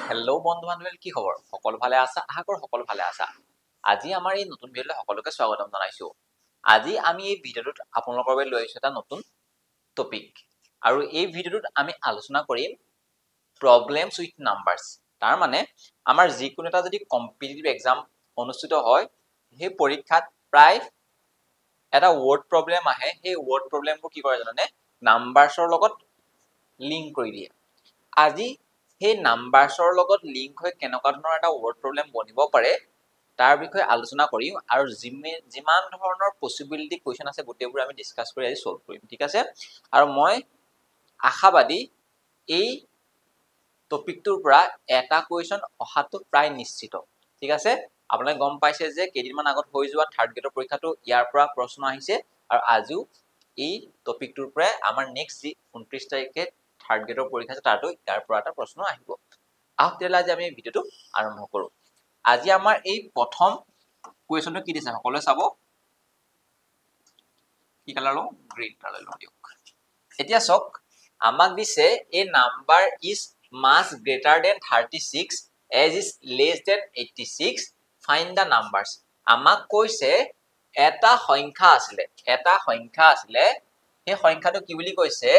hello' বন্ধু বান্ধৱী কি খবৰ সকলো ভালে আছা আশা কৰো সকলো ভালে আছা আজি আমাৰ এই নতুন ভিডিঅ'লৈ সকলোকে স্বাগতম জনাইছো আজি আমি এই ভিডিঅ'টোত আপোনালোকৰ বাবে লৈ আহিছো এটা নতুন টপিক আৰু এই ভিডিঅ'টোত আমি আলোচনা কৰিম প্ৰবলেমছ উইথ নাম্বাৰছ তাৰ মানে আমাৰ যিকোনো এটা যদি কম্পিটিটিভ এক্সাম অনুষ্ঠিত হয় সেই পৰীক্ষাত প্ৰায় এটা ওয়াৰ্ড প্ৰবলেম আহে সেই ওয়াৰ্ড প্ৰবলেমবোৰ কি কৰে জানেনে নাম্বাৰছৰ লগত লিংক কৰি দিয়ে আজি সেই নাম্বাৰছৰ লগত লিংক হৈ কেনেকুৱা ধৰণৰ এটা ওয়াৰ্ড প্ৰবলেম বনিব পাৰে তাৰ বিষয়ে আলোচনা কৰিম আৰু যিমান ধৰণৰ পসিবিলিটি কোৱেশ্চন আছে গোটেইবোৰ আমি ডিসকাস কৰি আজি সলভ কৰিম ঠিক আছে আৰু মই আশাবাদী এই টপিকটোৰ পৰা এটা কোৱেশ্চন অহাটো প্ৰায় নিশ্চিত ঠিক আছে আপোনালোকে গম পাইছে যে কেইদিনমান আগত হৈ যোৱা থাৰ্ড গ্ৰেডৰ পৰীক্ষাটো ইয়াৰ পৰা প্ৰশ্ন আহিছে আৰু আজিও এই টপিকটোৰ পৰা আমাৰ নেক্সট যি 29 তাৰিখে থাৰ্ড গ্ৰেডৰ পৰীক্ষা আছে তাতো ইয়াৰ পৰা এটা প্ৰশ্ন আহিব আহতেলা আজি আমি ভিডিওটো আৰম্ভ কৰো আজি আমাৰ এই প্ৰথম কোৱেশ্চনটো কি দিছে সকলোৱে চাব কি কালাৰ লো গ্ৰীন কালাৰ লো দিওক এতিয়া চক আমাক দিছে a number is much greater than 36 as is less than 86 find the numbers আমাক কৈছে এটা সংখ্যা আছে সেই সংখ্যাটো কি বুলি কৈছে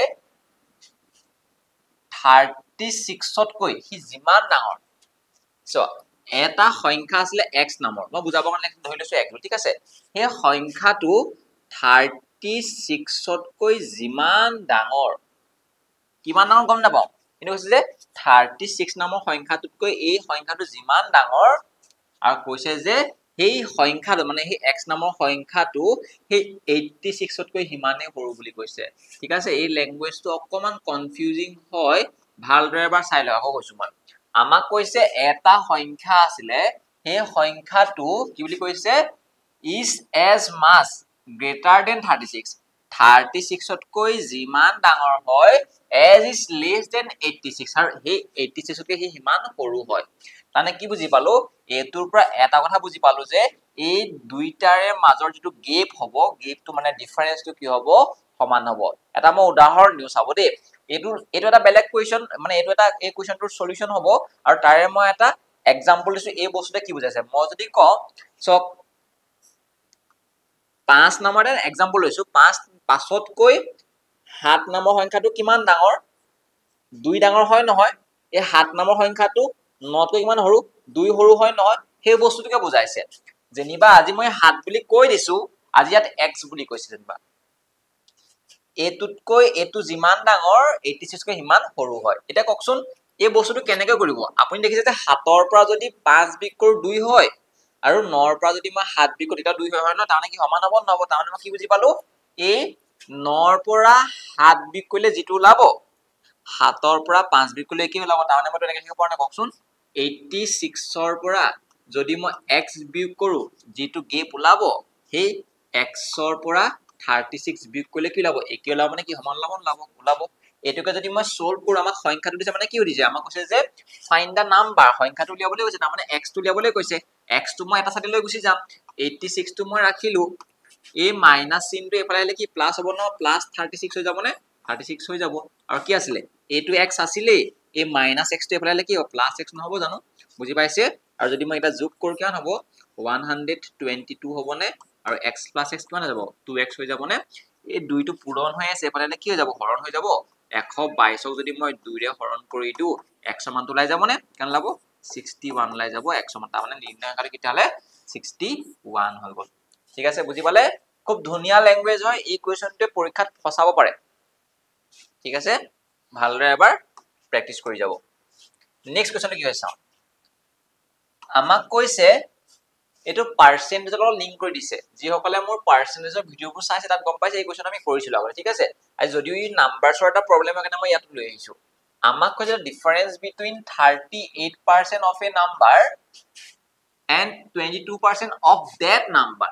36 তকৈ হি যিমান ডাঙৰ সো এটা সংখ্যা আছে x নামৰ মই বুজাব কাৰণে ধৰি লৈছো x ঠিক আছে সেই সংখ্যাটো 36 তকৈ যিমান ডাঙৰ কিমান ডাঙৰ গম নাপাও কিন্তু কৈছে যে 36 নামৰ সংখ্যাটোতকৈ এই সংখ্যাটো যিমান ডাঙৰ আৰু কৈছে যে এই সংখ্যাটো মানে এই x নামৰ সংখ্যাটো এই 86 তকৈ হিমানে সৰু বুলি কৈছে ঠিক আছে এই ল্যাঙ্গুৱেজটো অকমান কনফিউজিং হয় ভালদৰে এবাৰ চাই লওক কৈছো মই আমাক কৈছে এটা সংখ্যা আছিল সেই সংখ্যাটো কি বুলি কৈছে is as much greater than 36 তকৈ যিমান ডাঙৰ হয় as is less than 86 আৰু এই 86 তকৈ হি হিমান সৰু হয় মানে কি বুজি পালো এটোৰ পৰা এটা কথা বুজি পালো যে এই দুইটাৰে মাজৰ যেটো গেপ হ'ব গেপটো মানে ডিফাৰেন্সটো কি হ'ব সমান হ'ব এটা মই উদাহৰণ দিও চাব দে এটো এটা বেলেগ কোৱেশ্চন মানে এটো এটা এই কোৱেশ্চনটোৰ সলিউশন হ'ব আৰু তাৰে মই এটা এক্সাম্পল দিছো এই বস্তুটা কি বুজাইছে মই যদি ক চক 5 নম্বৰ এটা এক্সাম্পল লৈছো 5 তকৈ 7 নম্বৰ সংখ্যাটো কিমান ডাঙৰ 2 ডাঙৰ হয় নহয় এই 7 নম্বৰ সংখ্যাটো 9 তকৈ কিমান সৰু 2 সৰু হয় নহয় সেই বস্তুটোকে বুজাইছে যেনিবা আজি মই 7 বুলি কৈ দিছো আজি ইয়াত x বুলি কৈছে যেনিবা এটুতকৈ এটু যিমান ডাঙৰ 86 কৈ হিমান সৰু হয় এটা ককচোন এই বস্তুটো কেনেকৈ কৰিব আপুনি দেখিছে যে 7 ৰ পৰা যদি 5 বিক কৰো 2 হয় আৰু 9 ৰ পৰা যদি মই 7 বিক কৰো এটা 2 হয় ন তাৰমানে কি সমান হ'ব নহব তাৰমানে মই কি বুজি পালো এই 9 ৰ পৰা 7 বিক কৰিলে যেটো ওলাব 7 ৰ পৰা 5 বিক কৰিলে কি ওলাব তাৰমানে মই এনেকৈ লিখিব পৰা নাই ককচোন 86 ৰ পৰা যদি মই x বিয়োগ কৰো যেটো গেপ ওলাব সেই x ৰ পৰা 36 বিয়োগ কৰিলে কি ওলাব একে ওলাব মানে কি সমান ওলাব এটোকে যদি মই সলভ কৰো আমাক সংখ্যাটো দিছে মানে কি দিছে আমাক কৈছে যে ফাইন্ড দা নাম্বাৰ সংখ্যাটো উলিয়াবলৈ কৈছে তাৰমানে x টো উলিয়াবলৈ কৈছে x টো মই এটা সাইডে লৈ গুছি যাম 86 টো মই ৰাখিলো এই মাইনাস চিনটো এফালে আহিলে কি প্লাস হ'ব ন প্লাস 36 হৈ যাব নে 36 হৈ যাব আৰু কি আছিল এটো x আছিলে এই মাইনাস x টো এফালে আহিলে কি হ'ব প্লাস x নহব জানো বুজি পাইছে আৰু যদি মই এটা যোগ কৰো কিমান হ'ব 122 হ'ব নে আৰু x + x কিমান হৈ যাব 2x হৈ যাব নে এই দুইটো পূৰণ হৈ আছে এফালে কি হৈ যাব হৰণ হৈ যাব 122 ক যদি মই 2 ৰে হৰণ কৰি দিও x মান ওলাই যাব নে কেন লাব 61 ওলাই যাব x মান তাৰ মানে নিৰ্ণয় কৰি কিটালে 61 হৈ গল ঠিক আছে বুজি পালে খুব ধুনিয়া ল্যাঙ্গুৱেজ হয় এই কোৱেশ্চনটোৱে পৰীক্ষাত ফসাব পাৰে ঠিক আছে ভালদৰে এবাৰ প্ৰেক্টিস কৰি যাব নেক্সট কোৱেশ্চনটো কি হৈছে আমাক কৈছে এটো পাৰ্সেন্টেজৰ লগত লিংক কৰি দিছে যি সকলে মোৰ পাৰ্সেন্টেজৰ ভিডিওবোৰ চাইছে তাত গম পাইছে এই কোৱেশ্চন আমি কৰিছিলো আগতে ঠিক আছে আৰু যদিও এই নাম্বাৰছৰ এটা প্ৰবলেম কাৰণে মই ইয়াত লৈ আহিছো আমাক কৈছে difference between 38% of A number and 22% of that number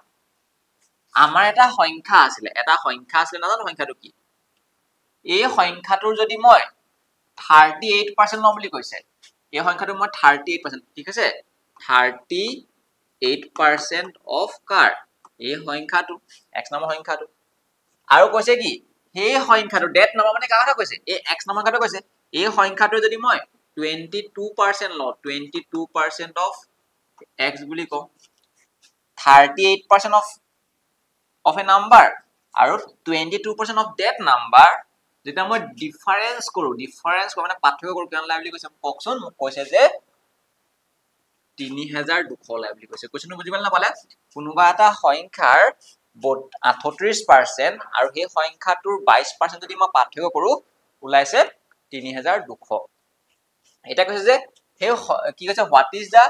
আমাৰ এটা সংখ্যা আছিল নাজানো সংখ্যাটো কি এই সংখ্যাটোৰ যদি মই 38% লম বুলি কৈছে এই সংখ্যাটো মই 38% ঠিক আছে 38% of car এই সংখ্যাটো x নামৰ সংখ্যাটো আৰু কৈছে কি সেই সংখ্যাটো ডেট নামৰ মানে কা কথা কৈছে এই x নামৰ কথা কৈছে এই সংখ্যাটো যদি মই 22% ল 22% of x বুলি কওঁ 38% of a number আৰু 22% of that number যেতিয়া মই ডিফাৰেন্স কৰো মানে পাৰ্থক্য কৰো কিমান লাগে বুলি কৈছে কওকচোন মোক কৈছে যে 3200 লাগে বুলি কৈছে কোৱেশ্চনটো বুজি পালে না পালে কোনোবা এটা সংখ্যাৰ 38% আৰু সেই সংখ্যাটোৰ 22% যদি মই পাৰ্থক্য কৰো ওলাইছে 3200 এটা কৈছে যে হে কি কৈছে what is the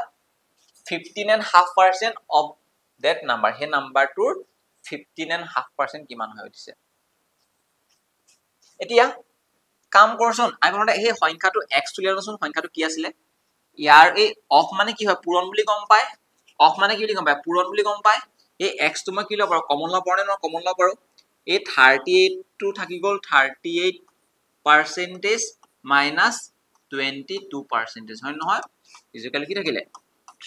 15.5% of that number হে নাম্বাৰটোৰ 15.5% কিমান হৈ উঠিছে এতিয়া কাম কৰছন আমি প্ৰথমতে এই সংখ্যাটো x তুলিয়ালছন সংখ্যাটো কি আছিল ইয়াৰ এই অফ মানে কি হয় পূৰণ বুলি গম পায় অফ মানে কি বুলি গম পায় পূৰণ বুলি গম পায় এই x তো মই কি লব পাৰো কমন লব পাৰো না কমন লব পাৰো এই 38 টো থাকি গল 38% minus 22% হয় নহয় ইজিক্যালি কি থাকিলে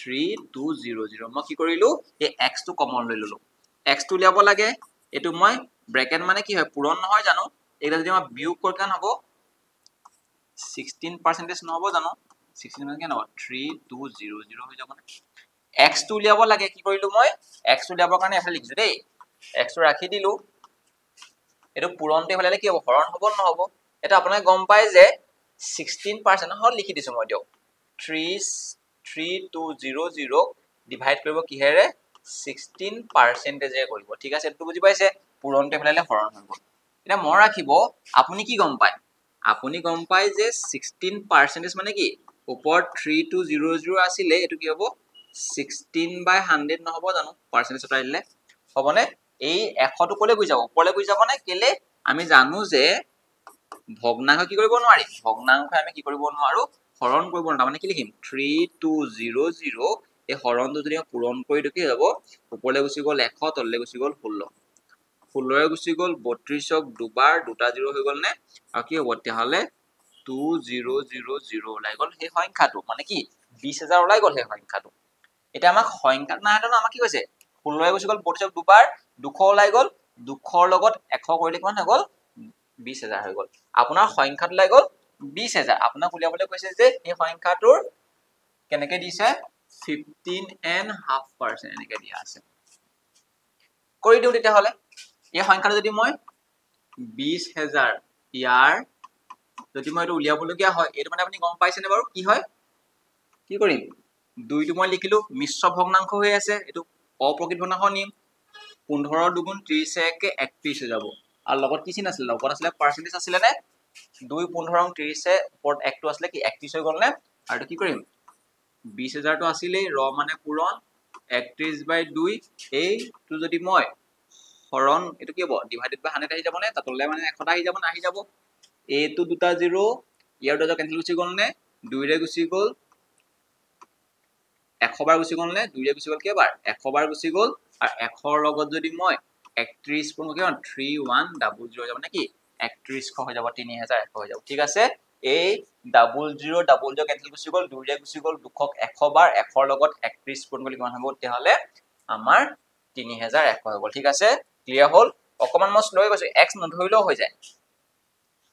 3200 মই কি কৰিলো এই x টো কমন লৈ ললো x টো লিয়াব লাগে এটো মই ব্ৰেকেট মানে কি হয় পূৰণ নহয় জানো এটা যদি মই বিয়োগ কৰকান হ'ব 16% নহব জানো 16 কেন হ'ব 3200 হৈ যাব না x টো লিয়াব লাগে কি কৰিলো মই x টো লিয়াবৰ কাৰণে এফালে লিখিছো দেই x টো ৰাখি দিলো এটো পূৰণতে হলে কি হ'ব হৰণ হ'ব নহব এটা আপোনাক গম পায় যে 16% হল লিখি দিছো মই দিও 3200 ডিভাইড কৰিব কিহেৰে 16% এ কৰিব ঠিক আছে এটো বুজি পাইছে পূৰণতে হলে হৰণ হ'ব এটা মই ৰাখিব আপুনি কি গম পায় আপুনি গম পায় যে 16% মানে কি ওপৰত 3200 আছিল এটো কি হ'ব 16/100 নহব জানো পার্সেন্টেজ উঠাই দিলে হবনে এই 100 টো কলে গৈ যাব ওপৰলে গৈ যাব নে কেলে আমি জানো যে ভগ্নাংশ কি কৰিব নোৱাৰি ভগ্নাংশ আমি কি কৰিব নোৱাৰো হৰণ কৰিব নোৱাৰো মানে কি লিখিম 3200 এই হৰণটো যদি পূৰণ কৰি দিও কি হ'ব ওপৰলে গুচি গল 100 তললে গুচি গল 16 16 গুচি গল 32ক দুবাৰ দুটা 0 হৈ গল নে আৰু কি হ'ব তেহলে 2000 ওলাই গল সেই সংখ্যাটো মানে কি 20000 ওলাই গল সেই সংখ্যাটো এটা আমাক সংখ্যা না এটা আমাক কি কৈছে 16 গুচি গল 32ক দুবাৰ 200 ওলাই গল 200 লগত 100 কৰিলে কিমান হৈ গল 20000 হৈ গল আপোনাৰ সংখ্যাটো ওলাই গল 20000 আপোনাক উলিয়াবলৈ কৈছে যে এই সংখ্যাটোৰ কেনেকে দিছে 15.5% এনেকে দিয়া আছে কৰি দিও তেতিয়া হলে এই সংখ্যাটো যদি মই 20000 ইয়াৰ যদি মই এটো উলিয়াবলগিয়া হয় এটো মানে আপুনি গম পাইছেনে বাৰু কি হয় কি কৰিম দুইটো মই লিখিলো মিশ্ৰ ভগ্নাংশ হৈ আছে এটো অপ্ৰকৃত ভগ্নাংশ নিম 15 দুগুণ 30 একে 31 হৈ যাব আৰু লগত কি চিন আছিল লগত আছিল পাৰ্সেন্টেজ আছিল নে 2 15 30 ওপৰত 1 টো আছিল কি 31 হৈ গল নে আৰু কি কৰিম 20000 টো আছিল ৰ মানে পূৰণ 31/2 এই তো যদি মই হৰণ এটো কি হ'ব ডিভাইডেড বাই 100 আহি যাব নে তাতলে মানে 100 আহি যাব না আহি যাব এ তো দুটা 0 ইয়াৰ দুটা কেনসেল গুচি গল নে 2 ৰে গুচি গল 100 বাৰ গুচি গল নে 2 ৰে গুচি গল কেবাৰ 100 বাৰ গুচি গল আৰু 100 লগত যদি মই 31 পূৰণ কিমান 3100 যাব নেকি 3100 হৈ যাব 3100 হৈ যাব ঠিক আছে এই 0000 কেনসেল গুচি গল 2 ৰে গুচি গল 200ক 100 বাৰ 100 লগত 31 পূৰণ কৰি কিমান হ'ব তেহলে আমাৰ 3100 হৈ গল ঠিক আছে ক্লিয়াৰ হল অকমান মই স্লো হৈ গৈছো x নধৰিলেও হৈ যায়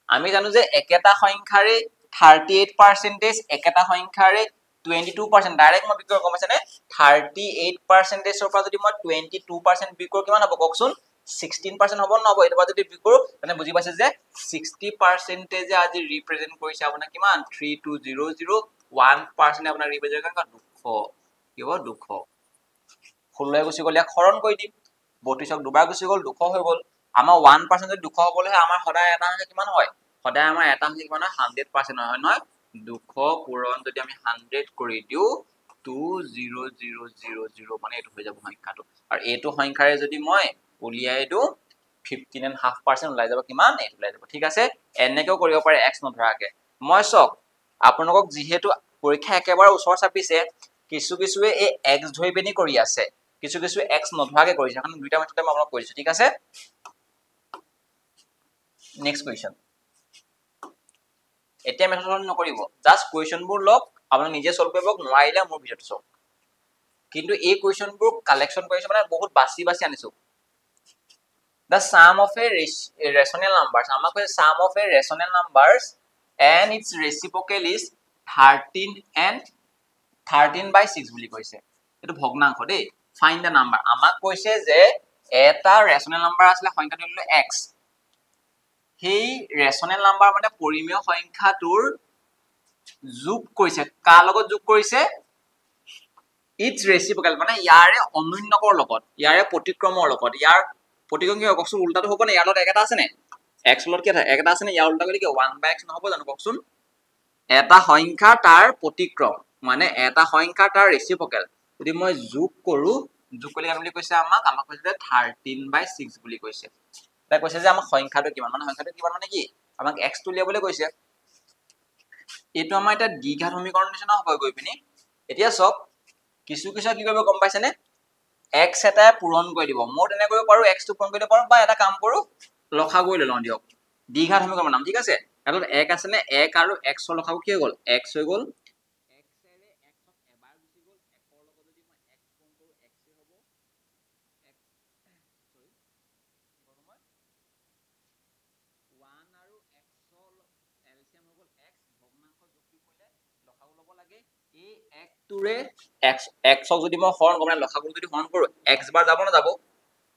আমি জানো যে একেটা সংখ্যাৰে 38% একেটা সংখ্যাৰে 22% ডাইৰেক্ট মই বিক্ৰ গম আছে নে 38% ৰ পৰা যদি মই 22% বিক্ৰ কিমান হ'ব কওকচোন 16% হ'ব নহব এটা যদি বিক্ৰ মানে বুজি পাইছে যে 60% যে আজি ৰিপ্ৰেজেন্ট কৰিছে আপোনাৰ কিমান 3200 1% আপোনাৰ ৰিপ্ৰেজেন্ট কৰা 200 কি হ'ব 200 16 গুচি গল ইয়াক হৰণ কৰি দিম 32ক দুবাৰ গুচি গল 200 হৈ গল আমাৰ 1% যদি 200 হ'বলে আমাৰ সদায় এটা সংখ্যা কিমান হয় সদায় আমাৰ এটা সংখ্যা কিমান হয় 100% হয় নহয় 200 পূৰণ যদি আমি 100 কৰি দিও 20000 মানে এটো হৈ যাব সংখ্যাটো আৰু এটো সংখ্যাৰে যদি মই উলিয়াই দিও 15.5% ওলাই যাব কিমান এটো ওলাই যাব ঠিক আছে এনেকেও কৰিব পাৰে x নধৰাকে মই সক আপোনালোকক যিহেতু পৰীক্ষা একেবাৰে ওচৰ চাপিছে কিছু কিছুৱে এই x ধৰি পেনি কৰি আছে কিছু কিছু x নধৰাকে কৰিছে কাৰণ দুইটা মেথডে মই আপোনাক কৰিছো ঠিক আছে নেক্সট কোৱেশ্চন এতিয়া মেথড নকৰিব জাস্ট কোৱেশ্চনবোৰ লক আপুনি নিজে সলভ কৰিব নোৱাৰিলে মোৰ ভিডিওটো চাওক কিন্তু এই কোৱেশ্চনবোৰ কালেকচন কৰিছে মানে বহুত বাছি বাছি আনিছো the sum of a rational numbers আমাক sum of a rational numbers and its reciprocal is 13 and 13/6 বুলি কৈছে এটো ভগ্নাংশ দেই find the number আমাক কৈছে যে এটা ৰেশনেল নাম্বাৰ আছিল সংখ্যাটো হলো x সেই ৰেশনেল নাম্বাৰ মানে পৰিমেয় সংখ্যাটোৰ যোগ কৰিছে কাৰ লগত যোগ কৰিছে its reciprocal মানে ইয়াৰে অনুন্যকৰ লগত ইয়াৰে প্ৰতিক্ৰমৰ লগত ইয়াৰ প্ৰতিক্ৰম কি ককচোন উল্টাটো হ'ব না ইয়াৰ লগত একটা আছে নে x লগত কি একটা আছে নে ইয়াৰ উল্টা কৰিলে কি 1/x নহব জানো ককচোন এটা সংখ্যা তাৰ প্ৰতিক্ৰম মানে এটা সংখ্যা তাৰ ৰেচিপ্ৰকেল যদি মই যোগ কৰো যোগ কৰিলে আমি কৈছে আমাক কৈছে যে 13/6 বুলি কৈছে তাই কৈছে যে আমাক সংখ্যাটো কিমান মানে কি আমাক x টো লিয়াবলৈ কৈছে এটো আমাৰ এটা দ্বিঘাত সমীকৰণ নিচিনা হ'ব গৈ পিনি এতিয়া সব কিছু কি কৰিব গম পাইছে নে x এটা পূৰণ কৰি দিব মই তেনে কৰিব পাৰো x টো পূৰণ কৰি দিব পাৰো বা এটা কাম কৰো লখাগু লৈ লওঁ দিয়ক দ্বিঘাত সমীকৰণ নাম ঠিক আছে এটাত 1 আছে নে 1 আৰু x ৰ লখাগু কি হৈ গল x হৈ গল x এৰে x ক এবাৰ গুচি গল 1 ৰ লগত যদি মই x পূৰণ কৰো x এ হ'ব x সৰি কি মই 1 আৰু x ৰ এলচিয়াম হৈ গল x ভগ্নাংশ যোগটো কৰিলে লখাগু ল'ব লাগে এই 1 টোৰে x ক যদি মই হৰণ কৰো লখাগু যদি হৰণ কৰো x বাৰ যাব না যাব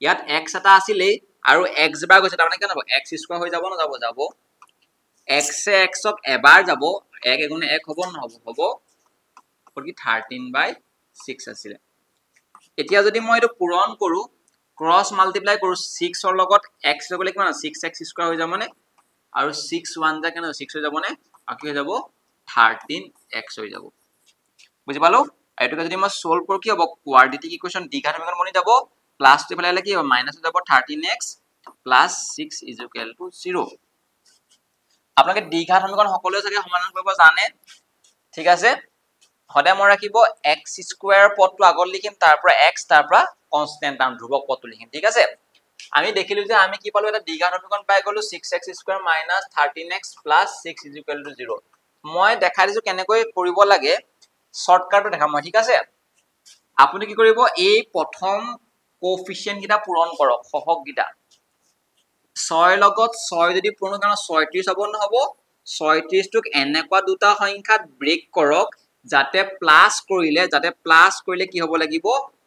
ইয়াত x এটা আছিলে আৰু x বাৰ গৈছে তাৰ মানে কি হ'ব x স্কয়াৰ হৈ যাব না যাব x এ x ক এবাৰ যাব 1 গুণে 1 হ'ব নহব হ'ব কি 13/6 আছিল এতিয়া যদি মই এটো পূৰণ কৰো ক্ৰস মাল্টিপ্লাই কৰো 6 ৰ লগত x গলে কিমান 6x স্কয়াৰ হৈ যাব মানে আৰু 6 1 যা কেনে 6 হৈ যাব মানে আৰু কি হৈ যাব 13x হৈ যাব বুজি পালো এটোকে যদি মই সলভ কৰো কি হ'ব কোয়াড্ৰেটিক ইকুয়েশন দ্বিঘাত সমীকৰণ বনি যাব প্লাস টো ফেলালে কি হ'ব মাইনাস হৈ যাব 13x + 6 = 0 আপোনালোকে দ্বিঘাত সমীকৰণ সকলোৱে চাগে সমাধান কৰিব জানে ঠিক আছে হদায় মই ৰাখিব x² পদটো আগত লিখিম তাৰ পৰা x তাৰ পৰা কনস্ট্যান্ট টাৰ্ম ধ্ৰুবক পদটো লিখিম ঠিক আছে আমি দেখিলো যে আমি কি পালো এটা দ্বিঘাত সমীকৰণ পাই গলো 6x² - 13x + 6 = 0 মই দেখাই দিছো কেনেকৈ কৰিব লাগে শৰ্টকাটটো দেখাম মই ঠিক আছে আপুনি কি কৰিব এই প্ৰথম কোএফিচিয়েন্ট গিটা পূৰণ কৰক সহগ গিটা 6 লগত 6 যদি পূৰণ কৰা 36 হ'ব নহব 36 টোক এনেকুৱা দুটা সংখ্যাত ব্ৰেক কৰক যাতে প্লাস কৰিলে কি হ'ব লাগিব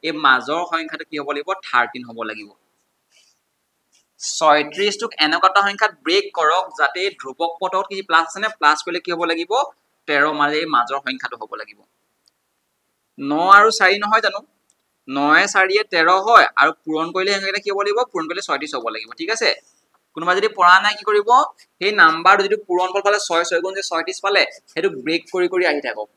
এই মাজৰ সংখ্যাটো কি হ'ব লাগিব 13 হ'ব লাগিব 36 টোক এনেকুৱা এটা সংখ্যাত ব্ৰেক কৰক যাতে ধ্ৰুবক পদত কি প্লাস আছে নে প্লাস কৰিলে কি হ'ব লাগিব 13 মানে এই মাজৰ সংখ্যাটো হ'ব লাগিব 9 আৰু 4 নহয় জানো 9 এ 4 এ 13 হয় আৰু পূৰণ কৰিলে সংখ্যাটা কি হ'ব লাগিব পূৰণ কৰিলে 36 হ'ব লাগিব ঠিক আছে কোনোবা যদি পঢ়া নাই কি কৰিব সেই নাম্বাৰটো যদি পূৰণ ফল পালে 6 6 গুণ যে 36 পালে হেতু ব্ৰেক কৰি আহি থাকক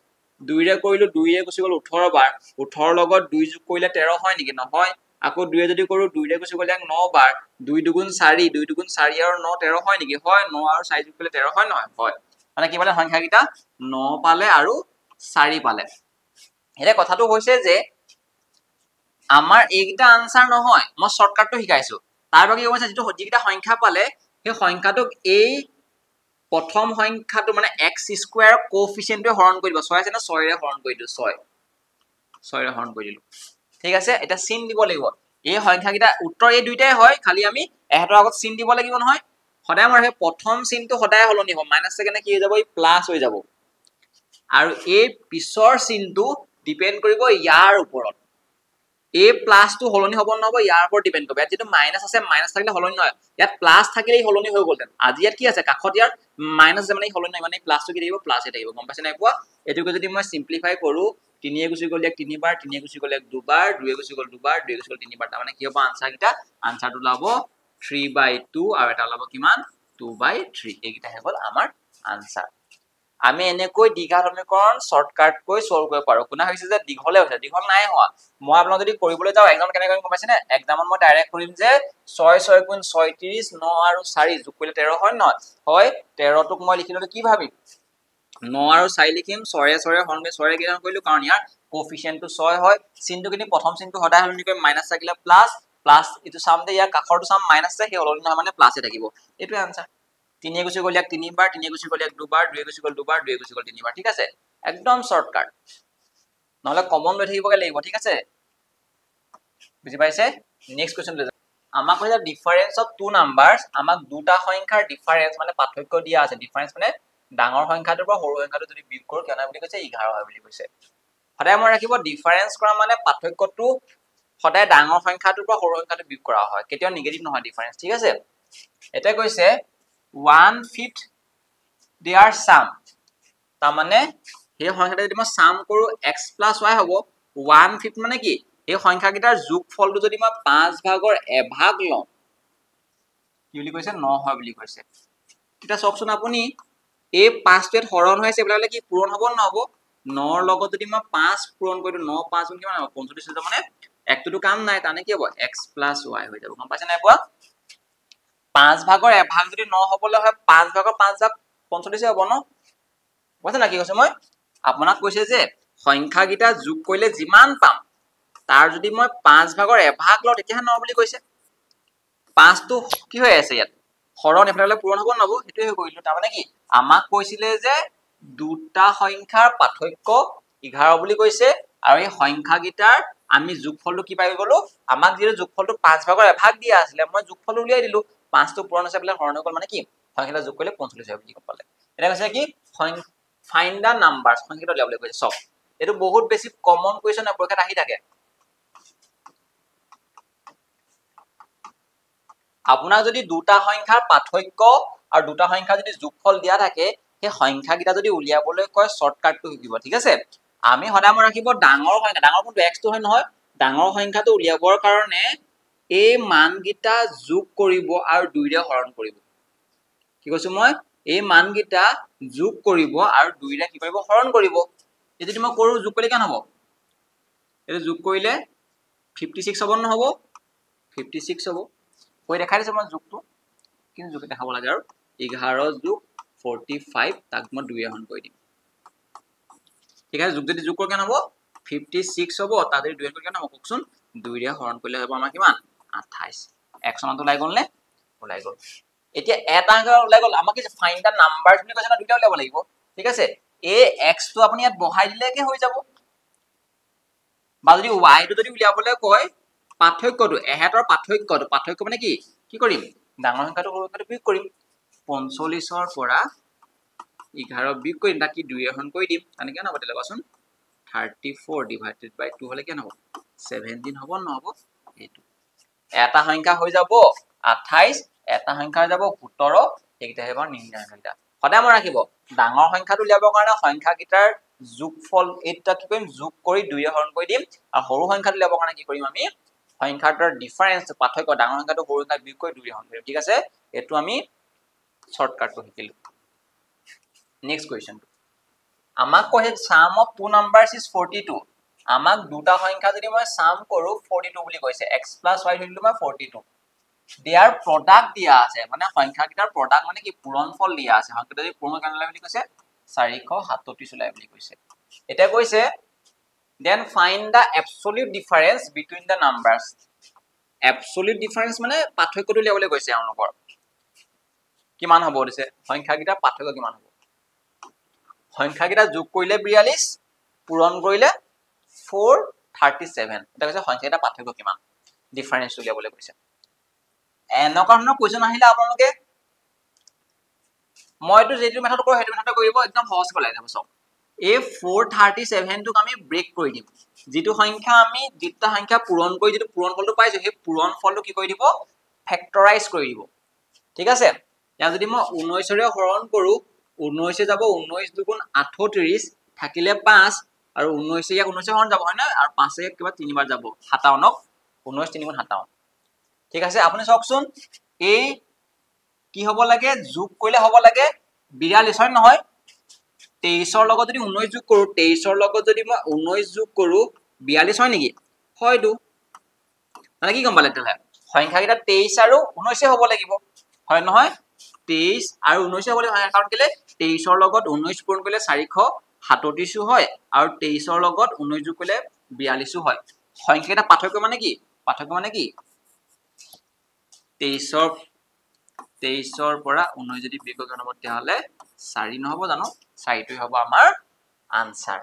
2 ৰে কৰিলো 2 এ গুছি গল 18 বাৰ 18 লগত 2 যোগ কৰিলে 13 হয় নেকি নহয় আকৌ 2 এ যদি কৰো 2 ৰে গুছি গলে 9 বাৰ 2 দুগুণ 4 2 দুগুণ 4 আৰু 9 13 হয় নেকি হয় 9 আৰু 4 যোগ কৰিলে 13 হয় নহয় হয় মানে কি পালে সংখ্যা কিটা 9 পালে আৰু 4 পালে এটা কথাটো হৈছে যে আমাৰ এইটা আনসাৰ নহয় মই শৰ্টকাটটো শিকাইছো তাৰ বাকি কৈছে যেটো যিকিটা সংখ্যা পালে সেই সংখ্যাটোক এই প্ৰথম সংখ্যাটো মানে x² কোএফিচিয়েন্টে হৰণ কৰি দিব 6 আছে না 6 ৰে হৰণ কৰি দিও 6 ৰে হৰণ কৰি দিলো ঠিক আছে এটা চিন দিব লাগিব এই সংখ্যা কিটা উত্তৰ এই দুইটাই হয় খালি আমি এহতৰ আগত চিন দিব লাগিব নহয় সদায় মই সেই প্ৰথম চিনটো সদায় হলনি হ'ব মাইনাস সেকেন্ডে কি হৈ যাব এই প্লাস হৈ যাব আৰু এই পিছৰ চিনটো ডিপেন্ড কৰিব ইয়াৰ ওপৰত a প্লাস টো হলনি হ'ব নহব ইয়াৰ ওপৰত ডিপেন্ড কৰিব যেটো মাইনাস আছে মাইনাস থাকিলে হলনি নহয় ইয়াত প্লাস থাকিলেই হলনি হৈ গলতেন আজি ইয়াত কি আছে কাখত ইয়াৰ মাইনাস যে মানে হলনি নহয় মানে প্লাস টো কি থাকিব প্লাস এ থাকিব গম পাইছে নাই কোৱা এটোকে যদি মই সিম্পলিফাই কৰো 3 এ গুছি গল 3 বাৰ 3 এ গুছি গল 2 বাৰ 2 এ গুছি গল 2 বাৰ 2 এ গুছি গল 3 বাৰ তাৰ মানে কি হ'ব আনসাৰ কিটা আনসাৰটো লাভ 3/2 আৰু এটা লাভ কিমান 2/3 এই কিটা হৈ গল আমাৰ আনসাৰ আমি এনেকৈ দ্বিঘাত সমীকৰণ শৰ্টকাট কৈ সলভ কৰিব পাৰো কোনা হৈছে যে দীঘলে হৈছে দীঘল নাই হোৱা মই আপোনাক যদি কৰিবলৈ যাও একদম কেনে কৰিম পাইছে নে একজামত মই ডাইৰেক্ট কৰিম যে 6 6 গুণ 36 9 আৰু 4 যোগ কৰিলে 13 হয় নহয় হয় 13 টোক মই লিখিলো কি ভাবিম 9 আৰু 4 লিখিম 6 ৰে 6 ৰে হৰণ কৰি 6 ৰে কিমান কৰিলো কাৰণ ইয়াৰ কোএফিচিয়েন্টটো 6 হয় চিনটো কিন্তু প্ৰথম চিনটো সদায় হলনি কৰি মাইনাস থাকিলে প্লাস প্লাস ইটো সাম দে ইয়াৰ কাখৰটো সাম মাইনাস আছে সেই হলনি নহয় মানে প্লাসে থাকিব এটো আনসাৰ 3 এ গুছি গল 3 বাৰ 3 এ গুছি গল 2 বাৰ 2 এ গুছি গল 2 বাৰ 2 এ গুছি গল 3 বাৰ ঠিক আছে একদম শর্টকাট নহলে কমন লৈ থাকিবগে লাগিব ঠিক আছে বুজি পাইছে নেক্সট কোৱেশ্চন লৈ আমাক কৈছে ডিফাৰেন্স অফ টু নাম্বাৰস আমাক দুটা সংখ্যাৰ ডিফাৰেন্স মানে পাৰ্থক্য দিয়া আছে ডিফাৰেন্স মানে ডাঙৰ সংখ্যাটোৰ পৰা সৰু সংখ্যাটো যদি বিয়োগ কৰো কেনে বুলি কৈছে 11 হয় বুলি কৈছে সদায় মই ৰাখিব ডিফাৰেন্স কৰা মানে পাৰ্থক্যটো সদায় ডাঙৰ সংখ্যাটোৰ পৰা সৰু সংখ্যাটো বিয়োগ কৰা হয় কেতিয়াও নিগেটিভ নহয় ডিফাৰেন্স ঠিক আছে এটা কৈছে 1/5 their sum তাৰ মানে এই সংখ্যাটো যদি মই সাম কৰো x + y হ'ব 1/5 মানে কি এই সংখ্যাকেইটাৰ যোগফলটো যদি মই 5 ভাগৰ এভাগ লওঁ কি বুলি কৈছে 9 হয় বুলি কৈছে এটা চাওকচোন আপুনি এই 5টোত হৰণ হৈছে বলে কি পূৰণ হ'ব নহব 9 ৰ লগত যদি মই 5 পূৰণ কৰিলো 9 5 কিমান হ'ব 45 হৈ যাব মানে একটো কাম নাই তানে কি হ'ব x + y হৈ যাব গম পাইছে নাই পোৱা 5 ভাগৰ এভাগ যদি 9 হ'বলে হয় 5 ভাগৰ 5 ভাগ 45 হ'ব ন বুঝা না কি কৈছে মই আপোনাক কৈছে যে সংখ্যাগিটা যোগ কৰিলে যিমান পাম তাৰ যদি মই 5 ভাগৰ এভাগ লওঁ তেতিয়া 9 বুলি কৈছে 5 টো কি হৈ আছে ইয়াত হৰণ এফালে পূৰণ হ'ব নহব এটোই কৰিলো তাৰ মানে কি আমাক কৈছিলে যে দুটা সংখ্যাৰ পাৰ্থক্য 11 বুলি কৈছে আৰু এই সংখ্যাগিটাৰ আমি যোগফলটো কি পাই গলো আমাক যিটো যোগফলটো 5 ভাগৰ এভাগ দিয়া আছিল মই যোগফল উলিয়াই দিলো 5 টো পূৰণ হৈছে বলে হৰণ হৈ গল মানে কি সংখ্যাটা যোগ কৰিলে 45 হয় বুলি গম পালে এটা কৈছে কি ফাইন্ড দা নাম্বাৰস সংখ্যাটো উলিয়াবলৈ কৈছে সব এটো বহুত বেছি কমন কোৱেশ্চন পৰীক্ষাত আহি থাকে আপোনাক যদি দুটা সংখ্যাৰ পাৰ্থক্য আৰু দুটা সংখ্যা যদি যোগফল দিয়া থাকে সেই সংখ্যাগিটা যদি উলিয়াবলৈ কয় শৰ্টকাটটো শিকিব ঠিক আছে আমি সদায় মন ৰাখিব ডাঙৰ সংখ্যা ডাঙৰ কোনটো x টো হয় নহয় ডাঙৰ সংখ্যাটো উলিয়াবৰ কাৰণে এই মানগিটা যোগ কৰিব আৰু 2 ৰে হৰণ কৰিব কি কৈছো মই এই মানগিটা যোগ কৰিব আৰু 2 ৰে কি কৰিব হৰণ কৰিব এই যদি মই কৰো যোগ কৰিলে কেন হ'ব এটো যোগ কৰিলে 56 হ'ব নহব 56 হ'ব কই দেখাই দিছে মই যোগটো কিন্তু যোগ দেখাব লাগে আৰু 11 যোগ 45 তাক মই 2 ৰে হৰণ কৰি দিম ঠিক আছে যোগ যদি যোগ কেন হ'ব 56 হ'ব তাৰ যদি 2 ৰে কেন হ'ব কওকচোন 2 ৰে হৰণ কৰিলে হ'ব আমাৰ কিমান 28 x মানটো ওলাই গ'ল নে ওলাই গ'ল এতিয়া এটা অংক ওলাই গ'ল আমাক কি ফাইন্ড দা নাম্বাৰস বুলি কৈছে না দুটা উলিয়াব লাগিব ঠিক আছে এই x টো আপুনি ইয়াত বহাই দিলে কি হৈ যাব বা যদি y টো যদি উলিয়াবলৈ কয় পাৰ্থক্যটো এহেতৰ পাৰ্থক্য মানে কি কৰিম ডাঙৰ সংখ্যাটো সৰু সংখ্যাটো বিয়োগ কৰিম 45 ৰ পৰা 11 বিয়োগ কৰিম তাকি 2 ৰে হৰণ কৰি দিম তানে কেন হ'ব তেলে কোৱাচোন 34 divided by 2 হলে কেন হ'ব 17 হ'ব নহব এইটো এটা সংখ্যা হৈ যাব 28 এটা সংখ্যা হৈ যাব 17 এইটা হেবৰ নিৰ্ণয় সংখ্যা সদায় মন ৰাখিব ডাঙৰ সংখ্যাটো উলিয়াবৰ কাৰণে সংখ্যাগিটাৰ যোগফল এটা কি কৰিম যোগ কৰি 2 ৰে হৰণ কৰি দিম আৰু সৰু সংখ্যাটো উলিয়াবৰ কাৰণে কি কৰিম আমি সংখ্যাটোৰ ডিফাৰেন্স পাৰ্থক্য ডাঙৰ সংখ্যাটো সৰু সংখ্যা বিয়োগ কৰি 2 ৰে হৰণ কৰিম ঠিক আছে এটো আমি শৰ্টকাটটো শিকিলো নেক্সট কোৱেশ্চন আমাক কয় sum of two numbers is 42 আমাক দুটা সংখ্যা যদি মই সাম কৰো 42 বুলি কৈছে x + y ধৰিলো মই 42 দেয়াৰ প্ৰডাক্ট দিয়া আছে মানে সংখ্যাগিটাৰ প্ৰডাক্ট মানে কি পূৰণফল দিয়া আছে সংখ্যাটো যদি পূৰণ কেনে বুলি কৈছে 437 ওলাই বুলি কৈছে এটা কৈছে then find the absolute difference between the numbers absolute difference মানে পাৰ্থক্যটো উলিয়াবলৈ কৈছে আপোনালোকৰ কিমান হ'ব দিছে সংখ্যাগিটাৰ পাৰ্থক্য কিমান হ'ব সংখ্যাগিটা যোগ কৰিলে 42 পূৰণ কৰিলে 437 এটা কৈছে সংখ্যাগিটা পাৰ্থক্য কিমান ডিফাৰেন্স উলিয়াবলৈ কৈছে এনেকুৱা ধৰণৰ কোৱেশ্চন আহিলে আপোনালোকে মইটো যেটো মেথড কৰো হেতু মেথড কৰিব একদম সহজ কৰি যাব সব এই 437 টোক আমি ব্ৰেক কৰি দিম যেটো সংখ্যা আমি দুটা সংখ্যা পূৰণ কৰি যেটো পূৰণফলটো পাইছো সেই পূৰণফলটো কি কৰি দিব ফেক্টৰাইজ কৰি দিব ঠিক আছে ইয়া যদি মই 19 ৰে হৰণ কৰো 19 যাব 19 দুগুণ 38 থাকিলে 5 আৰু 19 ইয়াক 19 হৰণ যাব হয় না আৰু 5 ইয়াক কিবা তিনিবাৰ যাব 57ক 19 3 গুণ 57 ঠিক আছে আপুনি চাওকচোন এই কি হ'ব লাগে যোগ কৰিলে হ'ব লাগে 42 হয় নহয় 23 ৰ লগত যদি 19 যোগ কৰো 23 ৰ লগত যদি মই 19 যোগ কৰো 42 হয় নেকি হয়তো মানে কি গম পালে তেলে সংখ্যাগিটা 23 আৰু 19 হ'ব লাগিব হয় নহয় 23 আৰু 19 হ'ব লাগিব কাৰণ কেলে 23 ৰ লগত 19 পূৰণ কৰিলে 437 হয় আৰু 23 ৰ লগত 19 যোগ কৰিলে 42 হয় সংখ্যাগিটা পাৰ্থক্য মানে কি 23 ৰ পৰা 19 যদি বিয়োগ কৰিব তেতিয়া হলে 4 নহব জানো 4 টোই হ'ব আমাৰ আনসাৰ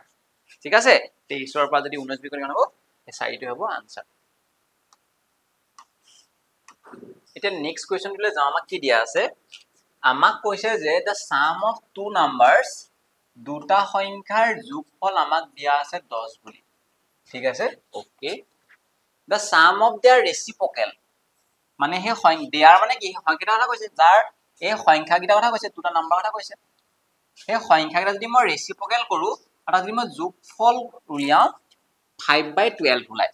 ঠিক আছে 23 ৰ পৰা যদি 19 বিয়োগ কৰিব হ'ব 4 টোই হ'ব আনসাৰ এতিয়া নেক্সট কোৱেশ্চন দিলে যাও আমাক কি দিয়া আছে আমাক কৈছে যে the sum of two numbers দুটা সংখ্যাৰ যোগফল আমাক দিয়া আছে 10 বুলি ঠিক আছে okay the sum of their reciprocal মানে হে দেয়াৰ মানে কি সংখ্যাটা কথা কৈছে যাৰ এই সংখ্যাগিটা কথা কৈছে দুটা নাম্বাৰ কথা কৈছে এই সংখ্যাগিটা যদি মই ৰেচিপ্ৰকেল কৰো আৰু যদি মই যোগফল উলিয়াও 5/12 ওলাই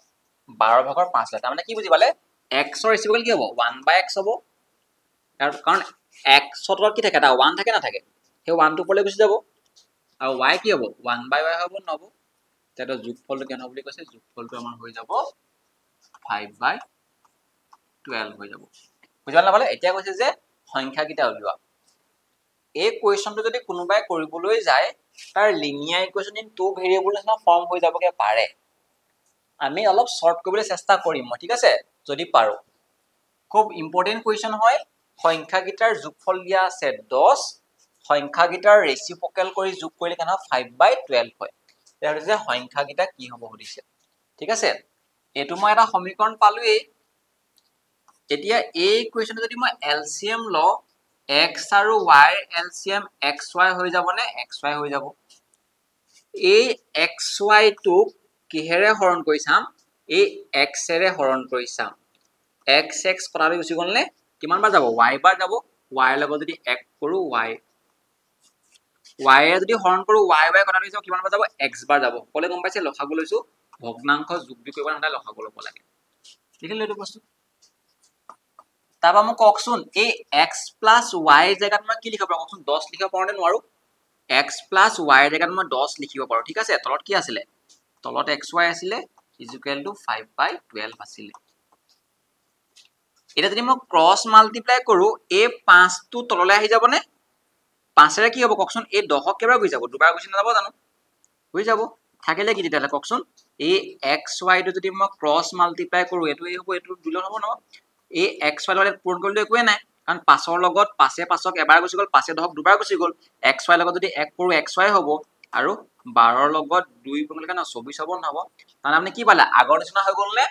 12/5 তাৰ মানে কি বুজি পালে x ৰ ৰেচিপ্ৰকেল কি হ'ব 1/x হ'ব কাৰণ x ৰ তলত কি থাকে এটা 1 থাকে না থাকে সেই 1 টো পৰলে গুচি যাব আৰু y কি হ'ব 1/y হ'ব নহব তেটো যোগফলটো কেনে হ'ব বুলি কৈছে যোগফলটো আমাৰ হৈ যাব 5/12 হৈ যাব বুজিলা না এতিয়া কৈছে যে সংখ্যা কিটা উলিওৱা এই কোৱেশ্চনটো যদি কোনোবাই কৰিবলৈ যায় তাৰ linear equation in two variable না ফৰ্ম হৈ যাবগে পাৰে আমি অলপ শৰ্ট কৰিবলৈ চেষ্টা কৰিম ঠিক আছে যদি পাৰো খুব ইম্পৰ্টেন্ট কোৱেশ্চন হয় সংখ্যা কিটাৰ যোগফল দিয়া আছে 10 সংখ্যা কিটাৰ ৰেচিপ্ৰকেল কৰি যোগ কৰিলে কেনে 5/12 হয় তাৰ যে সংখ্যা কিটা কি হ'ব সুধিছে ঠিক আছে এটো মই এটা সমীকৰণ পালোই এতিয়া এই কোৱেশ্চনটো যদি মই এলসিএম ল x আৰু y এলসিএম xy হৈ যাব নে xy হৈ যাব এই xy টো কিহেৰে হৰণ কৰি চাম এই x এৰে হৰণ কৰি চাম x x কটালৈ গুচি গ'ল নে কিমান বাৰ যাব y বাৰ যাব y ৰ লগত যদি 1 কৰো y এ যদি হৰণ কৰো y বাই কটালৈ যাব কিমান বাৰ যাব x বাৰ যাব কলে গম পাইছে লসাগু লৈছো ভগ্নাংশ যোগ বি কৰিব না লসাগু ল'ব লাগে দেখিলে এইটো বস্তু তাবা মোক কওকচোন এই x + y জায়গাত মই কি লিখিব পাৰো কওকচোন 10 লিখিব পাৰো নে নোৱাৰো x + y জায়গাত মই 10 লিখিব পাৰো ঠিক আছে তলত কি আছিল তলত xy আছিল = 5/12 আছিল এটা যদি মই ক্ৰস মাল্টিপ্লাই কৰো এই 5 টো তললৈ আহি যাব নে 5 ৰে কি হ'ব কওকচোন এই 10 কেবাৰ গৈ যাব দুবাৰ গুছি নাযাব জানো হৈ যাব থাকিলে কি দিলে কওকচোন এই xy টো যদি মই ক্ৰস মাল্টিপ্লাই কৰো এটো এই হ'ব এটো দুলন হ'ব ন এই xy লগত পূৰণ কৰিলে একোৱে নাই কাৰণ 5 ৰ লগত 5 এ 5ক এবাৰ গুছি গ'ল 5 এ 10ক দুবাৰ গুছি গ'ল xy লগত যদি 1 কৰো xy হ'ব আৰু 12 ৰ লগত 2 পূৰণ কৰিলে কেনে 24 হ'ব নহব মানে আপুনি কি পালে আগৰ নিচিনা হৈ গ'ল নে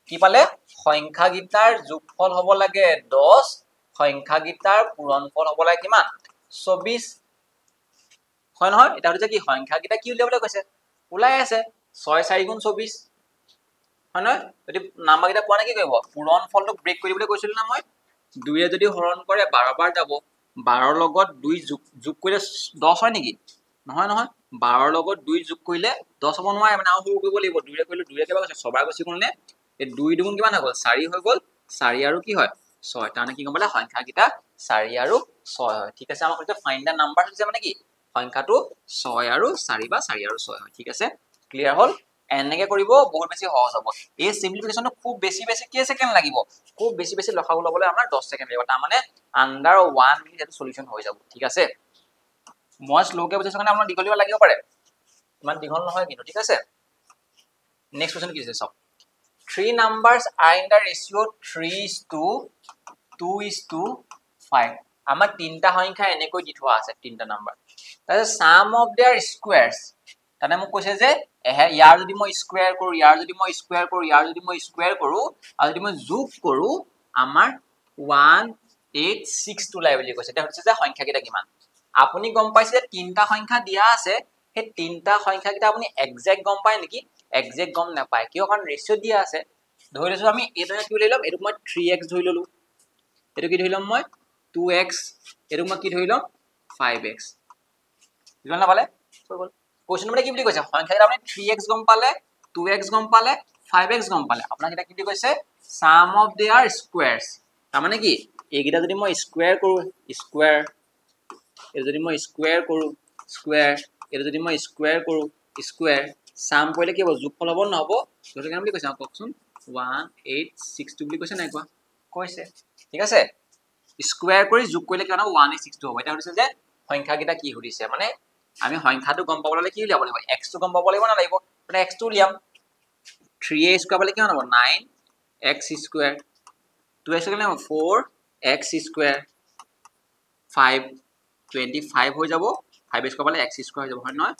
কি পালে সংখ্যা গিটাৰ যোগফল হ'ব লাগে 10 সংখ্যা গিটাৰ পূৰণফল হ'ব লাগে কিমান 24 হয় নহয় এটা হচ্ছে কি সংখ্যা গিটা কি উলিয়াবলৈ কৈছে ওলাই আছে 6 4 গুণ 24 হয় নহয় যদি নাম্বাৰ গিটা পোৱা নাই কি কৰিব পূৰণফলটো ব্ৰেক কৰিবলৈ কৈছিল না মই 2 এ যদি হৰণ কৰে 12 বাৰ যাব 12 ৰ লগত 2 যোগ কৰিলে 10 হয় নেকি নহয় নহয় 12 ৰ লগত 2 যোগ কৰিলে 10 হ'ব নোৱাৰে মানে আৰু সৰু কৰিব লাগিব 2 ৰে কৰিলে 2 ৰে কেবা কৈছে 6 বাৰ গুছি গ'ল নে এই 2 দুগুণ কিমান হৈ গ'ল 4 হৈ গ'ল 4 আৰু কি হয় 6 তাৰমানে কি গম পালে সংখ্যা গিটা 4 আৰু 6 হয় ঠিক আছে আমাক কৈছে ফাইন্ড দা নাম্বাৰ হৈছে মানে কি সংখ্যাটো 6 আৰু 4 বা 4 আৰু 6 হয় ঠিক আছে ক্লিয়াৰ হল এনেকে কৰিব বহুত বেছি সহজ হ'ব এই সিম্পলিফিকেশনটো খুব বেছি কি সেকেন্ড লাগিব খুব বেছি লসাগু লবলৈ আমাৰ 10 সেকেন্ড লাগিব তাৰ মানে আন্ডাৰ 1 মিনিট এটো সলিউশন হৈ যাব ঠিক আছে মই স্লোকে বুজাইছো কাৰণে আপোনাৰ দীঘলীয়া লাগিব পাৰে ইমান দীঘল নহয় কিন্তু ঠিক আছে নেক্সট কোৱেশ্চন কি আছে সব 3 numbers are in the ratio 3:2:5 আমাৰ তিনটা সংখ্যা এনেকৈ দি থোৱা আছে তিনটা নাম্বাৰ তাতে sum of their squares তানে মোক কৈছে যে ইয়াৰ যদি মই স্কয়াৰ কৰো ইয়াৰ যদি মই স্কয়াৰ কৰো ইয়াৰ যদি মই স্কয়াৰ কৰো আৰু যদি মই যোগ কৰো আমাৰ 1862 লাই বুলি কৈছে এটা হচ্ছে যে সংখ্যা কিটা কিমান আপুনি গম পাইছে তিনটা সংখ্যা দিয়া আছে সেই তিনটা সংখ্যা কিটা আপুনি এক্সাক্ট গম পায় নেকি এক্সাক্ট গম নাপায় কিয় কাৰণ ৰেশিও দিয়া আছে ধৰি লৈছো আমি এটা কি লৈ লম এটো মই 3x ধৰি ললো এটো কি ধৰি লম মই 2x এটো মই কি ধৰি লম 5x বুঝল না পালে হৈ গল কোৱেশ্চন মানে কি বুলি কৈছে সংখ্যা কিটা আপুনি 3x গম পালে 2x গম পালে 5x গম পালে আপোনাক এটা কি বুলি কৈছে sum of their squares তাৰ মানে কি এইগিটা যদি মই স্কয়াৰ কৰো স্কয়াৰ এটো যদি মই স্কয়াৰ কৰো স্কয়াৰ এটো যদি মই স্কয়াৰ কৰো স্কয়াৰ সাম কৰিলে কি হ'ব যোগফল হ'ব নহব সেইটো কেনে বুলি কৈছে কওকচোন 1862 বুলি কৈছে নাই কোৱা কৈছে ঠিক আছে স্কয়াৰ কৰি যোগ কৰিলে কি হ'ব 1862 হ'ব এটা হৈছে যে সংখ্যা কিটা কি হৈছে মানে আমি সংখ্যাটো গম পাবলৈ কি উলিয়াব লাগিব x টো গম পাব লাগিব না লাগিব মানে x টো উলিয়াম 3a স্কয়াৰ পালে কি হ'ব 9x স্কয়াৰ 2x কেনে 4x স্কয়াৰ 5 25 হৈ যাব 5 স্কয়াৰ পালে x স্কয়াৰ হৈ যাব হয় নহয়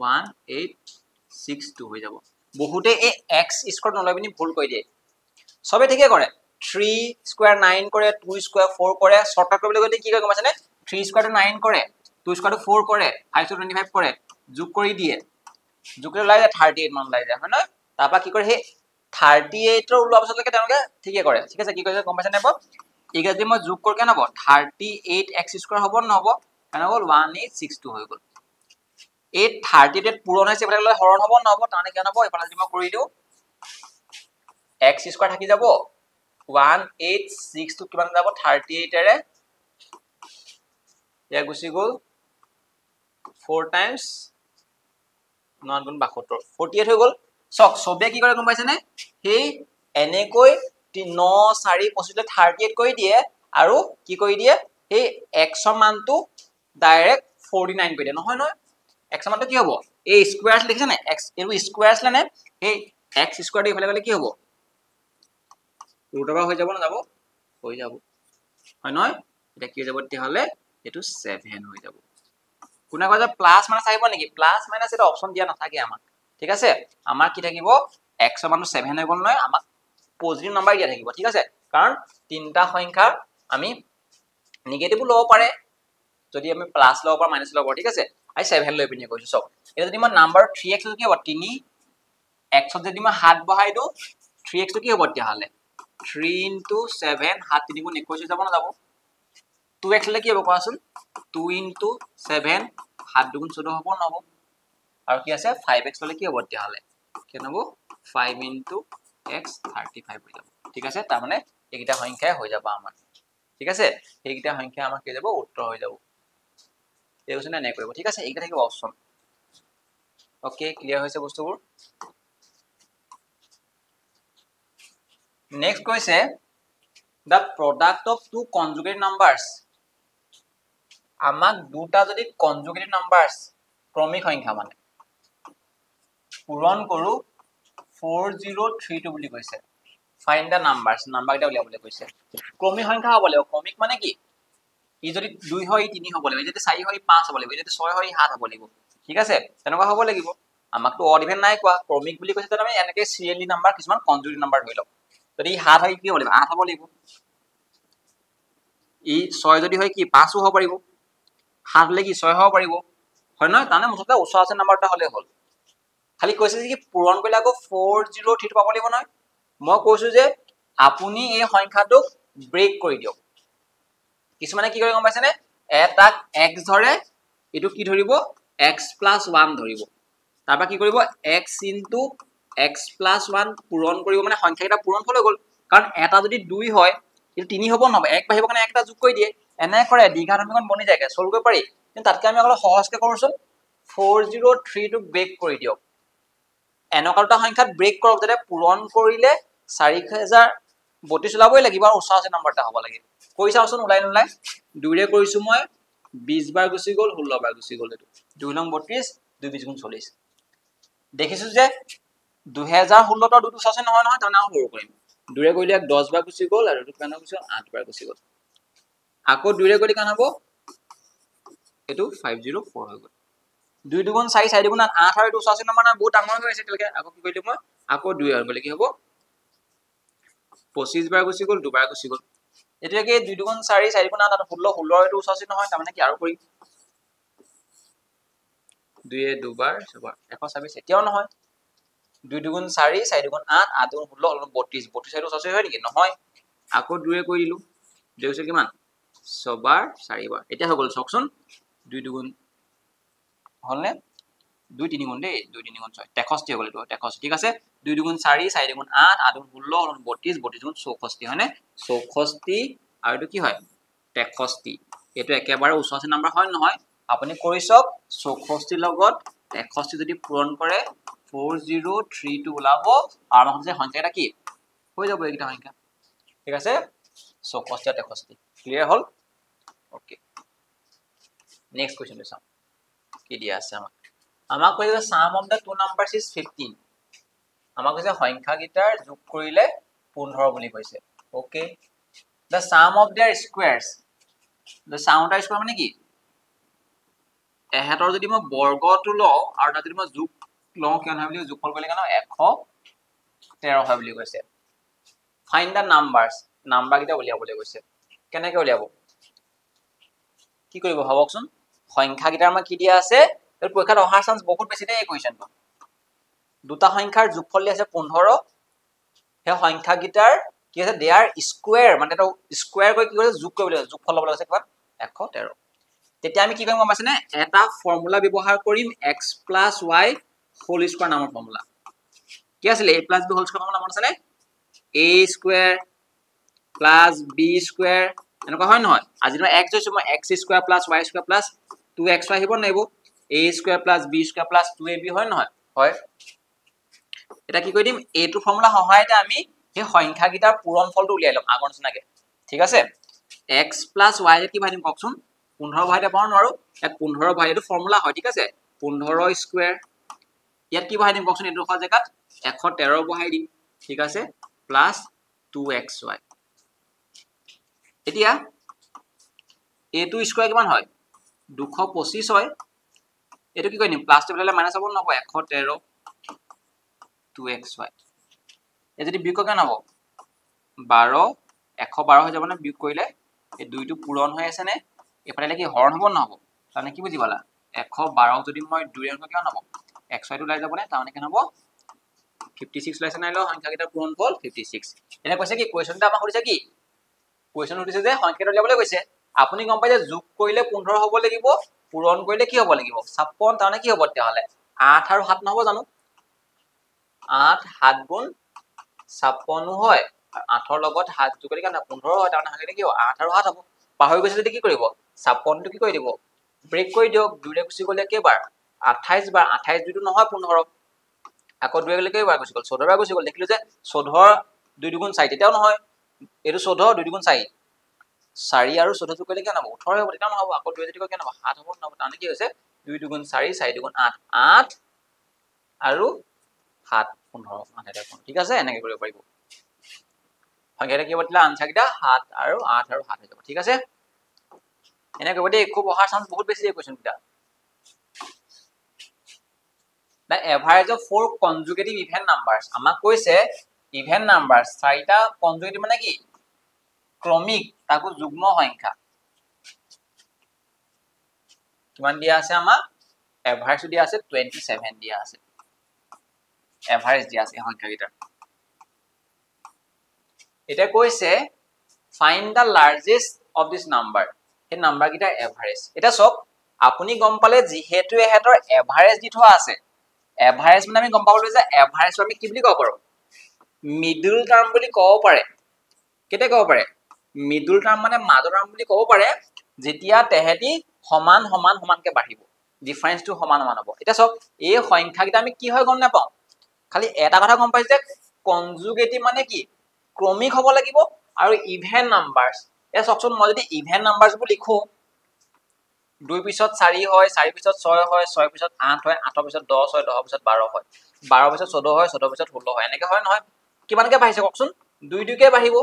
1862 হৈ যাব বহুতে এই x স্কয়াৰ নলৈ পিনি ভুল কৰি দিয়ে সবে ঠিকে কৰে 3 স্কয়াৰ 9 কৰে 2 স্কয়াৰ 4 কৰে শৰ্টকাট কৰিবলৈ গলে কি কৰে গম পাইছানে 3 স্কয়াৰটো 9 কৰে 2 স্কয়াৰটো 4 কৰে 5 টো 25 কৰে যোগ কৰি দিয়ে যোগ কৰি ওলাই যায় 38 মান ওলাই যায় হয় না তাৰপা কি কৰে হে 38 ৰ ওলোৱা পাছতলৈকে তেওঁলোকে ঠিকে কৰে ঠিক আছে কি কৈছে গম পাইছা নে ব এইটা যদি মই যোগ কৰি কেনে হ'ব 38x² হ'ব নহব কেনে হ'ল 1862 হৈ গ'ল এই 38 পূৰণ হৈছে এফালে হৰণ হ'ব নহব তাৰমানে কেনে হ'ব এফালে যদি মই কৰি দিও x² থাকি যাব 1862 কিমান যাব 38 এৰে ইয়া গুছি গ'ল 4 টাইমছ 9 গুণ 72 48 হৈ গ'ল চক সবে কি কৰে গম পাইছে নে হেই এনেকৈ 9 4 25 38 কৰি দিয়ে আৰু কি কৰি দিয়ে এই x ৰ মানটো ডাইৰেক্ট 49 কৰি দিয়ে নহয় নহয় x ৰ মানটো কি হ'ব এই স্কয়াৰ লিখিছে না x এটো স্কয়াৰ আছে নে এই x² দি ইফালে গলে কি হ'ব ৰুট হৈ যাব না যাব হৈ যাব হয় নহয় এটা কি যাব তে হলে এটো 7 হৈ যাব কোনা কয় যে প্লাস মাইনাস আহিব নেকি প্লাস মাইনাস এটা অপচন দিয়া নাথাকে আমাক ঠিক আছে আমাৰ কি থাকিব x ৰ মানটো 7 হৈ গল নহয় আমাক পজিটিভ নাম্বাৰ দিয়া থাকিব ঠিক আছে কাৰণ তিনটা সংখ্যা আমি নেগেটিভ লব পাৰে যদি আমি প্লাস লব পাৰ মাইনাস লব পাৰ ঠিক আছে আই 7 লৈ পিনে কৈছো সব এটা যদি মই নাম্বাৰ 3x কি হ'ব 3 x যদি মই 7 বহাই দিও 3x কি হ'ব তে হলে 3 into 7 7 3 গুণ 21 যাব না যাব 2x লে কি হ'ব কোৱাচোন 2 into 7 7 দুগুণ 14 হ'ব নহব আৰু কি আছে 5x ললে কি হ'ব তে হলে কেন হ'ব 5 into x 35 হৈ যাব ঠিক আছে তাৰ মানে এইকিটা সংখ্যা হৈ যাব আমাৰ ঠিক আছে এইকিটা সংখ্যা আমাৰ কি যাব উত্তৰ হৈ যাব এই কোশ্চেন এনে কৰিব ঠিক আছে এইকিটা থাকিব অপচন ওকে ক্লিয়াৰ হৈছে বস্তুবোৰ নেক্সট কৈছে the product of two conjugate numbers আমাক দুটা যদি conjugate numbers ক্ৰমিক সংখ্যা মানে পূৰণ কৰো 4032 বুলি কৈছে find the numbers নাম্বাৰ এটা উলিয়াবলৈ কৈছে ক্ৰমিক সংখ্যা হ'ব লাগিব ক্ৰমিক মানে কি ই যদি 2 হয় 3 হ'ব লাগিব যদি 4 হয় 5 হ'ব লাগিব যদি 6 হয় 7 হ'ব লাগিব ঠিক আছে তেনেকুৱা হ'ব লাগিব আমাকটো অড ইভেন নাই কোৱা ক্ৰমিক বুলি কৈছে তাৰ মানে এনেকৈ সিৰিয়ালি নাম্বাৰ কিছুমান কনজুগেট নাম্বাৰ ধৰি লওক যদি 7 হয় কি হ'ব লাগিব 8 হ'ব লাগিব ই 6 যদি হয় কি 5 হ'ব পাৰিব 7 লে কি 6 হ'ব পাৰিব হয় নহয় তানে মুঠতে ওচৰ আছে নাম্বাৰটা হলে হ'ল খালি কৈছে যে কি পূৰণ কৰিলে আকৌ 403 পাব লাগিব নহয় মই কৈছো যে আপুনি এই সংখ্যাটোক ব্ৰেক কৰি দিয়ক কিছুমানে কি কৰে গম পাইছে নে এটাক x ধৰে এটো কি ধৰিব x + 1 ধৰিব তাৰপা কি কৰিব x * x + 1 পূৰণ কৰিব মানে সংখ্যাটা পূৰণ হৈ গল কাৰণ এটা যদি 2 হয় কিন্তু 3 হ'ব নহব এক বাহিব কাৰণে একটা যোগ কৰি দিয়ে এনে কৰে দ্বিঘাত সমীকৰণ বনি যায় সলভ কৰিব পাৰি কিন্তু তাতকে আমি অলপ সহজকে কৰোচোন 403 টো ব্ৰেক কৰি দিয়ক এনেকটা সংখ্যাত ব্ৰেক কৰক যাতে পূৰণ কৰিলে 4032 ওলাবই লাগিব আৰু ওচৰ আছে নাম্বাৰটা হ'ব লাগে কৈ চাওচোন ওলাই নলাই 2 ৰে কৰিছো মই 20 বাৰ গুছি গল 16 বাৰ গুছি গল এটো 2 নং 32 2 20 গুণ 40 দেখিছো যে 2016 ৰ দুটো চাচে নহয় নহয় তানা সৰু কৰিম 2 ৰে কৰিলে 10 বাৰ গুছি গল আৰু দুটো কানা গুছি 8 বাৰ গুছি গল আকৌ 2 ৰে কৰিলে কানা হ'ব এটো 504 হৈ গল 2 দুগুণ 4 4 দুগুণ 8 আৰু এটো চাচে নম্বৰ না বহুত ডাঙৰ হৈ আছে তেলকে আকৌ কি কৰিলো মই আকৌ 2 আৰু গলে কি হ'ব 25 বাৰ গুছি গল 2 বাৰ গুছি গল এটো কি 2 দুগুণ 4 4 দুগুণ 8 16 16 এটো চাচে নহয় তাৰ মানে কি আৰু কৰিম 2 এ 2 বাৰ 6 বাৰ 126 এতিয়াও নহয় 2 দুগুণ 4 4 দুগুণ 8 8 দুগুণ 16 32 32 এটো চাচে হয় নেকি নহয় আকৌ 2 ৰে কৰি দিলো দেউছে কিমান 6 বাৰ 4 বাৰ এতিয়া হৈ গল চকচোন 2 দুগুণ হলনে 2 3 গুণ দে 2 3 গুণ 6 63 হৈ গল এটো 63 ঠিক আছে 2 দুগুণ 4 4 দুগুণ 8 8 দুগুণ 16 32 32 গুণ 64 হয়নে 64 আৰু এটো কি হয় 63 এটো একেবাৰে ওচৰ আছে নাম্বাৰ হয় নহয় আপুনি কৰি সব 64 লগত 61 যদি পূৰণ কৰে 4032 ওলাব আৰু আমাৰ সংখ্যাটা কি হৈ যাব এইটা সংখ্যা ঠিক আছে 64 63 ক্লিয়াৰ হল ওকে নেক্সট কোৱেশ্চন চাও কি দিয়া আছে আমাক কৈছে sum of the two numbers is 15 আমাক কৈছে সংখ্যা গিটাৰ যোগ কৰিলে 15 বুলি কৈছে okay the sum of their squares the sum of the square মানে কি এহেতৰ যদি মই বৰ্গটো লও আৰু যদি মই যোগ লও কিমান হয় বুলি যোগফল কৰিলে কেন 113 হয় বুলি কৈছে find the numbers নাম্বাৰ গিটা উলিয়াবলৈ কৈছে কেনেকৈ উলিয়াব কি কৰিব ভাবকচোন সংখ্যাকেইটাৰ আমাৰ কি দিয়া আছে এই পৰীক্ষাত অহাৰ চান্স বহুত বেছি দেই এই কোৱেশ্চনটো দুটা সংখ্যাৰ যোগফল দিয়া আছে 15 সেই সংখ্যাকেইটাৰ কি আছে দেয়াৰ স্কয়াৰ মানে এটা স্কয়াৰ কৰি কি কৰিছে যোগ কৰিব লাগে যোগফল ল'ব লাগে কিমান 113 তেতিয়া আমি কি কৰিম গম পাইছনে এটা ফৰ্মুলা ব্যৱহাৰ কৰিম x + y হোল স্কয়াৰ নামৰ ফৰ্মুলা কি আছিল a + b whole square formula মনত আছেনে a স্কয়াৰ + b স্কয়াৰ এনেকুৱা হয় নহয় আজি মই x লৈছো মই x square + y square + 2xy আহিব নাইব a square + b square + 2ab হয় নহয় হয় এটা কি কৰি দিম এইটো ফৰ্মুলা সহায়তে আমি এই সংখ্যাকেইটাৰ পূৰণফলটো উলিয়াই লম আগৰ নিচিনাকে ঠিক আছে x + y ৰে কি ভাই দিম কওকচোন 15 ভাইতে পাও নোৱাৰো এক 15 ভাই এইটো ফৰ্মুলা হয় ঠিক আছে 15 স্কয়াৰ ইয়াত কি বহাই দিম কওকচোন এইটো জেগাত 113 বহাই দিম ঠিক আছে প্লাস 2xy এতিয়া a2 স্কয়াৰ কিমান হয় 225 হয় এটো কি কই নিম প্লাস টেবুললে মাইনাস হ'ব নহব 113 2xy এ যদি বিয়োগ কেন হ'ব 12 112 হৈ যাব না বিয়োগ কৰিলে এই দুইটো পূৰণ হৈ আছে নে এফালে কি হৰণ হ'ব নহব তানে কি বুজি পালা 112 যদি মই 2 এৰ কিমান হ'ব xy টো লাই যাব নে তানে কেন হ'ব 56 লাইছে নাইলো সংখ্যাকেইটাৰ পূৰণফল 56 এনে কৈছে কি কোৱেশ্চনটা আমাক সুধিছে কি কোৱেশ্চন সুধিছে যে সংখ্যাটো উলিয়াবলৈ কৈছে আপুনি গম পাই যে যোগ কৰিলে 15 হ'ব লাগিব পূৰণ কৰিলে কি হ'ব লাগিব 56 তানে কি হ'ব তেতিয়াহলে 8 আৰু 7 নহব জানো 8 7 গুণ 56 হয় 8 ৰ লগত 7 যোগ কৰি কেনে 15 হয় তানে হালে কি হ'ব 8 আৰু 7 হ'ব পাহৰি গৈছে যদি কি কৰিব 56 টো কি কৰি দিব ব্ৰেক কৰি দিয়ক দুইৰে গুচি গলে কেইবাৰ 28 বাৰ 28 দুইটো নহয় 15 আকৌ দুইৰে গলে কেইবাৰ গুচি গল 14 বাৰ গুচি গল দেখিলো যে 14 2 দুগুণ 4 তেতিয়াও নহয় এটো 14 2 দুগুণ 4 4 আৰু 14 যোগ কৰিলে কেন হ'ব 18 হ'ব তেতিয়াও নহব আকৌ দুইৰে যদি কেন হ'ব 7 হ'ব নহব তানে কি হৈছে 2 দুগুণ 4 4 দুগুণ 8 8 আৰু 7 15 8 ঠিক আছে এনেকৈ কৰিব পাৰিব সংখ্যাটা কি বতলা আনসাৰকিটা 7 আৰু 8 আৰু 7 হৈ যাব ঠিক আছে এনে কৰিব দেই খুব অহাৰ চান্স বহুত বেছি এই কোৱেশ্চনটা the average of four conjugative even numbers আমাক কৈছে even numbers চাৰিটা conjugative মানে কি ক্ৰমিক তাকো যুগ্ম সংখ্যা কিমান দিয়া আছে আমাক এভাৰেজ দিয়া আছে 27 দিয়া আছে এভাৰেজ দিয়া আছে সংখ্যাকিটা এটা কৈছে find the largest of this number এই নাম্বার কিটা এভারেজ এটা সব আপুনি গম পালে যেহেতু এহেতৰ এভাৰেজ দি থোৱা আছে এভাৰেজ মানে আমি গম পাবলৈ যে এভাৰেজ আমি কি বুলি কব পাৰো মিডল টাৰ্ম বুলি কব পাৰে কেতে কব পাৰে মিডল টাৰ্ম মানে মাজৰ টাৰ্ম বুলি কব পাৰে যেতিয়া তেহেতি সমান সমান সমানকে বাঢ়িব ডিফারেন্স টু সমান সমান হ'ব এটা সব এই সংখ্যা কিটা আমি কি হয় গম না পাও খালি এটা কথা গম পাইছে যে কনজুগেটিভ মানে কি ক্ৰমিক হ'ব লাগিব আৰু ইভেন নাম্বাৰস এ সকচোন মই যদি ইভেন নাম্বাৰস বুলি লিখো 2 পিছত 4 হয় 4 পিছত 6 হয় 6 পিছত 8 হয় 8 পিছত 10 হয় 10 পিছত 12 হয় 12 পিছত 14 হয় 14 পিছত 16 হয় এনেকে হয় নহয় কিমানকে বাঢ়িছে কওকচোন 2 2 কে বাঢ়িব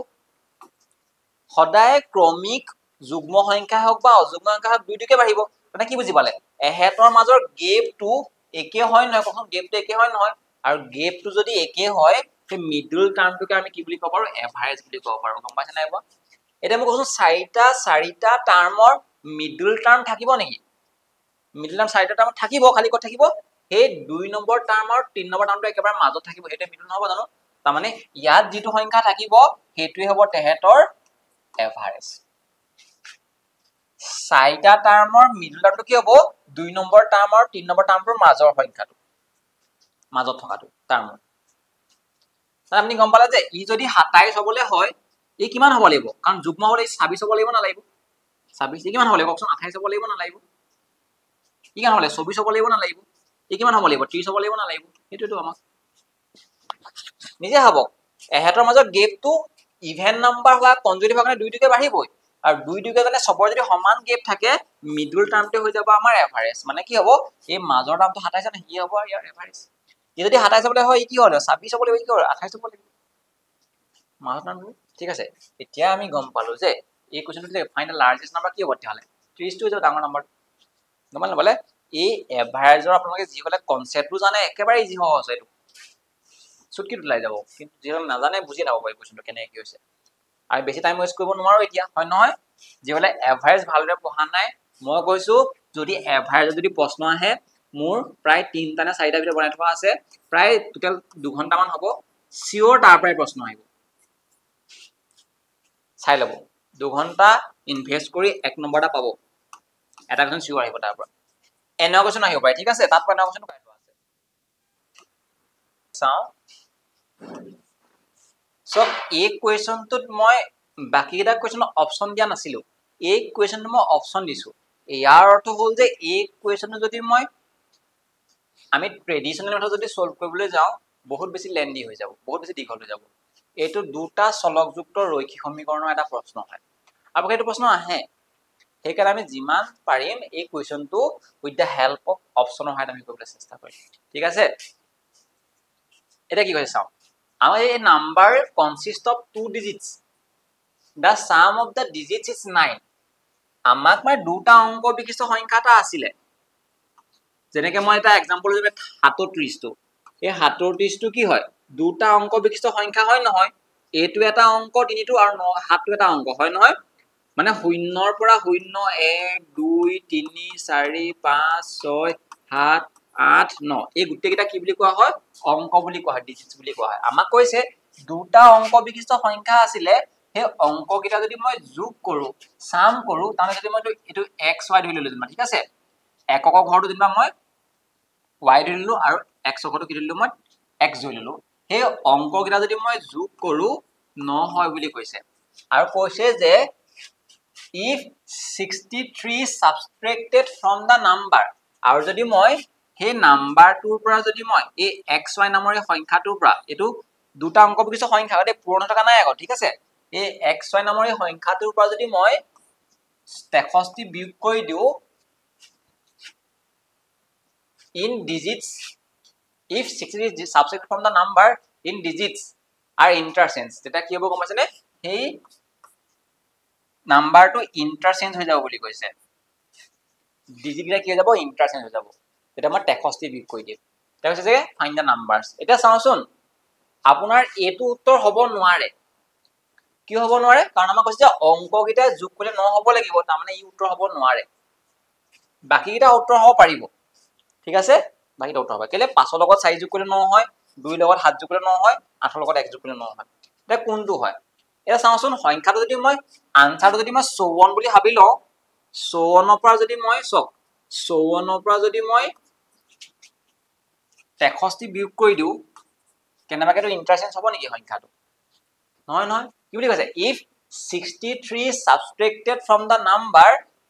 সদায় ক্ৰমিক যুগ্ম সংখ্যা হওক বা অযুগ্ম সংখ্যা হওক 2 2 কে বাঢ়িব মানে কি বুজি পালে এহেতৰ মাজৰ গেপটো একে হয় নহয় কখন গেপটো একে হয় নহয় আৰু গেপটো যদি একে হয় তে মিডল টাৰ্মটোকে আমি কি বুলি কব পাৰো এভাৰেজ বুলি কব পাৰো গম পাইছে নাই বা এটা মই কৈছো চাৰিটা টাৰ্মৰ মিডল টাৰ্ম থাকিব নেকি মিডল টাৰ্ম চাৰিটা টাৰ্ম থাকিব খালি কত থাকিব হে 2 নম্বৰ টাৰ্ম আৰু 3 নম্বৰ টাৰ্মটো একেবাৰে মাজত থাকিব হেতে মিডল নহব জানো তাৰ মানে ইয়াত যেটো সংখ্যা থাকিব হেতুই হ'ব তেহেতৰ এভাৰেজ চাৰিটা টাৰ্মৰ মিডল টাৰ্মটো কি হ'ব 2 নম্বৰ টাৰ্ম আৰু 3 নম্বৰ টাৰ্মটোৰ মাজৰ সংখ্যাটো মাজত থকাটো টার্ম আপনি গম পালে যে ই যদি 27 হবলে হয় ই কিমান হ'ব লাগিব কাৰণ যুগ্ম হলে 26 হ'ব লাগিব না লাগিব 26 ই কিমান হ'ব লাগিব কওকচোন 28 হ'ব লাগিব না লাগিব ই কিমান হ'ব লাগিব 24 হ'ব লাগিব না লাগিব ই কিমান হ'ব লাগিব 30 হ'ব লাগিব না লাগিব এটোটো আমাক নিজে হ'ব এহেতৰ মাজত গেপটো ইভেন নাম্বাৰ হোৱা কনজুগেটিভ কাৰণে 2 2 কে বাঢ়িবই আৰু 2 2 কে জানে সবৰ যদি সমান গেপ থাকে মিডল টাৰ্মটো হৈ যাব আমাৰ এভাৰেজ মানে কি হ'ব এই মাজৰ টাৰ্মটো 27 না হি হ'ব ইয়াৰ এভারেজ ই যদি 27 হ'বলে হয় ই কি হ'ল 26 হ'বলে কি হ'ল 28 হ'ব লাগিব মাজৰ টাৰ্মটো ঠিক আছে এতিয়া আমি গম পালো যে এই কোৱেশ্চনটো দিলে ফাইন্ড দ্য লাৰ্জেষ্ট নাম্বাৰ কি হ'ব তেতিয়াহলে 30 টো হৈছে ডাঙৰ নাম্বাৰ গম পালে এই এভাৰেজৰ আপোনালোকে যি হলে কনসেপ্টটো জানে একেবাৰে ইজি সহজ এইটো সুটকিট ওলাই যাব কিন্তু যিহল নাজানে বুজি নাপাব এই কোৱেশ্চনটো কেনে কি হৈছে আমি বেছি টাইম ওয়েস্ট কৰিব নোৱাৰো এতিয়া হয় নহয় যিহলে এভাৰেজ ভালদৰে পঢ়া নাই মই কৈছো যদি এভাৰেজ যদি প্ৰশ্ন আহে মোৰ প্ৰায় 3টা নে 4টা ভিডিও বনাই থোৱা আছে প্ৰায় টোটাল 2 ঘন্টা মান হ'ব সিওৰ তাৰ পৰাই প্ৰশ্ন আহিব চাই লব 2 ঘন্টা ইনভেস্ট কৰি 1 নম্বৰটা পাব এটা কোৱেশ্চন সিওৰ আহিব তাৰ পৰা এনে কোৱেশ্চন আহিব পাৰে ঠিক আছে তাত পৰা এনে কোৱেশ্চন কাই থোৱা আছে চাও সো এই কোৱেশ্চনটোত মই বাকি এটা কোৱেশ্চন অপচন দিয়া নাছিলো এই কোৱেশ্চনটো মই অপচন দিছো ইয়াৰ অৰ্থ হ'ল যে এই কোৱেশ্চনটো যদি মই আমি ট্ৰেডিশনাল মেথড যদি সলভ কৰিবলৈ যাও বহুত বেছি লেন্দি হৈ যাব বহুত বেছি দীঘল হৈ যাব এইটো দুটা চলকযুক্ত ৰৈখিক সমীকৰণৰ এটা প্ৰশ্ন হয় আৰু এইটো প্ৰশ্ন আহে সেইকাৰণে আমি যিমান পাৰিম এই কোৱেশ্চনটো উইথ দা হেল্প অফ অপচনৰ সহায়ত আমি কৰিবলৈ চেষ্টা কৰিম ঠিক আছে এটা কি কৈছে চাও আমাৰ এই number consist of 2 digits the sum of the digits is 9 আমাক মানে দুটা অংক বিশিষ্ট সংখ্যা এটা আছিল যেনেকৈ মই এটা एग्जांपल দিম 37 টো এই 37 টো কি হয় দুটা অংক বিশিষ্ট সংখ্যা হয় নহয় এটো এটা অংক তিনিটো আৰু 7 টো এটা অংক হয় নহয় মানে শূন্যৰ পৰা 0 1 2 3 4 5 6 7 8 9 এই গুটেই কেইটা কি বুলি কোৱা হয় অংক বুলি কোৱা হয় ডিজিটস বুলি কোৱা হয় আমাক কৈছে দুটা অংক বিশিষ্ট সংখ্যা আছিল হে অংক কেইটা যদি মই যোগ কৰো সাম কৰো তাহলে যদি মই এটো x y ধৰি ললো ঠিক আছে এককৰ ঘৰটো দিবা মই y ধৰি ললো আৰু x ঘৰটো কি ধৰি ললো মই x ধৰি ললো হে অংক কেইটা যদি মই যোগ কৰো 9 হয় বুলি কৈছে আৰু কৈছে যে if 63 subtracted from the number আৰু যদি মই হে নাম্বাৰটোৰ পৰা যদি মই এই xy নামৰ সংখ্যাটোৰ পৰা এটো দুটা অংক বিশিষ্ট সংখ্যা এটা পূৰণ থকা নাই আগত ঠিক আছে এই xy নামৰ সংখ্যাটোৰ পৰা যদি মই 63 বিয়োগ কৰি দিও in digits if 60 is subtracted from the number in digits are interchange এটা কি হ'ব গম পাইছেনে সেই নাম্বাৰটো ইন্টাৰচেঞ্জ হৈ যাব বুলি কৈছে ডিজিট কি হৈ যাব ইন্টাৰচেঞ্জ হৈ যাব এটা মই 63 বিয়োগ কৰি দিম এটা কৈছে যে ফাইন্ড দা নাম্বাৰস এটা চাওচোন আপোনাৰ এটো উত্তৰ হ'ব নোৱাৰে কি হ'ব নোৱাৰে কাৰণ আমাক কৈছে যে অংককেইটা যোগ কৰিলে 9 হ'ব লাগিব তাৰ মানে ই উত্তৰ হ'ব নোৱাৰে বাকিটা উত্তৰ হ'ব পাৰিব ঠিক আছে বাকিটা উত্তৰ হ'ব কেলে 5 লগত 4 যোগ কৰিলে 9 হয় 2 লগত 7 যোগ কৰিলে 9 হয় 8 লগত 1 যোগ কৰিলে 9 হয় এটা কোনটো হয় এটা চাওচোন সংখ্যাটো যদি মই আনসাৰটো যদি মই 54 বুলি ভাবি লও 54 পৰা যদি মই 54 পৰা যদি মই 63 বিয়োগ কৰি দিও কেনেবাকেটো ইন্টারচেঞ্জ হ'ব নেকি সংখ্যাটো নহয় নহয় কি বুলি কৈছে if 63 subtracted from the number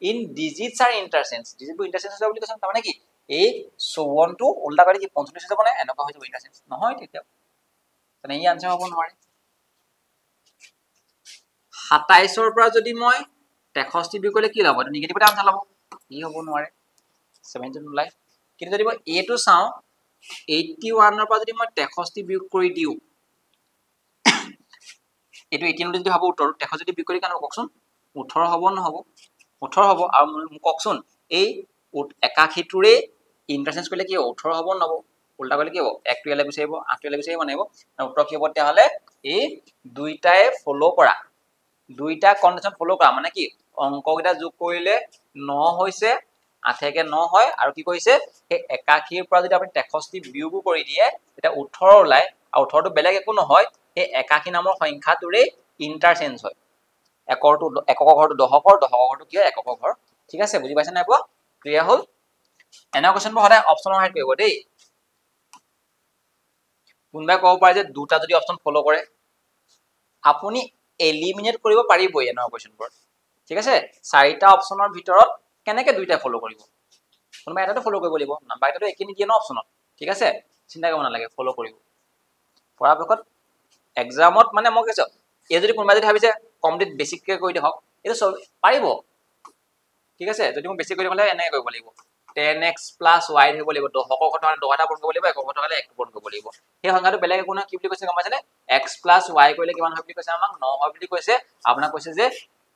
in digits are interchange digit interchange হ'ব বুলি কৈছে তাৰ মানে কি এই 54 টো উল্টা কৰি কি 45 হৈ যাব না এনেকুৱা হৈ যাব ইন্টাৰচেঞ্জ নহয় তেতিয়া মানে এই আনসাৰ হ'ব নোৱাৰে 27 ৰ পৰা যদি মই 63 বিয়োগ কৰিলে কি হ'ব এটা নিগেটিভ এটা আনসাৰ হ'ব ই হ'ব নোৱাৰে 17 ওলাই কিন্তু যদি মই এটো চাও 81 ৰ পৰা যদি মই 63 বিয়োগ কৰি দিও এটো 18 যদি ভাবো উত্তৰ 63 যদি বিয়োগ কৰি কেনে কওকচোন 18 হ'ব নহব 18 হ'ব আৰু মোক কওকচোন এই 81 টোৰে ইন্টাৰচেঞ্জ কৰিলে কি 18 হ'ব নহব উল্টা কৰিলে কি হ'ব 1 টো ইয়ালে গুচি আহিব 8 টো ইয়ালে গুচি আহিব নাহিব উত্তৰ কি হ'ব তেতিয়া হলে এই দুইটাই ফলো কৰা দুইটা কন্ডিশন ফলো কৰা মানে কি অংককেইটা যোগ কৰিলে 9 হৈছে 8 কে 9 হয় আৰু কি কৈছে এই 81 ৰ পৰা যদি আপুনি 63 বিয়োগ কৰি দিয়ে এটা 18 ওলাই আৰু 18 টো বেলেগ একো নহয় এই 81 নামৰ সংখ্যাটোৰে ইন্টাৰচেঞ্জ হয় এককৰ ঘৰটো দহকৰ ঘৰটো কি হয় এককৰ ঘৰ ঠিক আছে বুজি পাইছে নাই পোৱা ক্লিয়াৰ হ'ল এনা কোৱেশ্চনবোৰ সদায় অপচনৰ সহায়ত কৰিব দেই কোনবাই ক'ব পাৰে যে দুটা যদি অপচন ফলো কৰে আপুনি এলিমিনেট কৰিব পাৰিবই এনা কোৱেশ্চনবোৰ ঠিক আছে চাৰিটা অপচনৰ ভিতৰত কেনেকৈ দুইটা ফলো কৰিব কোনবা এটাটো ফলো কৰিব লাগিব নাম্বাৰ এটাটো একে নিদিয়ে ন অপচনত ঠিক আছে চিন্তা কৰিব নালাগে ফলো কৰিব পৰাপক্ষত এক্সামত মানে মই কৈছো এই যদি কোনবা যদি ভাবিছে কমপ্লিট বেসিককে কৰি দিওক এটা পাৰিব ঠিক আছে যদি মই বেসিক কৰি দিলে এনেকৈ কৰিব লাগিব 10x + y ধৰিব লাগিব 10 কৰ ঘৰটো 10 টা পূৰণ কৰিব লাগিব 1 কৰ ঘৰটো 1 পূৰণ কৰিব লাগিব সেই সংখ্যাটো বেলেগ একো নহয় কি বুলি কৈছে গম পাইছানে x + y কৰিলে কিমান হয় বুলি কৈছে আমাক 9 হয় বুলি কৈছে আপোনাক কৈছে যে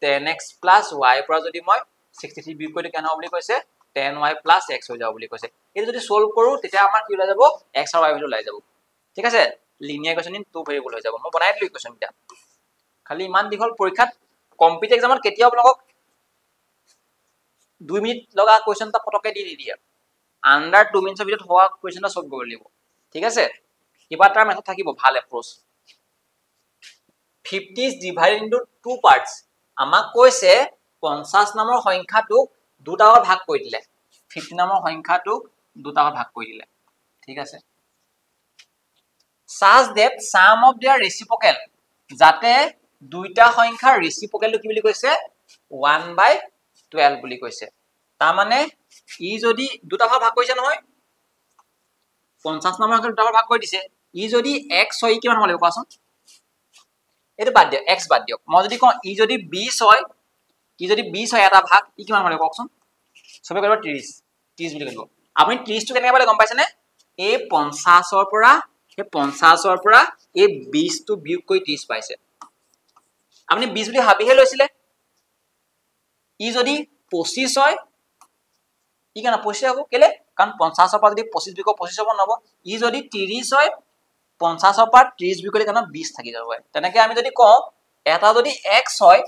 10x + y পৰা যদি মই 63 বিয়োগ কৰি কেনে হ'ব বুলি কৈছে 10y + x হৈ যাব বুলি কৈছে এই যদি সলভ কৰো তেতিয়া আমাৰ কি ওলাই যাব x আৰু y ভ্যালু ওলাই যাব ঠিক আছে linear equation in two variable হৈ যাব মই বনাই দিলো ইকুয়েশন এটা খালি ইমান দীঘল পৰীক্ষাত কম্পিটিটিভ এক্সামত কেতিয়াও আপোনাক 2 মিনিট লগা কোৱেশ্চন এটা পটকে দি দিয়ে আন্ডাৰ 2 মিনিটৰ ভিতৰত হোৱা কোৱেশ্চন এটা সলভ কৰিব লাগিব ঠিক আছে কিবা এটা মেথড থাকিব ভাল approach 50 is divided into two parts আমাক কৈছে 50 নামৰ সংখ্যাটোক দুটা ভাগত ভাগ কৰি দিলে 50 নামৰ সংখ্যাটোক দুটা ভাগত ভাগ কৰি দিলে ঠিক আছে such that sum of their reciprocal যাতে দুইটা সংখ্যাৰ ৰেচিপ্ৰকেলটো কি বুলি কৈছে 1/12 বুলি কৈছে তাৰ মানে ই যদি দুটা ভাগ কৰিছে নহয় 50 নম্বৰ সংখ্যাটো দুটা ভাগ কৰি দিছে ই যদি x হয় কিমান হ'ব লাগিব কোৱাচোন এটো বাদ দিয়ক x বাদ দিয়ক মই যদি কওঁ ই যদি 20 হয় এটা ভাগ ই কিমান হ'ব লাগিব কোৱাচোন সবে কৰিব 30 বুলি কৰিব আপুনি 30 টো কেনেকৈ পালে গম পাইছেনে এই 50 ৰ পৰা এই 20 টো বিয়োগ কৰি 30 পাইছে আপনি 20 বুলি ভাবিহে লৈছিলে ই যদি 25 হয় ই কেনে 25 হ'ব কেলে কাৰণ 50 ৰ পৰা যদি 25 বিয়োগ 25 হ'ব নহব ই যদি 30 হয় 50 ৰ পৰা 30 বিয়োগ কৰিলে কেনে 20 থাকি যাব তেনেকে আমি যদি কওঁ এটা যদি x হয়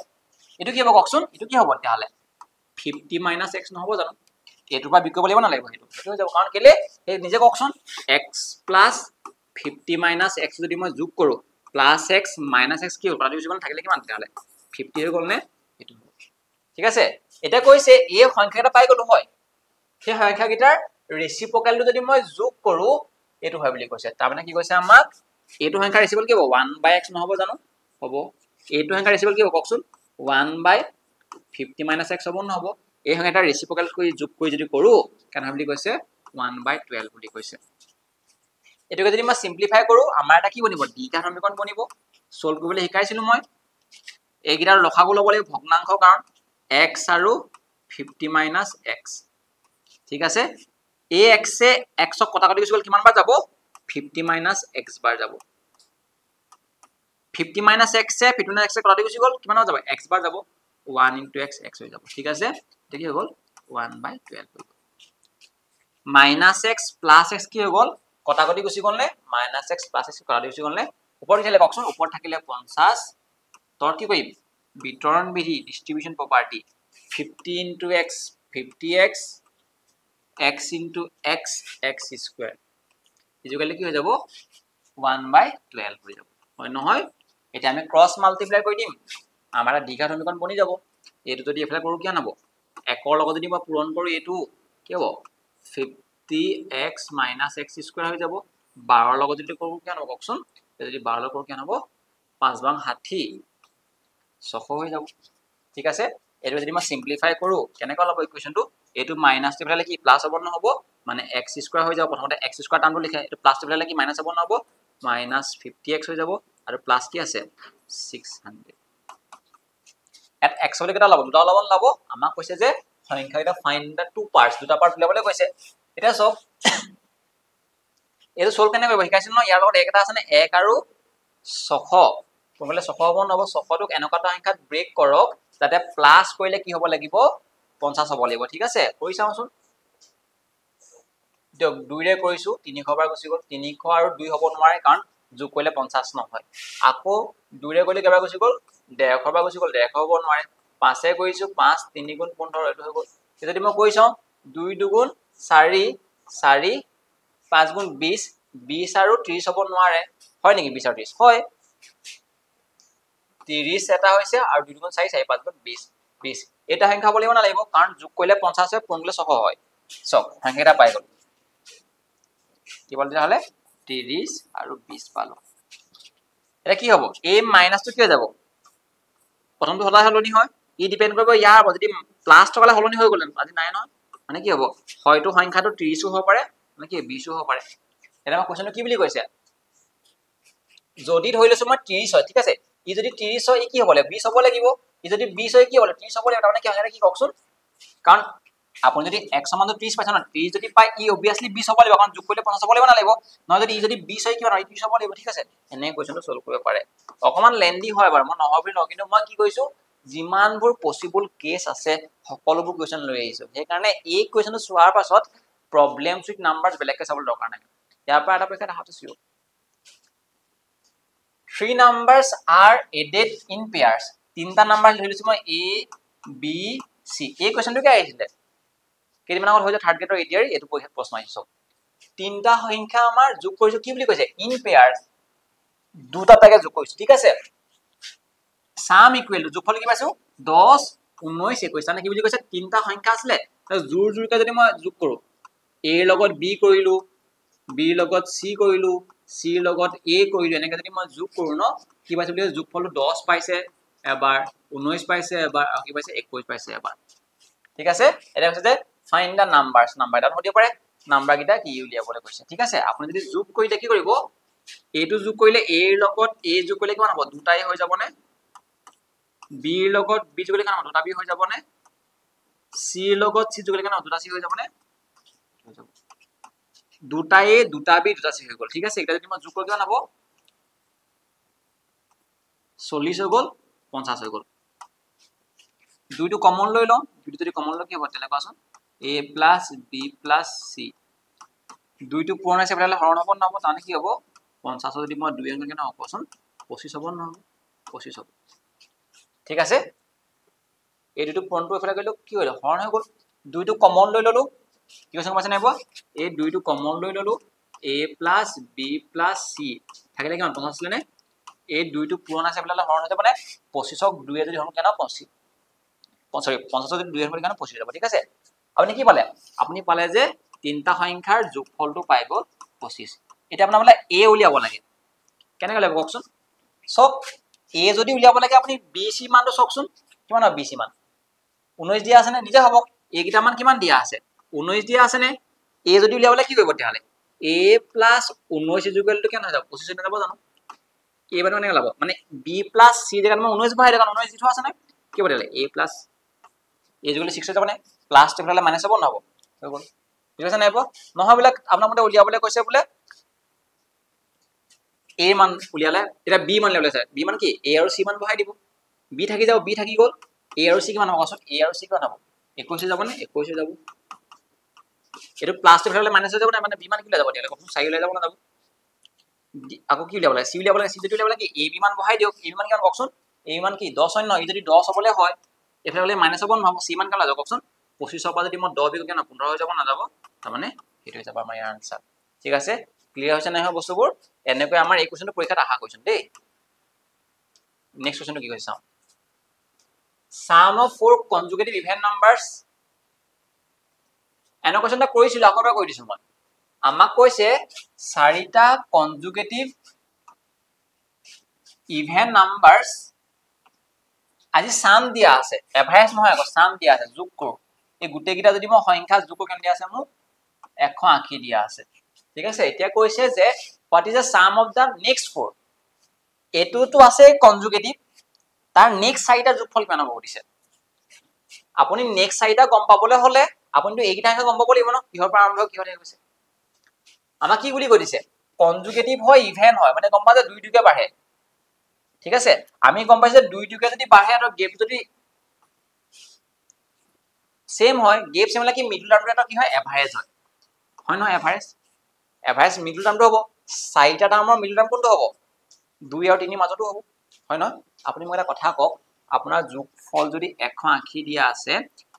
এটো কি হ'ব কওকচোন এটো কি হ'ব তেতিয়াহলে 50 - x নহব জানো এটোৰ পৰা বিয়োগ কৰিব লাগিব না লাগিব এটো হৈ যাব কাৰণ কেলে এই নিজে কওকচোন x + 50 - x যদি মই যোগ কৰো + x - x কি হ'ব তাতে যোগ থাকিলে কিমান তেতিয়াহলে 50 হৈ গ'ল নে এটো ঠিক আছে এটা কৈছে এই সংখ্যাটা পাই গলো হয় সেই সংখ্যাকিটাৰ ৰেচিপ্ৰকেলটো যদি মই যোগ কৰো এটো হয় বুলি কৈছে তাৰ মানে কি কৈছে আমাক এটো সংখ্যাৰ ৰেচিপ্ৰকেল কি হ'ব 1/x নহব জানো হ'ব এটো সংখ্যাৰ ৰেচিপ্ৰকেল কি হ'ব কওকচোন 1/50 - x হ'ব নহব এই সংখ্যাটাৰ ৰেচিপ্ৰকেল কৰি যোগ কৰি যদি কৰো কেনে হয় বুলি কৈছে 1/12 বুলি কৈছে এটোকে যদি মই সিম্পলিফাই কৰো আমাৰ এটা কি বনিব দ্বিঘাত সমীকৰণ বনিব সলভ কৰিবলৈ শিকাইছিলো মই এইগিটাৰ লসাগু ল'ব লাগিব ভগ্নাংশৰ কাৰণ x আৰু 50 - x ঠিক আছে এই x এ x ক কটা কাটি গুছি গল কিমান বাৰ যাব 50 - x বাৰ যাব 50 - x এ 50 - x এ কটা গুছি গল কিমান যাব x বাৰ যাব 1 * x x হৈ যাব ঠিক আছে এটা কি হৈ গল 1/12 হৈ গল -x + x কি হৈ গল কটা কাটি গুছি গল নে -x + x কটা গুছি গল নে ওপৰত দিলে কওকচোন ওপৰত থাকিলে 50 তৰ কি কৰিম বিতৰণ বিধি distribution property 50 * x 50x x * x x square equal কি হৈ যাব 1/12 হৈ যাব হয় নহয় এটা আমি ক্রস মাল্টিপ্লাই কৰি দিম আমাৰ দ্বিঘাত সমীকৰণ বনি যাব এটো যদি এফালে কৰো কি হ'ব 1 ৰ লগত যদি মই পূৰণ কৰো এটো কি হ'ব 50x - x স্কয়াৰ হৈ যাব 12 ৰ লগত যদি কৰো কি হ'ব কওকচোন যদি 12 ৰ লগত কৰো কি হ'ব 5 * 60 600 হৈ যাব ঠিক আছে এটো যদি মই সিম্পলিফাই কৰো কেনেকৈ হ'ব ইকুৱেশনটো এটো মাইনাস টো ফেলে কি প্লাস হ'ব নহব মানে x স্কয়ার হৈ যাব প্ৰথমতে x স্কয়াৰ টাৰ্মটো লিখে এটো প্লাস টো ফেলে কি মাইনাস হ'ব নহব -50x হৈ যাব আৰু প্লাস কি আছে 600 এট x হলে কেটা লব দুটা লব আমাক কৈছে যে সংখ্যাটা ফাইন্ড দা টু পাৰ্টস দুটা পাৰ্ট উলিয়াবলৈ কৈছে এটা সব এটো সলভ কেনে কৰিব শিকাইছিল ন ইয়াৰ লগত এক এটা আছে নে 1 আৰু 600 কোনলে 600 হ'ব নহব 600 টোক এনেকুৱা সংখ্যাত ব্ৰেক কৰক যাতে প্লাস কৰিলে কি হ'ব লাগিব 50 হ'ব লাগিব ঠিক আছে কৰি চাওচোন দিয়ক 2 ৰে কৰিছো 300 বাৰ গুছি গল 300 আৰু 2 হ'ব নোৱাৰে কাৰণ যোগ কৰিলে 50 নহয় আকৌ 2 ৰে কৰিলে কেবাৰ গুছি গল 150 বাৰ গুছি গল 150 হ'ব নোৱাৰে 5 এ কৰিছো 5 3 * 15 এটো হৈ গল যদি মই কৈ চাও 2 * 2 = 4 4 5 * 20 20 আৰু 30 হ'ব নোৱাৰে হয় নেকি 20 আৰু 30 হয় 30 এটা হৈছে আৰু 2 * 2 = 4 4 5 * 20 20 এটা সংখ্যা হ'ব লাগিব না লাগিব কাৰণ যোগ কৰিলে 50 হয় পূৰণ কৰিলে 600 হয় সব সংখ্যাটা পাই গল কি বলতে হলে 30 আৰু 20 পালো এটা কি হ'ব a মাইনাস টো কি হৈ যাব প্ৰথমটো হলা হলনি হয় ই ডিপেন্ড কৰিব ইয়াৰ যদি প্লাস টকালে হলনি হৈ গল আজি নাই নহয় মানে কি হ'ব হয়তো সংখ্যাটো 30 হ'ব পাৰে মানে কি 20 হ'ব পাৰে এটা কোৱেশ্চনটো কি বুলি কৈছে যদি ধৰি লৈছো মই 30 হয় ঠিক আছে ই যদি 30 হয় ই কি হ'ব লাগিব 20 হ'ব লাগিব ই যদি 20 হয় কি হ'ব 30 হ'ব লাগিব মানে কি হয় কি কওকচোন কাৰণ আপুনি যদি x সমানটো 30 পাইছে না 30 যদি পাই ই obviously 20 হ'ব লাগিব কাৰণ যোগ কৰিলে 50 হ'ব লাগিব না লাগিব নহয় যদি ই যদি 20 হয় কি হয় 30 হ'ব লাগিব ঠিক আছে এনে কোৱেশ্চনটো সলভ কৰিব পাৰে অকমান লেন্দি হয় বাৰু মই নহয় বুলি নকওঁ কিন্তু মই কি কৈছো যিমানবোৰ পসিবল কেস আছে সকলোবোৰ কোৱেশ্চন লৈ আহিছো সেই কাৰণে এই কোৱেশ্চনটো চোৱাৰ পাছত প্ৰবলেমছ উইথ নাম্বাৰছ বেলেগকে চাবলৈ দৰকাৰ নাই ইয়াৰ পৰা এটা পৰীক্ষা হাতে চিও 3 numbers are added in pairs তিনটা নাম্বাৰ ধৰিছো মই a b c এই কোৱেশ্চনটো কি আহিছিলে কেইদিনমান আগত হৈ যায় থাৰ্ড গ্ৰেডৰ এডিআৰ এইটো পৰীক্ষাত প্ৰশ্ন আহিছে চব তিনটা সংখ্যা আমাৰ যোগ কৰিছো কি বুলি কৈছে ইন পেয়াৰ্স দুটা টাকে যোগ কৰিছো ঠিক আছে সাম ইকুৱেল টু যোগফল কি পাইছো 10 19 21 মানে কি বুলি কৈছে তিনটা সংখ্যা আছিলে জোৰ জোৰকে যদি মই যোগ কৰো a ৰ লগত b কৰিলো b ৰ লগত c কৰিলো c ৰ লগত a কৰিলো এনেকৈ যদি মই যোগ কৰো ন কি পাইছে বুলি যোগফলটো 10 পাইছে এবাৰ 19 পাইছে এবাৰ আৰু কি পাইছে 21 পাইছে এবাৰ ঠিক আছে এটা কৈছে যে ফাইন্ড দা নাম্বাৰস নাম্বাৰ এটা হ'ব পাৰে নাম্বাৰ কিটা কি উলিয়াবলৈ কৈছে ঠিক আছে আপুনি যদি যোগ কৰিলে কি কৰিব a টো যোগ কৰিলে a ৰ লগত a যোগ কৰিলে কিমান হ'ব দুটাই হৈ যাব নে b ৰ লগত b যোগ কৰিলে কিমান হ'ব দুটা b হৈ যাব নে c ৰ লগত c যোগ কৰিলে কিমান হ'ব দুটা c হৈ যাব নে হৈ যাব দুটা a দুটা b দুটা c হৈ গ'ল ঠিক আছে এটা যদি মই যোগ কৰি কিমান হ'ব 40 হৈ গ'ল 50 হৈ গ'ল দুইটো কমন লৈ লওঁ দুইটো যদি কমন লৈ কি হ'ব তেলে কোৱাচোন a b c দুইটো পূৰণ আছে বলে হৰণ হ'ব নহব তানে কি হ'ব 50 যদি মই 2 অংক কেনে হ'ব কোৱাচোন 25 হ'ব নহব 25 হ'ব ঠিক আছে এই দুটো পূৰণটো এফালে গলো কি হলো হৰণ হৈ গ'ল দুইটো কমন লৈ ললো কি কৈছে পাইছে নাইব এই দুইটো কমন লৈ ললো a b c থাকিলে কিমান 50 আছিল নে এই দুইটো পূৰণ আছে বলে হৰণ হৈছে মানে 25ক 2 এ যদি হৰণ কেনে 25 সৰি 50 যদি 2 এর হলে কেন 25 যাব ঠিক আছে আপনি কি পালে আপনি পালে যে তিনটা সংখ্যাৰ যোগফলটো পাই গল 25 এটা আপনা বলে a উলিয়াব লাগে কেনে গলে কওকচোন সব a যদি উলিয়াব লাগে আপনি bc মানটো চকচোন কিমান হ'ব bc মান 19 দিয়া আছে নে নিজে হ'ব a কিটা মান কিমান দিয়া আছে 19 দিয়া আছে নে a যদি উলিয়াব লাগে কি কৰিব তেহলে a + 19 ইকুৱেল টু কেন হৈ যাব 25 হৈ যাব জানো a বাৰ মানে লাভ মানে b + c জেগাত মই 19 বহাই দেখাম 19 দিটো আছে নে কি হ'ব তেহলে a + a জুগলে 6 হৈ যাব নে প্লাস টেবলে মাইনাস হ'ব নহব হৈ গল ঠিক আছে নাইব নহয় বলে আপোনাৰ মতে উলিয়াবলে কৈছে বলে a মান উলিয়ালে এটা b মান লেবলে আছে b মান কি a আৰু c মান বহাই দিব b থাকি যাব b থাকি গল a আৰু c কিমান হ'ব কোৱাচোন a আৰু c কিমান হ'ব 21 হৈ যাব নে 21 হৈ যাব এটো প্লাস টেবলে মাইনাস হৈ যাব না মানে b মান কি লৈ যাব তেলে কোন 4 লৈ যাব না যাব আকৌ কি উলিয়াবলে c উলিয়াবলে c যদি উলিয়াবলে কি a b মান বহাই দিওক a b মান কিমান কোৱাচোন a মান কি 10 হয় ন ই যদি 10 হ'বলে হয় এফালে মাইনাস হ'ব নহব c মান কেনে যাব কোৱাচোন 25 পৰা যদি মই 10 বিক কেনে 15 হৈ যাব না যাব তাৰ মানে হেতু হৈ যাব আমাৰ ইয়াৰ আনসাৰ ঠিক আছে ক্লিয়াৰ হৈছে নাই হয় বস্তুবোৰ এনেকৈ আমাৰ এই কোৱেশ্চনটো পৰীক্ষাত আহা কোৱেশ্চন দেই নেক্সট কোৱেশ্চনটো কি কৈছে চাও sum of four conjugative even numbers এনে কোৱেশ্চনটা কৰিছিল আকৰবা কৈ দিছো মই আমাক কৈছে চাৰিটা conjugative even numbers আজি সাম দিয়া আছে এভাৰেজ নহয় আকৌ সাম দিয়া আছে যোগ কৰো এই গুটে কিটা যদি মই সংখ্যা যোগ কেন দিয়া আছে মোক 180 দিয়া আছে ঠিক আছে এতিয়া কৈছে যে what is the sum of the next four এটোটো আছে কনজুগেটিভ তাৰ নেক্সট চাৰিটা যোগফল কিমান হ'ব দিছে আপুনি নেক্সট চাৰিটা গম পাবলে হলে আপুনি এইকিটা সংখ্যা গম পাব লাগিব ন কিহৰ পৰা আৰম্ভ কিহৰ হৈ গৈছে আমাক কি বুলি কৈ দিছে কনজুগেটিভ হয় ইভেন হয় মানে গম পা যে দুই দুইকে বাঢ়ে ঠিক আছে আমি গম পাইছে দুই দুইকে যদি বাঢ়ে আৰু গেপ যদি সেম হয় গেপ সেম লাগি মিডল টার্মটো কি হয় এভারেজ হয় ন এভারেজ মিডল টার্মটো হ'ব চাৰিটা টাৰ্মৰ মিডল টাৰ্ম কোনটো হ'ব 2 আৰু 3 মাজতো হ'ব হয় ন আপুনি মই এটা কথা কক আপোনাৰ যোগফল যদি 180 দিয়া আছে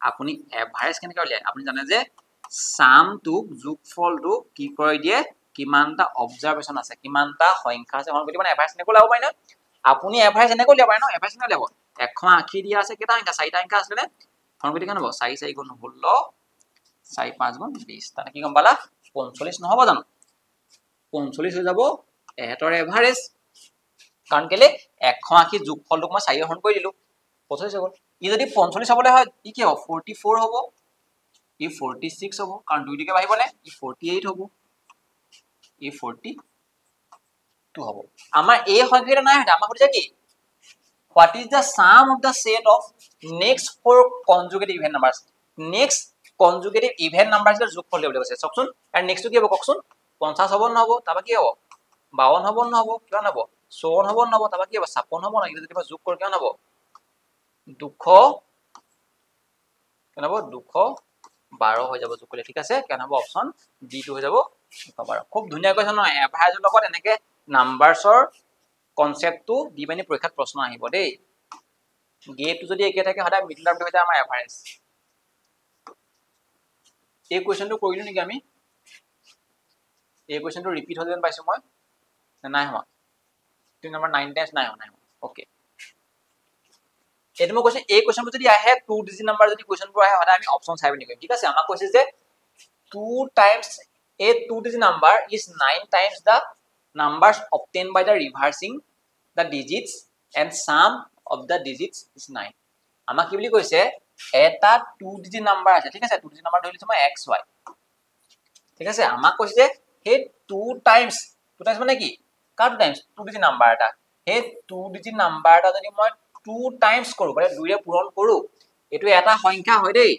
আপুনি এভাৰেজ কেনেকৈ উলিয়ায় আপুনি জানে যে সামটো যোগফলটো কি কৰি দিয়ে কিমানটা অবজাৰভেশন আছে কিমানটা সংখ্যা আছে হন গতি মানে এভাৰেজ নেকৈ লাভ পাই না আপুনি এভাৰেজ এনেকৈ উলিয়াব পাৰে ন এভাৰেজ কেনেকৈ উলিয়াব 180 দিয়া আছে কেটা সংখ্যা চাৰিটা সংখ্যা আছে নে হন গতি কেন হ'ব 4 4 গুণ 16 4 5 গুণ 20 তানে কি গম পালা 45 নহব জানো 45 হৈ যাব এহেতৰ এভাৰেজ কাৰণ কেলে 180 যোগফলটোক মই 4 হৰণ কৰি দিলো 45 হৈ গল ই যদি 45 হ'বলে হয় ই কি হ'ব 44 হ'ব ই 46 হ'ব কাৰণ দুই দিকে বাঢ়িব নে ই 48 হ'ব ই 42 হ'ব আমাৰ এই সংখ্যাটা নাই হতা আমাক কৈছে কি what is the sum of the set of next four conjugative even numbers next conjugative even numbers এর যোগফল দিবলৈ কৈছে চকচোন আৰু নেক্সট কি হ'ব ককচোন 50 হ'ব নহব তাবা কি হ'ব 52 হ'ব নহব কিমান হ'ব 54 হ'ব নহব তাবা কি হ'ব 56 হ'ব না যদি কিবা যোগ কৰ কিমান হ'ব 200 কেন হ'ব 212 হৈ যাব যোগ কৰিলে ঠিক আছে কেন হ'ব অপচন ডি টু হৈ যাব 212 খুব ধুনিয়া কৈছে নহয় এভাৰেজৰ লগত এনেকে নাম্বাৰছৰ কনসেপ্টটো দি পানি পৰীক্ষাত প্ৰশ্ন আহিব দেই গেটটো যদি একে থাকে হদায় মিডল টাৰ্মটো হৈ যায় আমাৰ এভাৰেজ এই কোৱেশ্চনটো কৰিলো নেকি আমি এই কোৱেশ্চনটো ৰিপিট হৈ যেন পাইছো মই নাই হোৱা 2 নম্বৰ 9 টাইমছ নাই হোৱা ওকে এটো মই কৈছে এই কোৱেশ্চনটো যদি আহে 2 ডিজিট নম্বৰ যদি কোৱেশ্চনবোৰ আহে হয়তো আমি অপচন চাই নিকম ঠিক আছে আমাক কৈছে যে 2 times a 2 digit number is 9 times the numbers obtained by the reversing the digits and sum of the digits is 9 আমাক কি বুলি কৈছে এটা 2 digit number আছে ঠিক আছে 2 digit number ধৰিছো মই xy ঠিক আছে আমাক কৈছে যে হে 2 times মানে কি কাৰ 2 times 2 digit number এটা হে 2 digit number এটা যদি মই 2 times কৰো মানে 2 ৰে পূৰণ কৰো এটো এটা সংখ্যা হয় দেই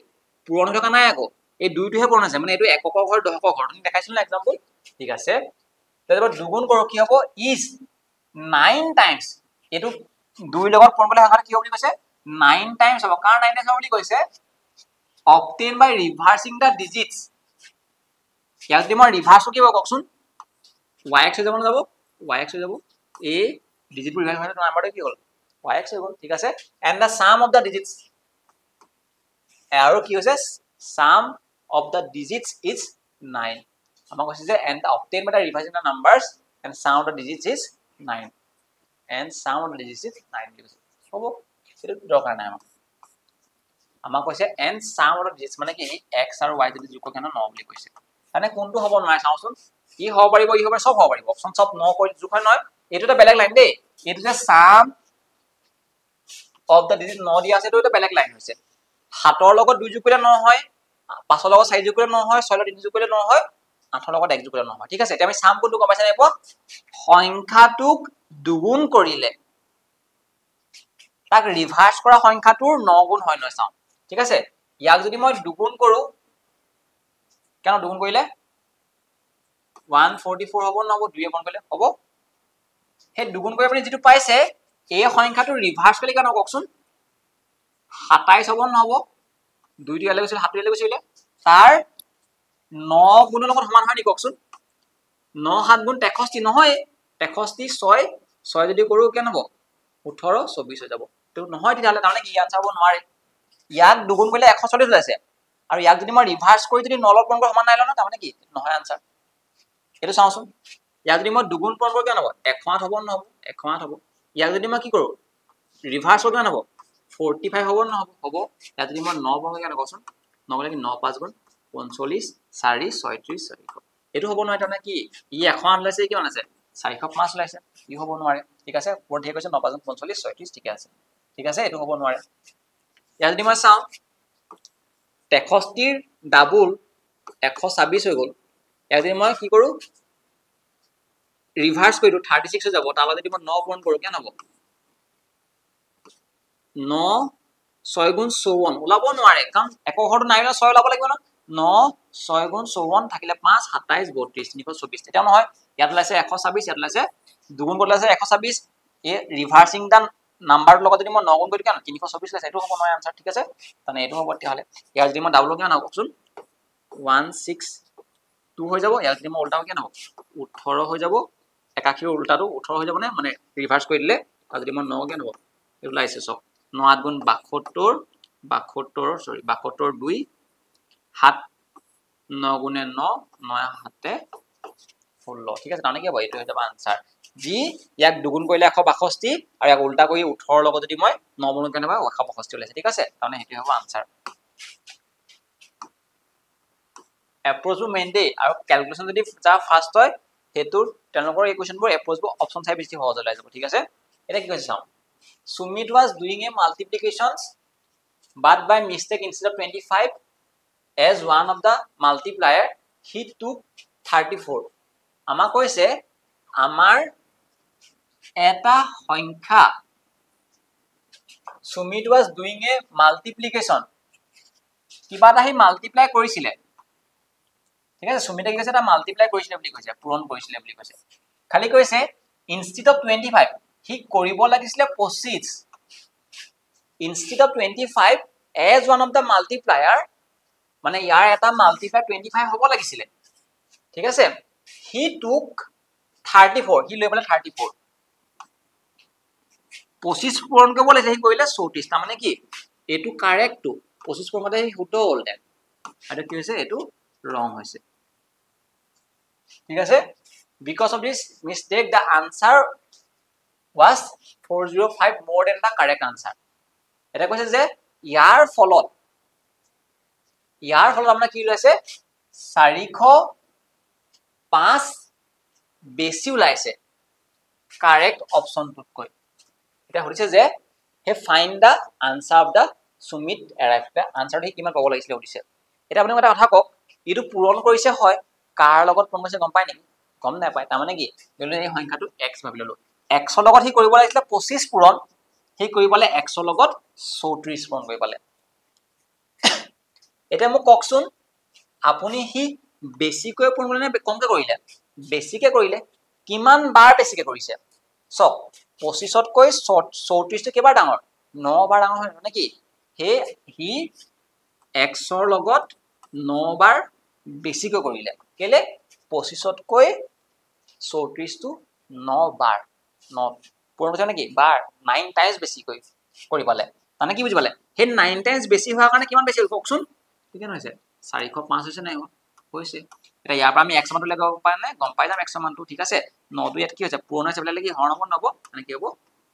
পূৰণ থকা নাই আকৌ এই দুইটোহে পূৰণ আছে মানে এটো এককৰ ঘৰ দহকৰ ঘৰ তুমি দেখাইছিল না एग्जांपल ঠিক আছে তেতিয়াবা দুগুণ কৰো কি হ'ব is 9 times এটো দুই লগত পূৰণ কৰিলে সংখ্যাটো কি হ'ব বুলি কৈছে 9 times হ'ব কাৰ 9 times হ'ব বুলি কৈছে obtained by reversing the digits ইয়াক যদি মই ৰিভাৰ্স কৰিব কওকচোন yx হৈ যাব না যাব yx হৈ যাব a ডিজিট ৰিভাৰ্স হয় নাম্বাৰটো কি হ'ল yx হৈ গ'ল ঠিক আছে and the sum of the digits আৰু কি হৈছে sum of the digits is 9 আমাক কৈছে যে and the obtained by the reversing the numbers and sum of the digits is 9 and sum of the digits is 9 বুলি কৈছে হ'ব সেইটো দৰকাৰ নাই আমাক কৈছে and sum of the digits মানে কি x আৰু y যদি যোগ কৰে 9 বুলি কৈছে মানে কোনটো হ'ব নোৱাৰে চাওচোন ই হ'ব পাৰিব ই হ'ব সব হ'ব পাৰিব অপচন সব 9 কৰি যোগ হয় নহয় এটো এটা বেলেগ লাইন দেই এটো যে sum of the digits 9 দিয়া আছে এটো এটা বেলেগ লাইন হৈছে 7 ৰ লগত 2 যোগ কৰিলে 9 হয় 5 ৰ লগত 4 যোগ কৰিলে 9 হয় 6 ৰ লগত 3 যোগ কৰিলে 9 হয় 8 ৰ লগত 1 যোগ কৰিলে 9 হয় ঠিক আছে এতিয়া আমি সাম কোনটো গমাইছা নাই প সংখ্যাটোক দুগুণ কৰিলে তাক ৰিভাৰ্স কৰা সংখ্যাটোৰ 9 গুণ হয় নহয় চাও ঠিক আছে ইয়াক যদি মই দুগুণ কৰো কেন দুগুণ কৰিলে 144 হ'ব নহব 2 গুণ কৰিলে হ'ব হে দুগুণ কৰি আপুনি যেটো পাইছে এই সংখ্যাটো ৰিভাৰ্স কৰিলে কেন কওকচোন 27 হ'ব নহব 2 টো ইয়ালে গৈছিল 7 ইয়ালে গৈছিল তাৰ 9 গুণৰ লগত সমান হয় নি কওকচোন 9 7 গুণ 63 নহয় 63 6 6 যদি কৰো কেন হ'ব 18 24 হৈ যাব তো নহয় তেতিয়ালে তাৰমানে কি আনসাৰ হ'ব নোৱাৰে ইয়াক দুগুণ কৰিলে 140 ওলাইছে আৰু ইয়াক যদি মই ৰিভাৰ্স কৰি যদি 9 লগত পূৰণ সমান নাই লনা তাৰমানে কি নহয় আনসাৰ এটো চাওচোন ইয়াক যদি মই দুগুণ পূৰণ কৰো কেন হ'ব 108 হ'ব নহব 108 হ'ব ইয়াক যদি মই কি কৰো ৰিভাৰ্স কৰো কেন হ'ব 45 হ'ব নহব হ'ব ইয়াক যদি মই 9 পূৰণ কেন কওচোন 9 মানে কি 9 5 গুণ 45 4 36 4 এটো হ'ব নহয় তাৰমানে কি ই 108 লৈছে কিমান আছে 405 ওলাইছে ই হ'ব নোৱাৰে ঠিক আছে পঢ়ি ঠিক আছে 9 5 45 36 ঠিক আছে এটো হ'ব নোৱাৰে ইয়াক যদি মই চাও 63 ৰ ডাবল 126 হৈ গল ইয়াক যদি মই কি কৰো ৰিভাৰ্স কৰি 36 হৈ যাব তাৰ যদি মই 9 পূৰণ কৰো কেন হ'ব 9 6 গুণ 54 ওলাব নোৱাৰে কাৰণ একৰ ঘৰটো নাই না 6 ওলাব লাগিব না 9 6 গুণ 54 থাকিলে 5 27 32 324 এটা নহয় ইয়াত লাইছে 126 ইয়াত লাইছে দুগুণ কৰি লাইছে 126 এ ৰিভাৰ্সিং দা নাম্বাৰ লগত যদি মই 9 গুণ কৰি কেন 324 লাইছে এটো হ'ব নহয় আনসাৰ ঠিক আছে তানে এটো হ'ব তেতিয়া হলে ইয়াৰ যদি মই ডাবল কেন কওকচোন 162 হৈ যাব ইয়াৰ যদি মই উল্টাও কেন হ'ব 18 হৈ যাব একাখিৰ উল্টাটো 18 হৈ যাব মানে ৰিভাৰ্স কৰি দিলে আৰু যদি মই 9 কেন হ'ব এটো লাইছে সব 9 8 গুণ 72 2 7 9 গুণে 9 9 7 16 ঠিক আছে তানে কি হ'ব এটো হৈ যাব আনসাৰ জি ইয়াক দুগুণ কৰিলে 162 আৰু ইয়াক উল্টা কৰি 18 লগত যদি মই 9 গুণ কেন 162 ওলাইছে ঠিক আছে তানে হেতু হ'ব আনসাৰ এপ্ৰোচ মেইন দে আৰু ক্যালকুলেশন যদি যা ফাস্ট হয় হেতুৰ তেওঁলোকৰ এই কোৱেশ্চনবোৰ এপ্ৰোচবোৰ অপচন চাই বেছি সহজ হৈ যাব ঠিক আছে এটা কি কৈছে চাও Sumit was doing a multiplications but by mistake instead of 25 as one of the multiplier he took 34 আমা কৈছে আমাৰ এটা সংখ্যা Sumit was doing a multiplication কিবা এটা হি মাল্টিপ্লাই কৰিছিলে ঠিক আছে সুমিতে কি কৈছে এটা মাল্টিপ্লাই কৰিছিলে বুলি কৈছে পূৰণ কৰিছিলে বুলি কৈছে খালি কৈছে instead of 25 হি কৰিব লাগিছিলে 25 instead of 25 as one of the multiplier মানে ইয়াৰ এটা মাল্টিপ্লাই 25 হ'ব লাগিছিলে ঠিক আছে হি took 34 হি লৈ বলে 34 25 পূৰণ কৰিব লাগিছে হি কৰিলে 34 তা মানে কি এটো কাৰেক্ট টু 25 পূৰণতে হি হুটো হ'ল দে আৰু কি হৈছে এটো wrong হৈছে ঠিক আছে because of this mistake the answer was 405 more than the correct answer এটা কৈছে যে ইয়াৰ ফলত আপোনাৰ কি ওলাইছে 405 বেছি ওলাইছে কারেক্ট অপশনটোতকৈ এটা হৈছে যে হে find the answer of the sum it arrive the আনসাৰটো কিমান পাব লাগিছিল উঠিছে এটা আপুনি এটা কথা কক ইটো পূৰণ কৰিছে হয় কাৰ লগত পূৰণ কৰিছে গম পায় নেকি গম নাই পায় তাৰ মানে কি লৈ এই সংখ্যাটো x ভাবি ললো x ৰ লগত হি কৰিব লাগিছিল 25 পূৰণ হি কৰি পালে x ৰ লগত 34 পূৰণ কৰি পালে এটা মোক ককচোন আপুনি হি বেছিকৈ পূৰণ কৰিলে নে কমকৈ কৰিলে বেছিকৈ কৰিলে কিমান বাৰ বেছিকৈ কৰিছে সব 25 তকৈ 34 টো কেবাৰ ডাঙৰ 9 বাৰ ডাঙৰ হয় নেকি হে হি x ৰ লগত 9 বাৰ বেছিকৈ কৰিলে কেলে 25 তকৈ 34 টো 9 বাৰ 9 পূৰণ হৈছে নেকি বাৰ 9 টাইমছ বেছিকৈ কৰি পালে মানে কি বুজি পালে হে 9 টাইমছ বেছি হোৱাৰ কাৰণে কিমান বেছি ককচোন কিমান হৈছে 405 হৈছে নাই হৈছে এটা ইয়াৰ পৰা আমি x মানটো লগাব পায় নাই গম পাই যাম x মানটো ঠিক আছে 9 টো ইয়াত কি হৈছে পূৰণ হৈছে বলে কি হৰণ হ'ব নব মানে কি হ'ব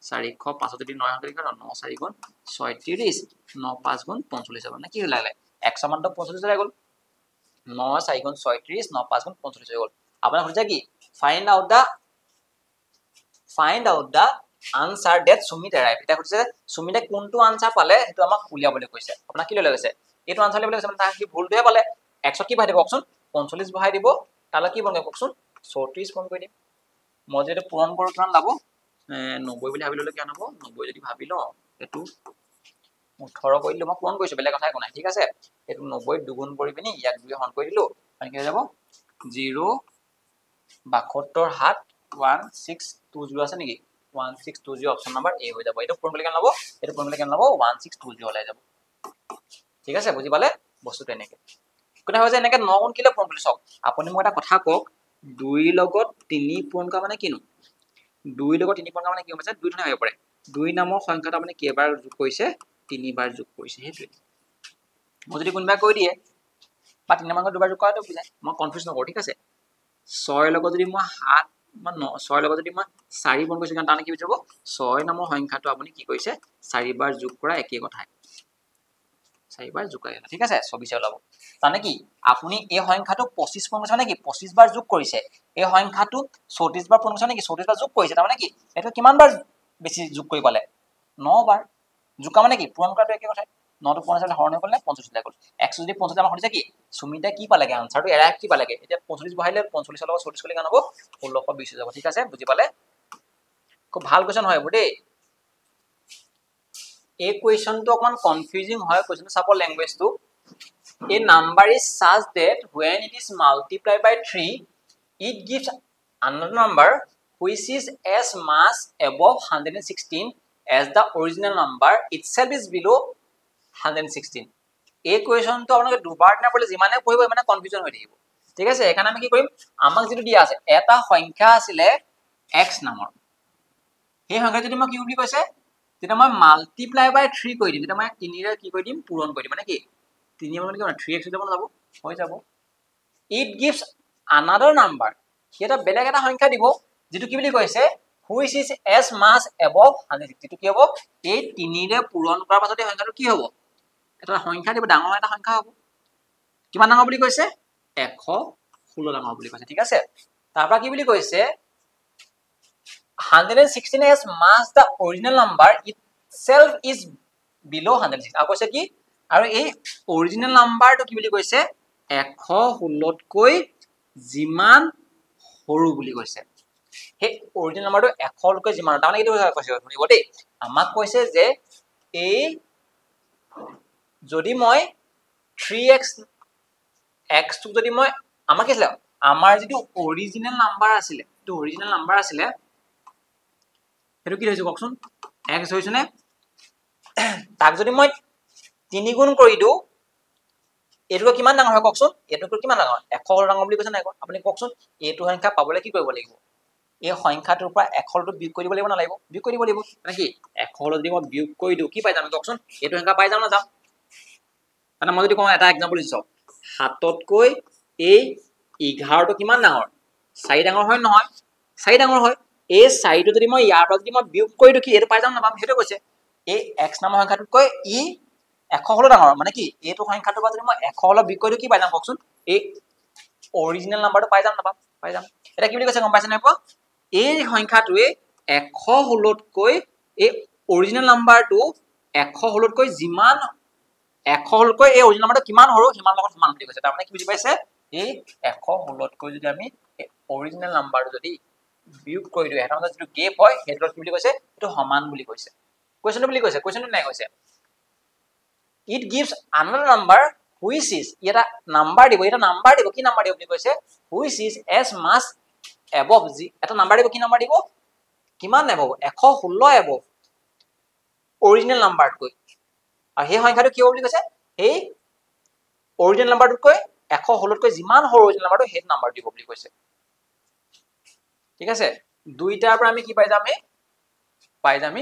405 যদি 9 হতে লিখা 9 4 গুণ 36 9 5 গুণ 45 হ'ব না কি লাগে x মানটো 45 হৈ গ'ল 9 4 গুণ 36 9 5 গুণ 45 হৈ গ'ল আপোনাৰ হচ্ছে কি find out da answer that Sumit arrived এটা হচ্ছে সুমিতে কোনটো আনসার পালে হেতু আমাক উলিয়াবলৈ কৈছে আপোনাৰ কি লৈ গৈছে এইটো আনসাৰ লেভেল কৈছে মানে তাৰ কি ভুলটোহে পালে 100 কি বহাই দিব ককচোন 45 বহাই দিব তালে কি বনাব ককচোন 34 বন কৰি দিম মই যদি পূৰণ কৰো কিমান লাভ 90 বুলি ভাবি ললে কিমান হ'ব 90 যদি ভাবি ল এটো 18 কৰি দিলো মই পূৰণ কৰিছো বেলেগ কথা একো নাই ঠিক আছে এটো 90 দুগুণ কৰি পিনি ইয়াক 2 হৰণ কৰি দিলো মানে কি হৈ যাব 0 72 হাত 1620 আছে নেকি 1620 অপশন নাম্বার এ হৈ যাব এটা পূৰণ কৰিলে কেন লব এটা পূৰণ কৰিলে কেন লব 1620 ওলাই যাব ঠিক আছে বুজি পালে বস্তুটো এনেকে কোনে হয় যে এনেকে 9 গুণ কিলে পূৰণ কৰিলে সক আপুনি মই এটা কথা কক 2 লগত 3 পূৰণ কৰা মানে কিনো 2 লগত 3 পূৰণ কৰা মানে কি হৈছে 2 ধৰণে হ'ব পাৰে 2 নামৰ সংখ্যাটো আপুনি কেইবাৰ যোগ কৰিছে 3 বাৰ যোগ কৰিছে হেতুই মই যদি কোনবা কৈ দিয়ে বা 3 নামৰ দুবাৰ যোগ কৰাটো বুজায় মই কনফিউজ নকৰো ঠিক আছে 6 লগত যদি মই 7 বা 6 লগত যদি মই 4 পূৰণ কৰিছো কাৰণ কি হ'ব 6 নামৰ সংখ্যাটো আপুনি কি কৰিছে 4 বাৰ যোগ কৰা একেই কথাই 4 বাৰ যোগ কৰা ঠিক আছে 24 ওলাব মানে কি আপুনি এই সংখ্যাটো 25 পূৰণ কৰিছে মানে কি 25 বাৰ যোগ কৰিছে এই সংখ্যাটো 34 বাৰ পূৰণ কৰিছে মানে কি 34 বাৰ যোগ কৰিছে তাৰ মানে কি এটা কিমান বাৰ বেছি যোগ কৰি পালে 9 বাৰ যোগ কৰা মানে কি পূৰণ কৰাটো একেই কথাই 9 টো 50 হৰণ হৈ গ'ল নে 45 হৈ গ'ল 100 যদি 50 আমাক সুধিছে কি সুমিতা কি পালেগে আনসাৰটো এৰাই কি পালেগে এতিয়া 45 বহাইলে 45 লগত 40 কৰিলে কেন হ'ব 1620 হৈ যাব ঠিক আছে বুজি পালে খুব ভাল কোৱেশ্চন হয় বুদে এই কোৱেশ্চনটো অকমান কনফিউজিং হয় কোৱেশ্চনটো চাব ল্যাঙ্গুৱেজটো a number is such that when it is multiplied by 3 it gives another number which is as much above 116 as the original number itself is below 116 এই কোৱেশ্চনটো আপোনালোকে দুবাৰ না পঢ়লে যিমানে পঢ়িব মানে কনফিউজন হৈ থাকিব ঠিক আছে এখানে আমি কি কৰিম আমাক যেটো দিয়া আছে এটা সংখ্যা আছিল x নামৰ এই সংখ্যা যদি মই কি বুলি কৈছে যেটা মই মাল্টিপ্লাই বাই 3 কৰি দিম যেটা মই 3 ৰে কি কৰি দিম পূৰণ কৰি দিম মানে কি 3 মানে কি 3x হৈ যাব it gives another number এটা বেলেগ এটা সংখ্যা দিব যেটো কি বুলি কৈছে which is as much above 160 কি হ'ব এই 3 ৰে পূৰণ কৰাৰ পাছতে সংখ্যাটো কি হ'ব এটা সংখ্যা দিব ডাঙৰ এটা সংখ্যা হ'ব কিমান ডাঙৰ বুলি কৈছে 116 ডাঙৰ বুলি কৈছে ঠিক আছে তাৰপৰা কি বুলি কৈছে 116 as much the original number itself is below 116 আৰু কৈছে কি আৰু এই অৰিজিনাল নাম্বাৰটো কি বুলি কৈছে 116 তকৈ যিমান সৰু বুলি কৈছে হে অৰিজিনাল নাম্বাৰটো 100 তকৈ যিমান তাৰ মানে কি কৈছে শুনিব দেই আমাক কৈছে যে এই যদি মই 3x x টো যদি মই আমাক কি আছিল আমাৰ যেটো অৰিজিনাল নাম্বাৰ আছিল তো অৰিজিনাল নাম্বাৰ আছিল হেতু কি হৈছে ককচোন x হৈছে নে তাক যদি মই 3 গুণ কৰি দিও এটো কিমান ডাঙৰ হয় ককচোন এটো কিমান ডাঙৰ 100 ডাঙৰ বুলি কৈছে নাই আপুনি ককচোন এটো সংখ্যা পাবলৈ কি কৰিব লাগিব এই সংখ্যাটোৰ পৰা 100 টো বিয়োগ কৰিব লাগিব না লাগিব বিয়োগ কৰিব লাগিব মানে কি 100 যদি মই বিয়োগ কৰি দিও কি পাই যাম ককচোন এটো সংখ্যা পাই যাম না যাম মানে মই যদি কওঁ এটা एग्जांपल দিছো 7 তকৈ এই 11টো কিমান ডাঙৰ 4 ডাঙৰ হয় নহয় 4 ডাঙৰ হয় এই 4টো যদি মই ইয়াৰ পৰা যদি মই বিয়োগ কৰি দিও কি এটো পাই যাম না পাম হেটো কৈছে এই x নামৰ সংখ্যাটোতকৈ ই 100 হলো ডাঙৰ মানে কি এইটো সংখ্যাটোৰ পৰা যদি মই 100 হলো বিয়োগ কৰি দিও কি পাই যাম কওকচোন এই অৰিজিনাল নাম্বাৰটো পাই যাম না পাম পাই যাম এটা কি বুলি কৈছে গম পাইছে নাই পা এই সংখ্যাটোৱে 100 হলতকৈ এই অৰিজিনাল নাম্বাৰটো 100 হলতকৈ যিমান 100 হলতকৈ এই অৰিজিনাল নাম্বাৰটো কিমান হৰো সিমান লগত সমান বুলি কৈছে তাৰ মানে কি বুজি পাইছে এই 100 হলতকৈ যদি আমি অৰিজিনাল নাম্বাৰটো যদি বিয়োগ কৰি দিও এটা মানে যেটো গেপ হয় হেটো কি বুলি কৈছে এটো সমান বুলি কৈছে কোৱেশ্চনটো বুলি কৈছে কোৱেশ্চনটো নাই কৈছে it gives another number which is এটা নাম্বাৰ দিব কি নাম্বাৰ দিব বুলি কৈছে which is as much above এটা নাম্বাৰ দিব কি নাম্বাৰ দিব কিমান above 116 above অৰিজিনাল নাম্বাৰতকৈ আৰু এই সংখ্যাটো কি হ'ব বুলি কৈছে এই অৰিজিনাল নাম্বাৰটোতকৈ 116 তকৈ যিমান সৰু অৰিজিনাল নাম্বাৰটো হেড নাম্বাৰ দিব বুলি কৈছে ঠিক আছে দুইটাৰ পৰা আমি কি পাই যাম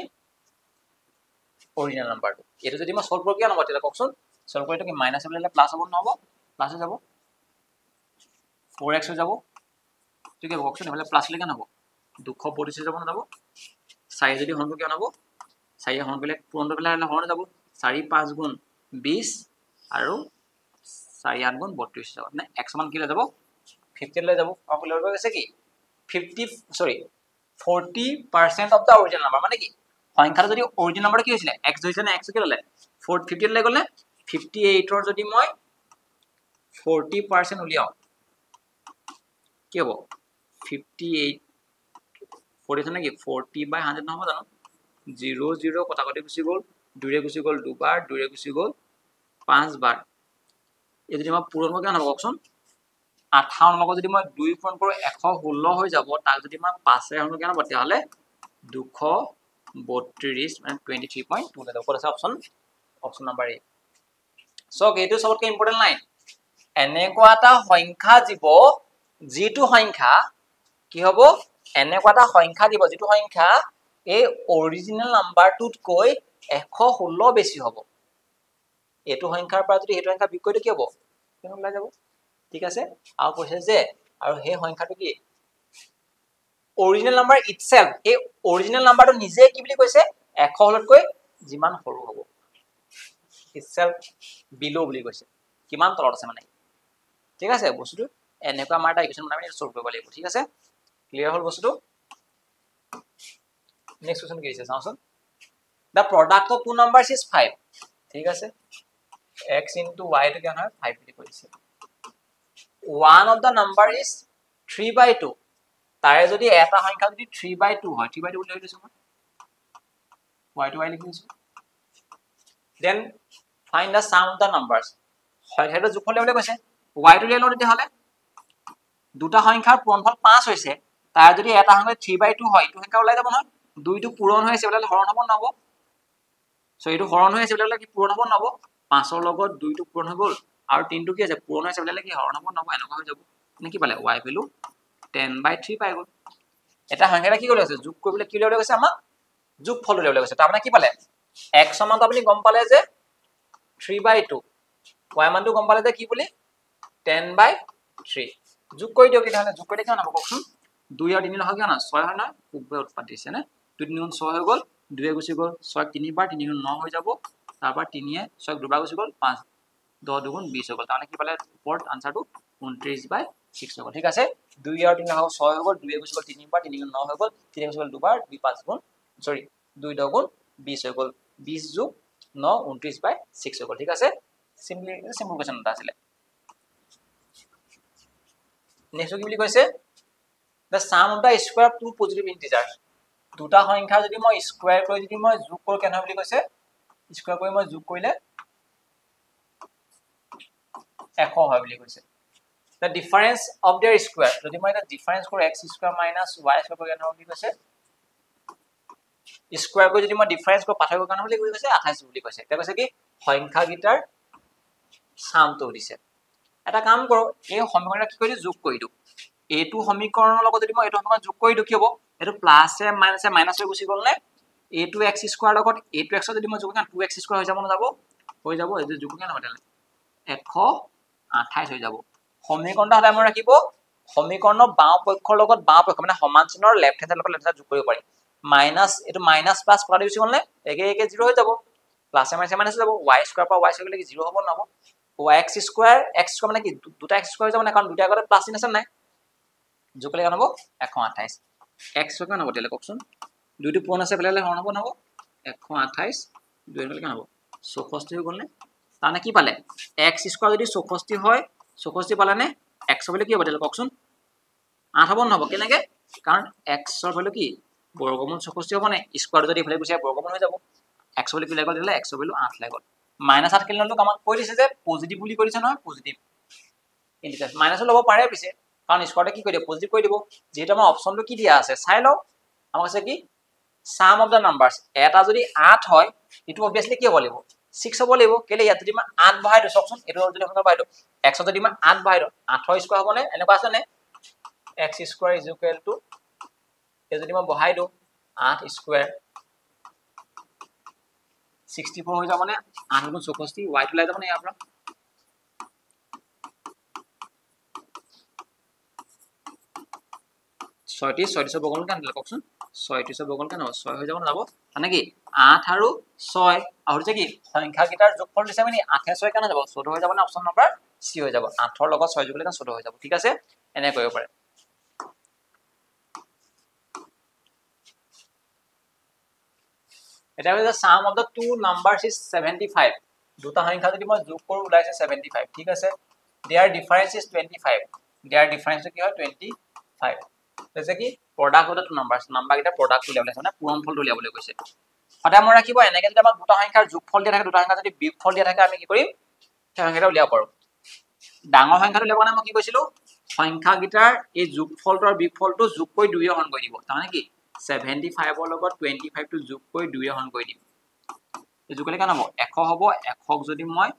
অৰিজিনাল নাম্বাৰটো এটো যদি মই সলভ কৰি কিয় নব তেলা কওকচোন সলভ কৰিটো কি মাইনাস হ'লে প্লাস হ'ব নহব প্লাস হৈ যাব 4x হৈ যাব ঠিক আছে কওকচোন হ'লে প্লাস লেকে নহব 225 যাব না যাব 4 যদি হৰণ কিয় নহব 4 হৰণ কৰিলে পূৰণ কৰিলে হৰণ যাব 4 5 গুণ 20 আৰু 4 8 গুণ 32 যাব মানে x মান কি লৈ যাব 50 লৈ যাব আপুনি লগ গৈছে কি 40% of the original number মানে কি সংখ্যাটো যদি অৰিজিনাল নাম্বাৰটো কি হৈছিল x হৈছে না x কি ললে 450 লৈ গলে 58 ৰ যদি মই 40% উলিয়াও কি হ'ব 58 40 মানে কি 40/100 নহব জানো 0 0 কটা কটি গুচি গল 2 ৰে গুচি গল দুবাৰ 2 ৰে গুচি গল 5 বাৰ এই যদি মই পূৰণ কৰি নহব কওকচোন 58 লগত যদি মই 2 পূৰণ কৰো 116 হৈ যাব তাক যদি মই 5 ৰে হৰণ কৰি নহব তেতিয়াহলে 232 মানে 23.2 লৈ যাব কোন আছে অপচন নাম্বাৰ এ সো এইটো সবতকৈ ইম্পৰ্টেন্ট লাইন এনেকুৱা এটা সংখ্যা দিব যিটো সংখ্যা কি হ'ব এনেকুৱা এটা সংখ্যা দিব যিটো সংখ্যা এই অৰিজিনাল নাম্বাৰটোতকৈ 116 বেছি হ'ব এটো সংখ্যাৰ পৰা যদি এটো সংখ্যা বিয়োগ কৰিলে কি হ'ব কেনে ওলাই যাব ঠিক আছে আৰু কৈছে যে আৰু সেই সংখ্যাটো কি অৰিজিনাল নাম্বাৰ ইটসেলফ এই অৰিজিনাল নাম্বাৰটো নিজে কি বুলি কৈছে 100 হলতকৈ যিমান সৰু হ'ব ইটসেলফ বিলো বুলি কৈছে কিমান তলত আছে মানে ঠিক আছে বস্তুটো এনেকুৱা আমাৰ এটা ইকুৱেচন আমি সলভ কৰিব লাগিব ঠিক আছে ক্লিয়াৰ হল বস্তুটো নেক্সট কোৱেশ্চন কি আছে চাওঁচোন the product of two numbers is 5 ঠিক আছে x into y টো কেন হয় 5 বুলি কৈছে one of the number is 3/2 তাৰে যদি এটা সংখ্যা যদি 3/2 হয় 3/2 বুলি লিখিছো মই y to y লিখিছো then find the sum of the numbers সংখ্যাটো যোগফল বুলি কৈছে y টো লৈ লও তেতিয়া হলে দুটা সংখ্যাৰ পূৰণফল 5 হৈছে তাৰ যদি এটা সংখ্যা 3/2 হয় ইটো সংখ্যা ওলাই যাব নহয় দুইটো পূৰণ হৈ আছে বলে হৰণ হ'ব নহব সো এইটো হৰণ হৈ আছে বলে কি পূৰণ হ'ব নহব 5 ৰ লগত দুইটো পূৰণ হৈ গল আৰু 3 টো কি আছে পূৰণ হৈ আছে বলে কি হৰণ হ'ব নহব এনেকুৱা হৈ যাব নে কি পালে y ভ্যালু 10/3 পাই গল এটা সংখ্যাটা কি কৰি আছে যোগ কৰিবলৈ কি লৈ গৈছে আমাক যোগফল লৈ গৈছে তাৰ মানে কি পালে x সমান আপুনি গম পালে যে 3/2 y মানটো গম পালে যে কি বুলি 10/3 যোগ কৰি দিও কি তাহলে যোগ কৰি কিয় নাব কওকচোন 2 আৰু 3 নহয় কিয় না 6 হয় না খুব উৎপাদ দিছে না 2 3 গুণ 6 হৈ গল 2 গুচি গল 6 3 বাৰ 3 গুণ 9 হৈ যাব তাৰ পৰা 3 এ 6 দুবাৰ গুচি গল 5 10 দুগুণ 20 হৈ গল তাৰমানে কি পালে ওপৰত আনসাৰটো 29/6 হৈ গল ঠিক আছে 2 আৰু 3 হওক 6 হৈ গল 2 গুচি গল 3 বাৰ 3 গুণ 9 হৈ গল 3 গুচি গল দুবাৰ 2 5 গুণ সৰি 2 10 গুণ 20 হৈ গল 20 যোগ 9 29/6 হৈ গল ঠিক আছে সিম্পল কোৱেশ্চন এটা আছিল নেক্সট কি বুলি কৈছে the sum of the square of two positive integers দুটা সংখ্যা যদি মই স্কয়াৰ কৰি যদি মই যোগ কৰো কেনে বুলি কৈছে স্কয়াৰ কৰি মই যোগ কৰিলে 100 হয় বুলি কৈছে the difference of their square যদি মই এটা ডিফাৰেন্স কৰো x square minus y square কৰি কেনে বুলি কৈছে স্কয়াৰ কৰি যদি মই ডিফাৰেন্স কৰো পাৰ্থক্য কেনে বুলি কৈছে 28 বুলি কৈছে এটা কৈছে কি সংখ্যা গিটাৰ সামটো দিছে এটা কাম কৰো এই সমীকৰণটা কি কৰি যোগ কৰি দিও এটো সমীকৰণৰ লগত যদি মই এটো সমীকৰণ যোগ কৰি দিও কি হ'ব এটো প্লাস এ মাইনাস হৈ গুছি গল নে a2 x স্কয়াৰ লগত a2 x যদি মই যোগ কৰো 2x স্কয়াৰ হৈ যাব না যাব হৈ যাব এই যোগ কেনে হতেলে 128 হৈ যাব সমীকৰণটো হলে মই ৰাখিব সমীকৰণৰ বাও পক্ষৰ লগত বাও পক্ষ মানে সমান চিহ্নৰ লেফট হেণ্ডৰ লগত লেফট হেণ্ড যোগ কৰিব পাৰি মাইনাস এটো মাইনাস প্লাস কৰা দিছি মানে একে একে 0 হৈ যাব প্লাস মাইনাস হৈ যাব y স্কয়াৰ পৰা y স্কয়াৰ গলে 0 হ'ব নহব x স্কয়াৰ মানে কি দুটা x স্কয়াৰ হৈ যাব না কাৰণ দুটা আগতে প্লাস চিহ্ন আছে নাই যোগ কৰিলে হ'ব 128 x স্কয়াৰ হ'ব তেলে কওকচোন দুইটো পূৰণ আছে বেলেলে হৰণ হ'ব নহব 128 দুই বেলেলে কেন হ'ব 64 হৈ গ'ল নে তানে কি পালে x স্কয়াৰ যদি 64 হয় 64 পালে নে x বলে কি হ'ব তেলে কওকচোন 8 হ'ব নহব কেনেকে কাৰণ x ৰ ভ্যালু কি বৰ্গমূল 64 হ'ব নে স্কয়াৰ যদি ইফালে গুছি বৰ্গমূল হৈ যাব x বলে কি লাগল দিলে x বলে 8 লাগল মাইনাস 8 কেলে ললো আমাক কৈ দিছে যে পজিটিভ বুলি কৰিছে নহয় পজিটিভ ইন্ডিকেটৰ মাইনাস ল'ব পাৰে পিছে কাৰণ স্কয়াৰটা কি কৰি দিব পজিটিভ কৰি দিব যেটা আমাৰ অপচনটো কি দিয়া আছে চাই লও আমাক আছে কি sum of the numbers এটা যদি 8 হয় এটো obviously কি হ'ব লাগিব 6 হ'ব লাগিব কেলে ইয়াত যদি মই 8 বহাই দিও চকচোন এটো যদি আমরা বহাই দিও x যদি মই 8 বহাই দিও 8 স্কয়াৰ হ'ব নে এনেকুৱা আছে নে x স্কয়াৰ এ যদি মই বহাই দিও 8 স্কয়াৰ 64 হৈ যাব মানে 8 গুণ 64 y টো লাই যাব না ইয়াৰ পৰা 36 বৰ্গমূল কেন দিলে কওকচোন 36 বৰ্গমূল কেন 6 হৈ যাব না যাব মানে কি 8 আৰু 6 আৰু যে কি সংখ্যা গিটাৰ যোগফল দিছে মানে 8 6 কেন যাব 14 হৈ যাব না অপচন নম্বৰ সি হৈ যাব 8 ৰ লগত 6 যোগ কৰিলে 14 হৈ যাব ঠিক আছে এনে কৰিব পাৰে এটা হৈছে sum of the two numbers is 75 দুটা সংখ্যা যদি মই যোগ কৰো ওলাইছে 75 ঠিক আছে their difference is 25 their difference কি হয় 25 হৈছে কি product of the two numbers number গিটা product উলিয়াবলৈ মানে পূৰণফলটো উলিয়াবলৈ কৈছে সদায় মই ৰাখিব এনেকে যদি আমাক দুটা সংখ্যাৰ যোগফল দিয়া থাকে দুটা সংখ্যা যদি বিয়োগফল দিয়া থাকে আমি কি কৰিম সেই সংখ্যাটা উলিয়াব পাৰো ডাঙৰ সংখ্যাটো উলিয়াব কাৰণে মই কি কৈছিলো সংখ্যা গিটাৰ এই যোগফলটো আৰু বিয়োগফলটো যোগ কৰি 2 হৰণ কৰি দিব তাৰমানে কি 75 ৰ লগত 25 টো যোগ কৰি 2 হৰণ কৰি দিম এই যোগ কৰিলে কেন হ'ব 100 হ'ব 100 যদি মই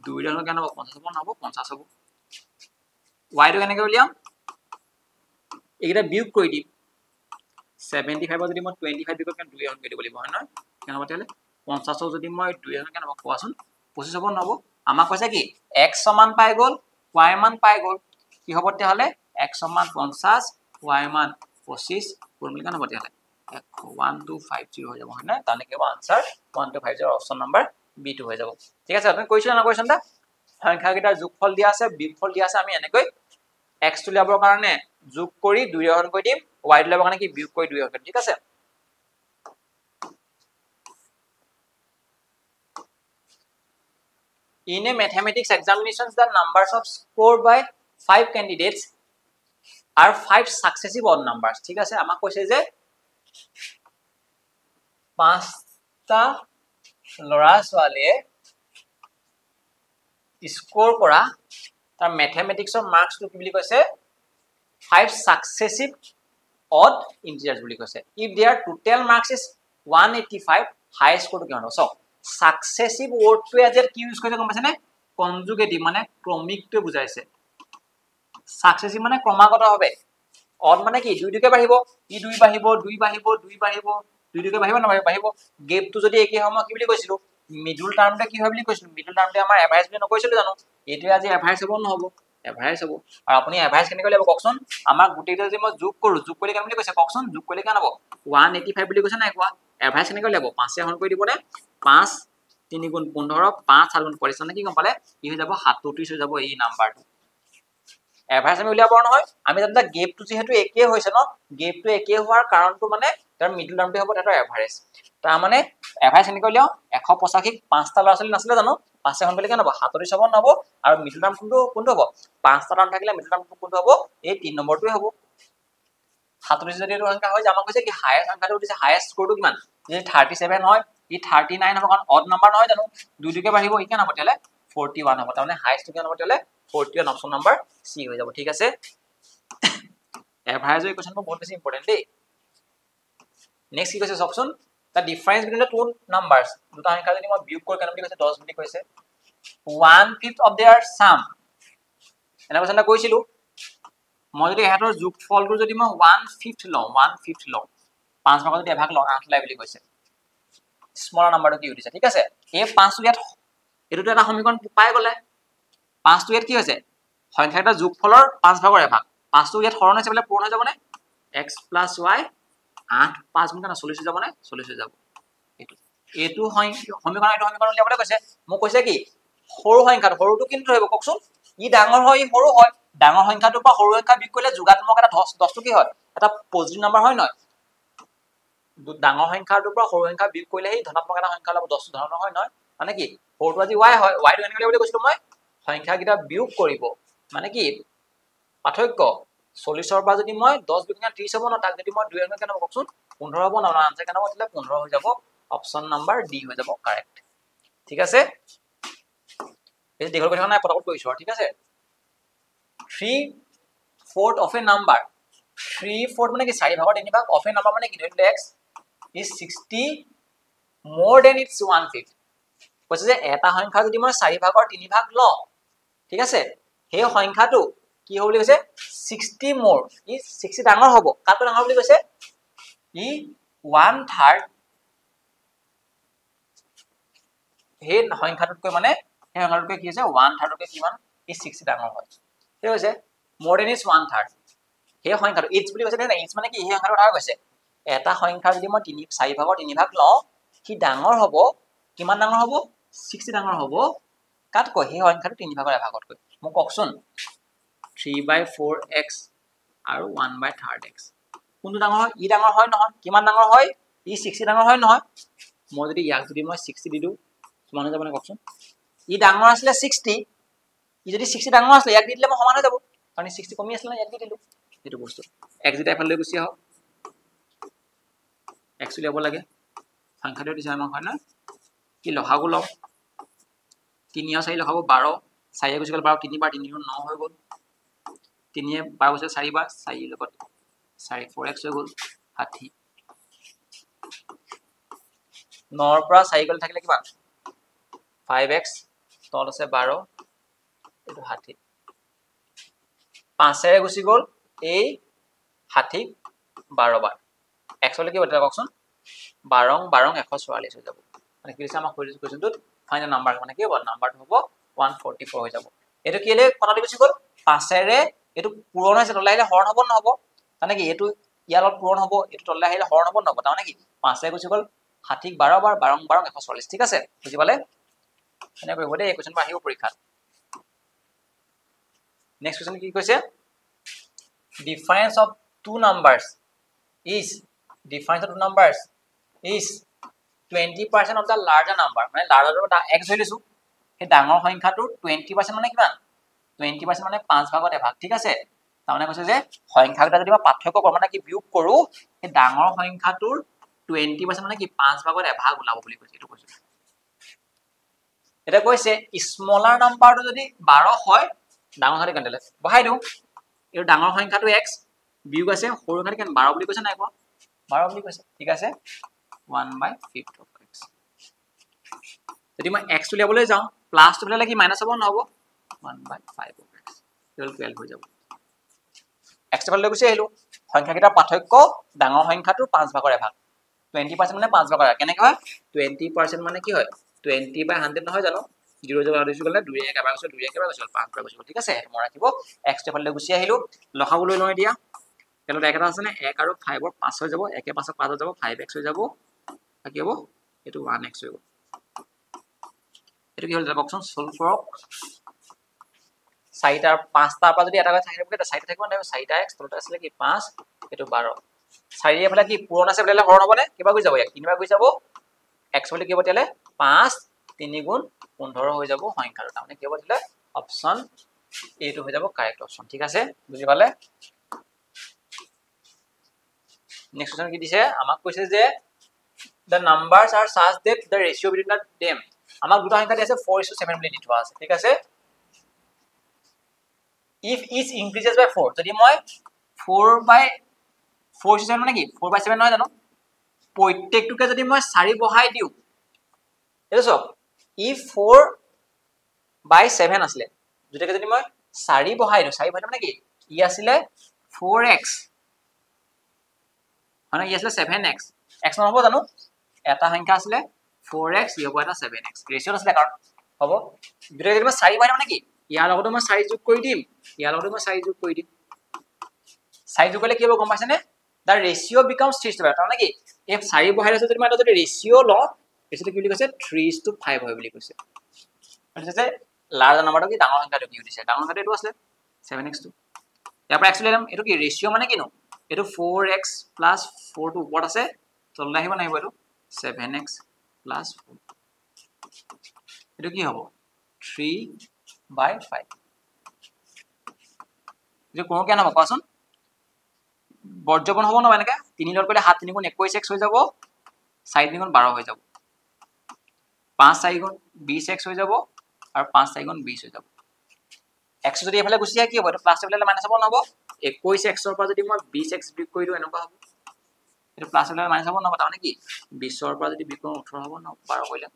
2 ৰ হৰণ কেন হ'ব 50 হ'ব নহব 50 হ'ব y টো কেনেকৈ উলিয়াম এইটা বিয়োগ কৰি দিম 75 যদি মই 25 বিয়োগ কৰি 2 হৰণ কৰি দিব লাগিব হয় নহয় কেন হ'ব তেলে 50 যদি মই 2 হৰণ কেন হ'ব কোৱাচোন 25 হ'ব নহব আমাক কৈছে কি x সমান পাই গল y মান পাই গল কি হ'ব তে হলে x সমান 50 y মান 25 ফৰ্মুলা কেন হ'ব তে হলে 1250 হৈ যাব হয় না তানে কি হ'ব आंसर 1250 অপচন নম্বৰ B2 হৈ যাব ঠিক আছে আপুনি কৈছিল না কোৱেশ্চনটা সংখ্যা গিটাৰ যোগফল দিয়া আছে বিয়োগফল দিয়া আছে আমি এনেকৈ x টো লিয়াবৰ কাৰণে যোগ কৰি 2 হৰণ কৰি দিম y টো লিয়াবৰ কাৰণে কি বিয়োগ কৰি 2 হৰণ কৰিম ঠিক আছে In a mathematics examinations the numbers of scored by 5 candidates are 5 successive odd numbers ঠিক আছে আমাক কৈছে যে পাঁচটা লৰা ছোৱালীয়ে স্কোৰ কৰা তাৰ ম্যাথমেটিক্সৰ মাৰ্কস টো কি বুলি কৈছে 5 successive odd integers বুলি কৈছে if their total marks is 185 high score টো কিমান হ'ব সো successive word টো এজ কি ইউজ কৰিছে গম পাইছে নে কনজুগেটিভ মানে ক্ৰমিক টো বুজাইছে successive মানে ক্ৰমাগত হবে odd মানে কি দুই দুইকে বাঢ়িব ই দুই বাঢ়িব দুই বাঢ়িব দুই বাঢ়িব দুই দুইকে বাঢ়িব না বাঢ়িব গেপ টো যদি একে হয় মই কি বুলি কৈছিলো মিডল টার্মটা কি হয় বুলি কৈছিলো মিডল টার্মটা আমাৰ এভাৰেজ বুলি নকৈছিলো জানো এটো আজি এভাৰেজ হ'ব নহব এভাৰেজ হ'ব আৰু আপুনি এভাৰেজ কেনেকৈ লাগিব কওকচোন আমাৰ গুটেইটো যে মই যোগ কৰো যোগ কৰিলে কেনে বুলি কৈছে কওকচোন যোগ কৰিলে কেন হ'ব 185 বুলি কৈছে নাই কোৱা এভাৰেজ কেনেকৈ লাগিব 5 এ হৰণ কৰি দিব নে 5 3 গুণ 15 5 7 গুণ 45 নে কি গম পালে ই হৈ যাব 37 হৈ যাব এই নাম্বাৰটো এভাৰেজ আমি উলিয়াব পাৰো নহয় আমি জানো গেপটো যেহেতু একে হৈছে ন গেপটো একে হোৱাৰ কাৰণটো মানে তাৰ মিডল টাৰ্মটো হ'ব তাৰ এভাৰেজ তাৰ মানে এভাৰেজ কেনেকৈ উলিয়াও 185 পাঁচটা ল'ৰা ছোৱালী নাছিলে জানো 5 এ হৰণ কৰিলে কেন হ'ব 37 হ'ব নহব আৰু মিডল টাৰ্ম কোনটো হ'ব পাঁচটা টাৰ্ম থাকিলে মিডল টাৰ্ম কোনটো হ'ব এই 3 নম্বৰটোৱে হ'ব 37 যদি এটো সংখ্যা হয় আমাক কৈছে কি হাইয়েস্ট সংখ্যাটো দিছে হাইয়েস্ট স্কোৰটো কিমান যদি 37 হয় ই 39 হ'ব কাৰণ অড নাম্বাৰ নহয় জানো দুই দুইকে বাঢ়িব ই কেন হ'ব তেলে 41 হ'ব তাৰমানে হাইয়েস্ট কেন হ'ব তেলে 41 অপচন নম্বৰ সি হৈ যাব ঠিক আছে এভাৰেজ ইকুৱেশন বহুত বেছি ইম্পৰ্টেন্ট দেই নেক্সট কি কৈছে option the difference between the two numbers দুটা সংখ্যা যদি মই বিয়োগ কৰি কেন বুলি কৈছে 10 বুলি কৈছে 1/5 of their sum এনা কোৱেশ্চনটা কৈছিলো মই যদি এহাতৰ যোগফলটো যদি মই 1/5 লওঁ 1/5 লওঁ 5 ভাগত যদি এভাগ লওঁ 8 লাই বুলি কৈছে স্মল নাম্বাৰটো কি উঠিছে ঠিক আছে এই 5 টো ইয়াত এটো এটা সমীকৰণ পাই গলে 5 টো ইয়াত কি হৈছে সংখ্যাকেইটা যোগফলৰ 5 ভাগৰ এভাগ 5টো ইয়াত হৰণ হৈছে বোলে পূৰণ হৈ যাবনে x + y 8 5 গুণ 40 হৈ যাবনে 40 হৈ যাব এইটো সমীকৰণ উলিয়াবলৈ কৈছে মোক কৈছে কি সৰু সংখ্যাটো সৰুটো কিন্তু ধৰিব কওকচোন ই ডাঙৰ হয় ই সৰু হয় ডাঙৰ সংখ্যাটোৰ পৰা সৰু সংখ্যা বিয়োগ কৰিলে যোগাত্মক এটা 10টো কি হয় এটা পজিটিভ নাম্বাৰ হয় নহয় ডাঙৰ সংখ্যাটোৰ পৰা সৰু সংখ্যা বিয়োগ কৰিলে এই ধনাত্মক এটা সংখ্যা ল'ব 10টো ধনাত্মক হয় নহয় মানে কি সৰুটো আজি y হয় y টো কেনেকৈ বুলি কৈছিলো মই সংখ্যাকেইটা বিয়োগ কৰিব মানে কি পাৰ্থক্য 40ৰ পৰা যদি মই 10 বিয়োগ 30 হ'ব ন তাক যদি মই 2 এৰ কেনে কওকচোন 15 হ'ব ন আনসাৰ কেনে হ'লে 15 হৈ যাব অপচন নাম্বাৰ ডি হৈ যাব কাৰেক্ট ঠিক আছে এই দীঘল কথা নাই পটাপট কৈছো ঠিক আছে 3/4 of a number 3/4 মানে কি 4 ভাগৰ 3 ভাগ of a number মানে কি ধৰিলে x is 60 more than its 1/5 কৈছে যে এটা সংখ্যা যদি মই 4 ভাগৰ 3 ভাগ লওঁ ঠিক আছে সেই সংখ্যাটো কি হ'ব বুলি কৈছে 60 more ই 60 ডাঙৰ হ'ব কাটো ডাঙৰ বুলি কৈছে ই 1/3 হে সংখ্যাটোতকৈ মানে হে সংখ্যাটোতকৈ কি হৈছে 1/3 কিমান ই 60 ডাঙৰ হয় ঠিক আছে more than is 1/3 হে সংখ্যাটো h বুলি কৈছে না h মানে কি হে সংখ্যাটো কথা কৈছে এটা সংখ্যা যদি মই 4 ভাগৰ 3 ভাগ লওঁ কি ডাঙৰ হ'ব কিমান ডাঙৰ হ'ব 60 ডাঙৰ হ'ব কাটকৈ হে সংখ্যাটো 3 ভাগৰ এভাগতকৈ মোক কওকচোন 3/4x আৰু 1/3x কোনটো ডাঙৰ হয় ই ডাঙৰ হয় নহয় কিমান ডাঙৰ হয় ই 60 ডাঙৰ হয় নহয় মই যদি ইয়াক যদি মই 60 দি দিও সমান হৈ যাব নে কওকচোন ই ডাঙৰ আছিল 60 ই যদি 60 ডাঙৰ আছিল ইয়াক দি দিলে মই সমান হৈ যাব কাৰণ 60 কমি আছিল না ইয়াক দি দিলো এটো বস্তু x যেটা এফালে গুছি আহ x উলিয়াব লাগে সংখ্যাটো দিছে আমাক হয় না কি লসাগু লম 3 আৰু 4 লসাগু 12 4 গুছি গ'ল 12 3 বাৰ 3 গুণ 9 হৈ গ'ল 3 এ 12 গুছি 4 বাৰ 4 লগত 4 4x হৈ গ'ল 60 9 ৰ পৰা 4 গ'ল থাকিলে কিমান 5x তল আছে 12 এটো 60 5 এ গুছি গ'ল এই 60 12 বাৰ x হলে কি বটা কওকচোন 12 144 হৈ যাব মানে কি হৈছে আমাক কোৱেশ্চনটোত ফাইনাল নাম্বাৰ মানে কি হ'ব নাম্বাৰটো হ'ব 144 হৈ যাব এটো কিলে কথাটো গুছি গ'ল 5 এৰে এটো পূৰণ হৈছে তলে আহিলে হৰণ হ'ব নহব মানে কি এটো ইয়ালত পূৰণ হ'ব এটো তলে আহিলে হৰণ হ'ব নহব মানে কি 5 এ গুছি গ'ল 60 12 বাৰ 12 144 ঠিক আছে বুজি পালে এনে কৰিব দে এই কোৱেশ্চন আহিব পৰীক্ষাত নেক্সট কোৱেশ্চন কি কৈছে difference of two numbers is 20% of the larger number মানে larger x হৈ লৈছো সেই ডাঙৰ সংখ্যাটোৰ 20% মানে কিমান 20% মানে 5 ভাগত এভাগ ঠিক আছে তাৰমানে কৈছে যে সংখ্যাটা যদি মই পাৰ্থক্য কৰো মানে কি বিয়োগ কৰো সেই ডাঙৰ সংখ্যাটোৰ 20% মানে কি 5 ভাগত এভাগ ওলাব বুলি কৈছে এটো কৈছে এটা কৈছে স্মলাৰ নাম্বাৰটো যদি 12 হয় ডাঙৰ সংখ্যাটো কেনে বহাই দিও এই ডাঙৰ সংখ্যাটো x বিয়োগ আছে সৰু সংখ্যাটো কেনে 12 বুলি কৈছে নাই কোৱা 12 বুলি কৈছে ঠিক আছে 1/5 of x যদি মই x উলিয়াবলৈ যাও প্লাস টো উলিয়ালে কি মাইনাস হ'ব নহব 1/5 of x 12 হৈ যাব x টেবল গুছি আহিলো সংখ্যাকেইটা পাৰ্থক্য ডাঙৰ সংখ্যাটোৰ 5 ভাগৰ এভাগ 20% মানে 5 ভাগৰ কেনেকৈ হয় 20% মানে কি হয় 20/100 নহয় জানো 0 0 দিছো গলে 2 1 এবাৰ গৈছে 2 1 এবাৰ গৈছে 5 এবাৰ গৈছে ঠিক আছে মই ৰাখিব x টেবল গুছি আহিলো লসাগু লৈ লয় দিয়া কেনে এটা আছে না 1 আৰু 5 ৰ 5 হৈ যাব 1 এ 5 ৰ 5 হৈ যাব 5x হৈ যাব কি হ'ব এটো 1x হৈ গ'ল এটো কি হ'ল যাবকচোন সলভ কৰক 4 টা 5 টাৰ পৰা যদি এটা থাকিব এটা 4 থাকিব না 4x তলতে আছে কি 5 এটো 12 4 এফালে কি পূৰণ আছে বলে হৰণ হ'ব নে কিবা গৈ যাব 1 তিনিবাৰ গৈ যাব x বলে কি বতেলে 5 3 গুণ 15 হৈ যাব সংখ্যাটো তাৰমানে কি বতেলে অপচন এ টো হৈ যাব কাৰেক্ট অপচন ঠিক আছে বুজি পালে নেক্সট কোৱেশ্চন কি দিছে আমাক কৈছে যে the numbers are such that the ratio between them আমাক দুটা সংখ্যা দিছে 4:7 বুলি দিঠোৱা আছে ঠিক আছে if each increases by 4 যদি মই 4/4 মানে কি 4/7 নহয় জানো প্ৰত্যেকটোকে যদি মই 4 বহাই দিও এটো সব if 4/7 আসলে দুটাকে যদি মই 4 বহাই দিও 4 বহাই মানে কি ই আসলে 4x মানে ই আসলে 7x x নহব জানো এটা সংখ্যা আসলে 4x ই হ'ব এটা 7x ৰেশিও আসলে কাৰণ হ'ব দুটাকে যদি মই 4 বহাই মানে কি ইয়াৰ লগতে মই 4 যোগ কৰি দিম ইয়াৰ লগতে মই 4 যোগ কৰি দিম 4 যোগ কৰিলে কি হ'ব গম পাইছানে the ratio becomes 3:5 তাৰমানে কি এই 4 বহাই আছে যদি মই এটা ৰেশিও ল এটো কি বুলি কৈছে 3:5 হয় বুলি কৈছে মানে যে লাৰ্জ নাম্বাৰটো কি ডাঙৰ সংখ্যাটো কি দিছে ডাঙৰ সংখ্যাটো এইটো আছে 7x2 ইয়াৰ পৰা x লৈ লম এটো কি ৰেশিও মানে কিনো এটো 4x + 4 টো ওপৰত আছে তললৈ আহিব নাহিব এটো 7x + 4 এটো কি হ'ব 3/5 এটো কোন কেন হ'ব কোৱাচোন বৰ্জপন হ'ব ন এনেকা 3 লগত কৰিলে 7 3 গুণ 21x হৈ যাব 4 3 গুণ 12 হৈ যাব 5 4 গুণ 20x হৈ যাব আৰু 5 4 গুণ 20 হৈ যাব x যদি এফালে গুছি যায় কি হ'ব এটো প্লাস এফালে মাইনাস হ'ব নহব 21x ৰ পৰা যদি মই 20x বিয়োগ কৰি দিও এনেকুৱা হ'ব এটো প্লাস এফালে মাইনাস হ'ব নহব তাৰমানে কি 20 ৰ পৰা যদি বিয়োগ কৰো 18 হ'ব ন 12 কৰিলে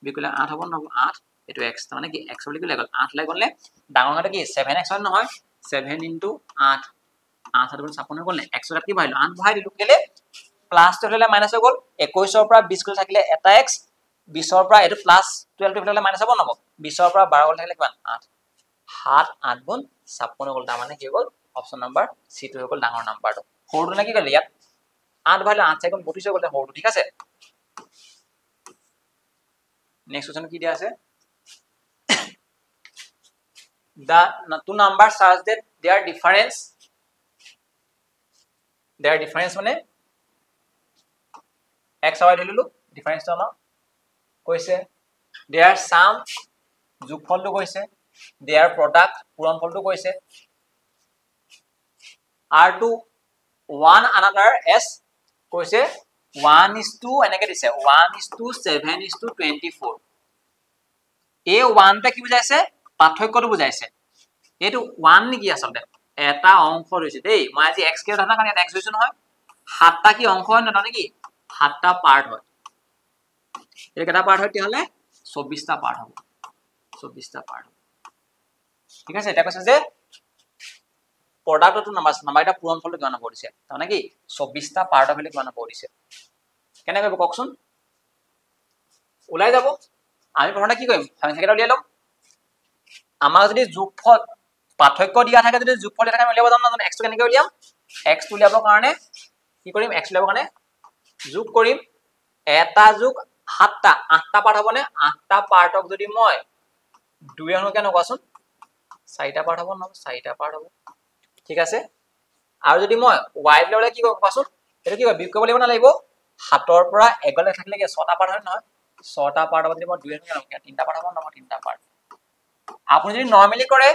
বিয়োগ কৰিলে 8 হ'ব নহব 8 এটো x তাৰমানে কি x বুলি গ'লে 8 লৈ গ'লে ডাঙৰ হাতে কি 7x হয় নহয় 7 * 8 8 আৰু 56 গ'ল নে x ৰ কি ভাইলো 8 বহাই দিলু কেলে প্লাস টো হলে মাইনাস হৈ গ'ল 21 ৰ পৰা 20 কৰি থাকিলে এটা x 20 ৰ পৰা এটো প্লাস 12 টো হলে মাইনাস হ'ব নহব 20 ৰ পৰা 12 গ'ল থাকিলে কিমান 8 7 8 গুণ 56 গ'ল তাৰমানে কি গ'ল অপচন নাম্বাৰ সি টো হৈ গ'ল ডাঙৰ নাম্বাৰটো সৰুটো না কি গ'ল ইয়াত 8 ভাইলো 8 4 গুণ 32 হৈ গ'ল সৰুটো ঠিক আছে নেক্সট কোৱেশ্চন কি দিয়া আছে the two numbers such that their difference মানে x y ধৰিলো ডিফাৰেন্স টো কৈছে their sum যোগফলটো কৈছে their product পূৰণফলটো কৈছে are to one another as কৈছে 1:2 এনেকে দিছে 1:7:24 এই 1 টা কি বুজাইছে পাৰ্থক্যটো বুজাইছে এটো 1 নেকি আসলে এটা অংশ ৰৈছে দেই মই আজি x কে ধৰণৰ কাৰণ এটা x লৈছো নহয় 7টা কি অংশ হয় না নেকি 7টা পাৰ্ট হয় এই কেটা পাৰ্ট হয় তেহলে 24টা পাৰ্ট হ'ব 24টা পাৰ্ট ঠিক আছে এটা কৈছে যে প্ৰডাক্টটো নাম্বাৰ এটা পূৰণফলটো কিমান হ'ব দিছে তাৰমানে কি 24টা পাৰ্ট হ'লে কিমান হ'ব দিছে কেনেকৈ হ'ব কওকচোন ওলাই যাব আমি প্ৰথমতে কি কৰিম সংখ্যাকেইটা উলিয়াই লম আমাৰ যদি যোগফল পাৰ্থক্য দিয়া থাকে যদি যোগফল এটা আমি উলিয়াব জানো না x টো কেনেকৈ উলিয়াম x টো উলিয়াবৰ কাৰণে কি কৰিম x উলিয়াবৰ কাৰণে যোগ কৰিম এটা যোগ 7টা 8টা পাৰ্ট হ'বনে 8টা পাৰ্টক যদি মই 2 এ কেন কোৱাচোন 4টা পাৰ্ট হ'ব ন 4টা পাৰ্ট হ'ব ঠিক আছে আৰু যদি মই y ললে কি কৰিব কোৱাচোন এটা কি বিয়োগ কৰিব লাগিব না লাগিব 7 ৰ পৰা 1 লৈ থাকিলে কি 6টা পাৰ্ট হয় নহয় 6টা পাৰ্ট হ'ব যদি মই 2 এ কেন 3টা পাৰ্ট হ'ব ন 3টা পাৰ্ট আপুনি যদি নৰমালি কৰে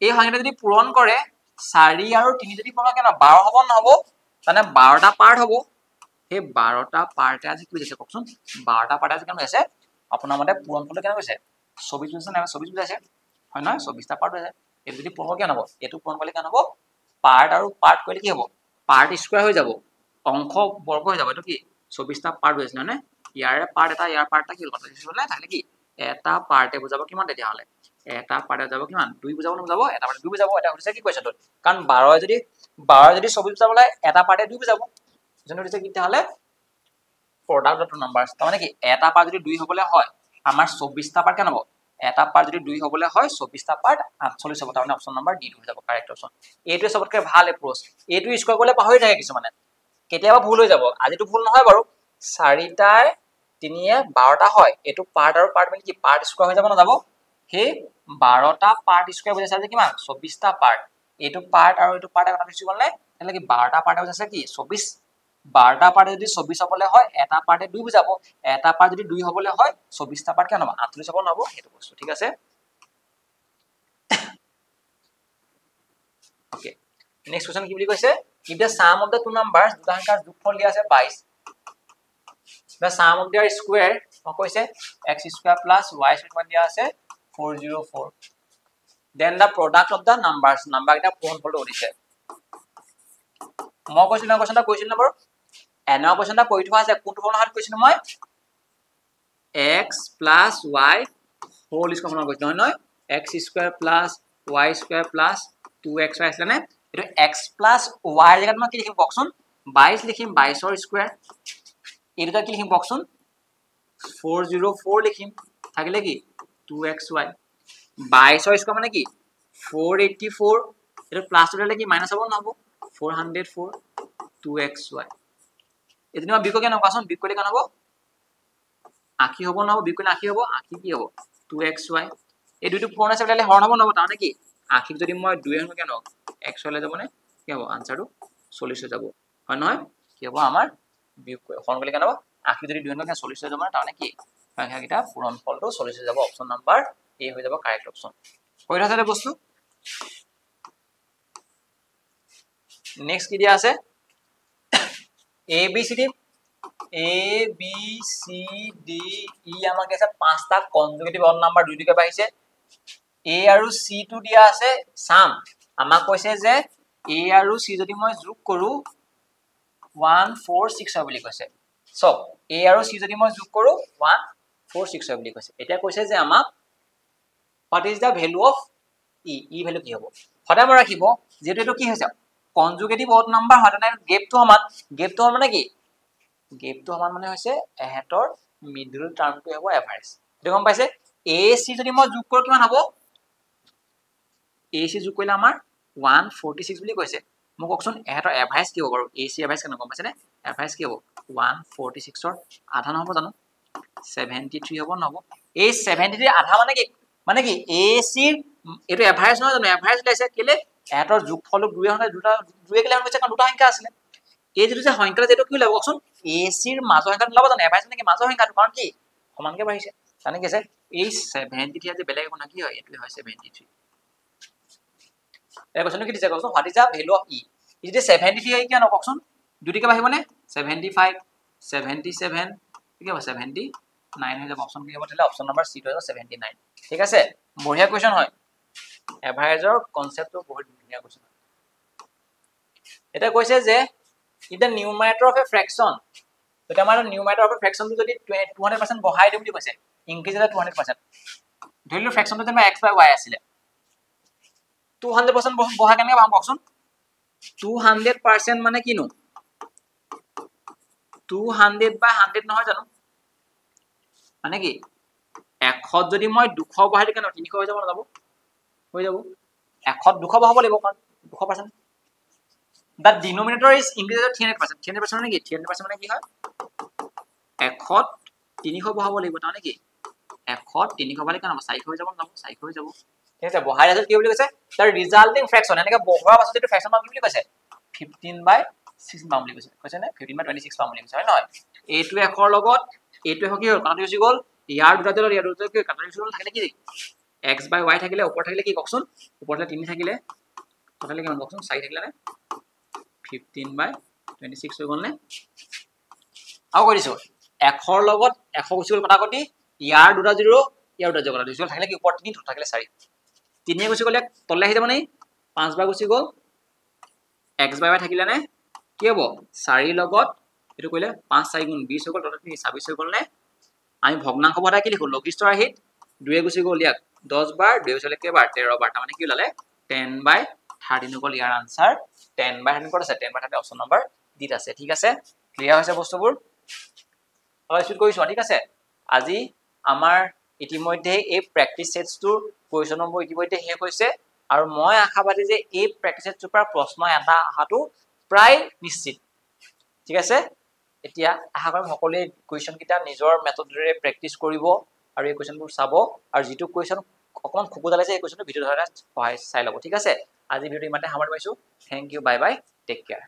এই সংখ্যাটো যদি পূৰণ কৰে 4 আৰু 3 যদি পূৰণ কেন 12 হ'ব নহব মানে 12টা পাৰ্ট হ'ব এই 12টা পাৰ্টে আজি কি দিছে কওকচোন 12টা পাৰ্টে আজি কেন আছে আপোনাৰ মতে পূৰণফলটো কেন কৈছে 24 বুজিছে না 24 বুজাইছে হয় নহয় 24টা পাৰ্ট আছে এই যদি পূৰণ কেন হ'ব এটো পূৰণ কৰিলে কেন হ'ব পাৰ্ট আৰু পাৰ্ট কৰিলে কি হ'ব পাৰ্ট স্কয়াৰ হৈ যাব অংশ বৰ্গ হৈ যাব এটো কি 24টা পাৰ্ট হৈছে না ইয়াৰে পাৰ্ট এটা ইয়াৰ পাৰ্টটা কি কথা দিছিলে তাহলে কি এটা পাৰ্টে বুজাব কিমান তেতিয়া হলে এটা পাৰ্টে যাব কিমান 2 বুজাব বুজাব এটা পাৰ্টে 2 বুজাব এটা হৈছে কি কোৱেশ্চনটো কাৰণ 12 যদি 24 বুজাবলে এটা পাৰ্টে 2 বুজাব যেনে দিছে কি তাহলে প্ৰডাক্ট অফ নাম্বাৰস তাৰমানে কি এটা পাৰ্ট যদি 2 হ'বলে হয় আমাৰ 24টা পাৰ্ট কেন হ'ব এটা পাৰ্ট যদি 2 হ'বলে হয় 24টা পাৰ্ট 48 হ'ব তাৰমানে অপচন নাম্বাৰ ডি হৈ যাব কাৰেক্ট অপচন এইটো সবতকৈ ভাল এপ্ৰোচ এইটো স্কয়াৰ কৰিলে পাহৰি থাকে কিছুমানে কেতিয়াবা ভুল হৈ যাব আজিটো ভুল নহয় বাৰু 4টাই 3 এ 12টা হয় এটো পাৰ্ট আৰু পাৰ্ট মানে কি পাৰ্ট স্কয়াৰ হৈ যাব না যাব হে 12টা পাৰ্ট স্কয়াৰ বুজাইছে যে কিমান 24টা পাৰ্ট এটো পাৰ্ট আৰু এটো পাৰ্ট এটা বেছি গল নাই তাহলে কি 12টা পাৰ্ট বুজাইছে কি 24 12টা পাৰ্ট যদি 24 হ'বলে হয় এটা পাৰ্টে 2 বুজাব এটা পাৰ্ট যদি 2 হ'বলে হয় 24টা পাৰ্ট কেন হ'ব 48 হ'ব নহব হেতু বস্তু ঠিক আছে ওকে নেক্সট কোৱেশ্চন কি বুলি কৈছে if the sum of the two numbers দুটা সংখ্যাৰ যোগফল দিয়া আছে 22 the sum of their square কৈছে x² plus y² দিয়া আছে 404 then the product of the numbers number এটা পূৰণফলটো দিছে মই কৈছিল না কোৱেশ্চনটা কৈছিল না বাৰু এনা কোৱেশ্চনটা কৈ থোৱা আছে কোনটো ফৰ্মত কৈছিল মই x plus y whole square ফৰ্মত কৈছিল নহয় x² plus y² plus 2xy আছিল না এটো x plus y জায়গাত মই কি লিখিম বকচোন 22 লিখিম 22 ৰ স্কয়াৰ এটা কি লিখিম বকচোন 404 লিখিম থাকিলে কি 2xy 22 স্কয়াৰ মানে কি 484 এটা প্লাস হলে কি মাইনাস হ'ব নহব 404 2xy এদিন মই বিকো কেন কোৱাচোন বিক কৰিলে কেন হ'ব 80 হ'ব নহব বিক কৰিলে 80 হ'ব 80 কি হ'ব 2xy এই দুইটো পূৰণ আছে বলে হৰণ হ'ব নহব তাৰমানে কি 80 যদি মই 2 হন কেন xy লৈ যাব নে কি হ'ব আনসাৰটো 40 হৈ যাব হয় নহয় কি হ'ব আমাৰ বিক হৰণ কৰিলে কেন হ'ব 80 যদি 2 হন কেন 40 হৈ যাব না তাৰমানে কি সংখ্যা কিটা পূৰণ ফলটো 40 হৈ যাব অপচন নাম্বাৰ এ হৈ যাব কাৰেক্ট অপচন হৈ আছে বস্তু নেক্সট কি দিয়া আছে A B C D E আমাক আছে পাঁচটা কনজুগেটিভ অড নাম্বাৰ দুই দুইকে পাইছে A আৰু C টো দিয়া আছে সাম আমাক কৈছে যে A আৰু C যদি মই যোগ কৰো 146 হয় বুলি কৈছে সো A আৰু C যদি মই যোগ কৰো 146 হয় বুলি কৈছে এতিয়া কৈছে যে আমাক what is the value of E value কি হ'ব সদায় মই ৰাখিব যেটো এটো কি হৈছে কনজুগেটিভ অড নাম্বাৰ হয় না গেপটো সমান মানে কি গেপটো সমান মানে হৈছে এহেতৰ মিডল টাৰ্মটো হ'ব এভাৰেজ এটা গম পাইছে AC যদি মই যোগ কৰো কিমান হ'ব AC যোগ কৰিলে আমাৰ 146 বুলি কৈছে মোক কওকচোন এহেতৰ এভাৰেজ কি হ'ব বাৰু AC এভাৰেজ কেনে গম পাইছে নে এভাৰেজ কি হ'ব 146 ৰ আধা নহব জানো 73 হ'ব নহব এই 73 আধা মানে কি AC এটো এভারেজ নহয় জানো এভারেজ লৈছে কেলে এহেতৰ যোগফল দুই হনে দুটা দুই কেলে হৈছে কাৰণ দুটা সংখ্যা আছিল এই যেটো যে সংখ্যা যেটো কি লাগিব কওকচোন AC ৰ মাজৰ সংখ্যাটো লব জানো এভাৰেজ মানে কি মাজৰ সংখ্যাটো কাৰণ কি সমানকে বাঢ়িছে জানে কি আছে এই 73 যে বেলেগ কোনা কি হয় এটো হয় 73 এই কোৱেশ্চন কি দিছে কওকচোন what is the value of E যদি 73 হয় কি ন কওকচোন দুটিকে বাঢ়িবনে 75 77 কি হ'ব 79 হৈ যাব অপচন কি হ'ব তেলে অপচন নম্বৰ সি হৈ যাব 79 ঠিক আছে বঢ়িয়া কোৱেশ্চন হয় এভাৰেজৰ কনসেপ্টটো বহুত ধুনীয়া কোৱেশ্চন এটা কৈছে যে ইজ দ্য নিউমাৰেটৰ অফ এ ফ্ৰেকশন এটা আমাৰ নিউমাৰেটৰ অফ এ ফ্ৰেকশনটো যদি 200% বঢ়াই দিম বুলি কৈছে ইনক্ৰিজ এটা 200% ধৰিলো ফ্ৰেকশনটো যেন x বাই y আছিল 200% বঢ়াই কেনে পাম কওকচোন 200% মানে কিনো 200 বাই 100 নহয় জানো মানে কি 100 যদি মই 200 বঢ়াই দিম কেন 300 হৈ যাব না যাব 100 200 বঢ়াব লাগিব কাৰণ 200% the denominator is increased 300% 300% মানে কি 300% মানে কি হয় 100 300 বঢ়াব লাগিব তাৰমানে কি 100 300 বঢ়ালে কেন 400 হৈ যাব না 400 হৈ যাব ঠিক আছে বঢ়াই আছে কি বুলি কৈছে the resulting fraction এনেকা বঢ়োৱা পাছত যেটো ফ্ৰেকশন পাম কি বুলি কৈছে 15/6 পাম বুলি কৈছে নে 15/26 পাম বুলি কৈছে হয় নহয় এইটো 100 লগত এইটো 100 কি হ'ল কাটি গুচি গ'ল ইয়াৰ দুটাতে ইয়াৰ দুটাতে কি কাটি গুচি গ'ল থাকিলে কি x বাই y থাকিলে ওপৰ থাকিলে কি কওকচোন ওপৰ থাকিলে 3 থাকিলে টোটালি কিমান কওকচোন 4 থাকিলে নে 15/26 হৈ গ'ল নে আও কৰিছো 100 লগত 100 গুচি গ'ল কথা কটি ইয়াৰ দুটা 0 ইয়াৰ দুটা 0 দুটা থাকিলে কি ওপৰ 3 থাকিলে 4 3 গুচি গ'লে তলে আহি যাব নাই 5 বাৰ গুচি গ'ল x বাই y থাকিলে নে কি হ'ব 4 লগত এটো কইলে 5 4 গুণ 20 হৈ গ'ল টোটালি 26 হৈ গ'ল নে আমি ভগ্নাংশ বঢ়াই কি লিখো লঘিষ্ঠৰ আহিত 2 গুচি গ'ল ইয়াক 10 বাৰ 2 গুচি কেবাৰ 13 বাৰ মানে কি ওলালে 10/13 হৈ গ'ল ইয়াৰ আনসাৰ 10/13 ক'ত আছে 10/13 অপচন নম্বৰ ডিত আছে ঠিক আছে ক্লিয়াৰ হৈছে বস্তুবোৰ হয় শুট কৰিছো ঠিক আছে আজি আমাৰ ইতিমধ্যে এই প্ৰ্যাকটিস সেটছটোৰ কোৱেশ্চন নম্বৰ ইতিমধ্যে শেষ হৈছে আৰু মই আশাবাদী যে এই প্ৰ্যাকটিস সেটছৰ পৰা প্ৰশ্ন এটা আহাটো প্ৰায় নিশ্চিত ঠিক আছে এতিয়া আশা কৰিম সকলোৱে কোৱেশ্চন কিটা নিজৰ মেথডৰে প্ৰ্যাকটিস কৰিব আৰু এই কোৱেশ্চনবোৰ চাব আৰু যেটো কোৱেশ্চন অকমান খুকুদালাইছে এই কোৱেশ্চনটো ভিডিও ধৰণে চাই লব ঠিক আছে আজি ভিডিওটো ইমানতে সামৰি পাইছো thank you bye bye take care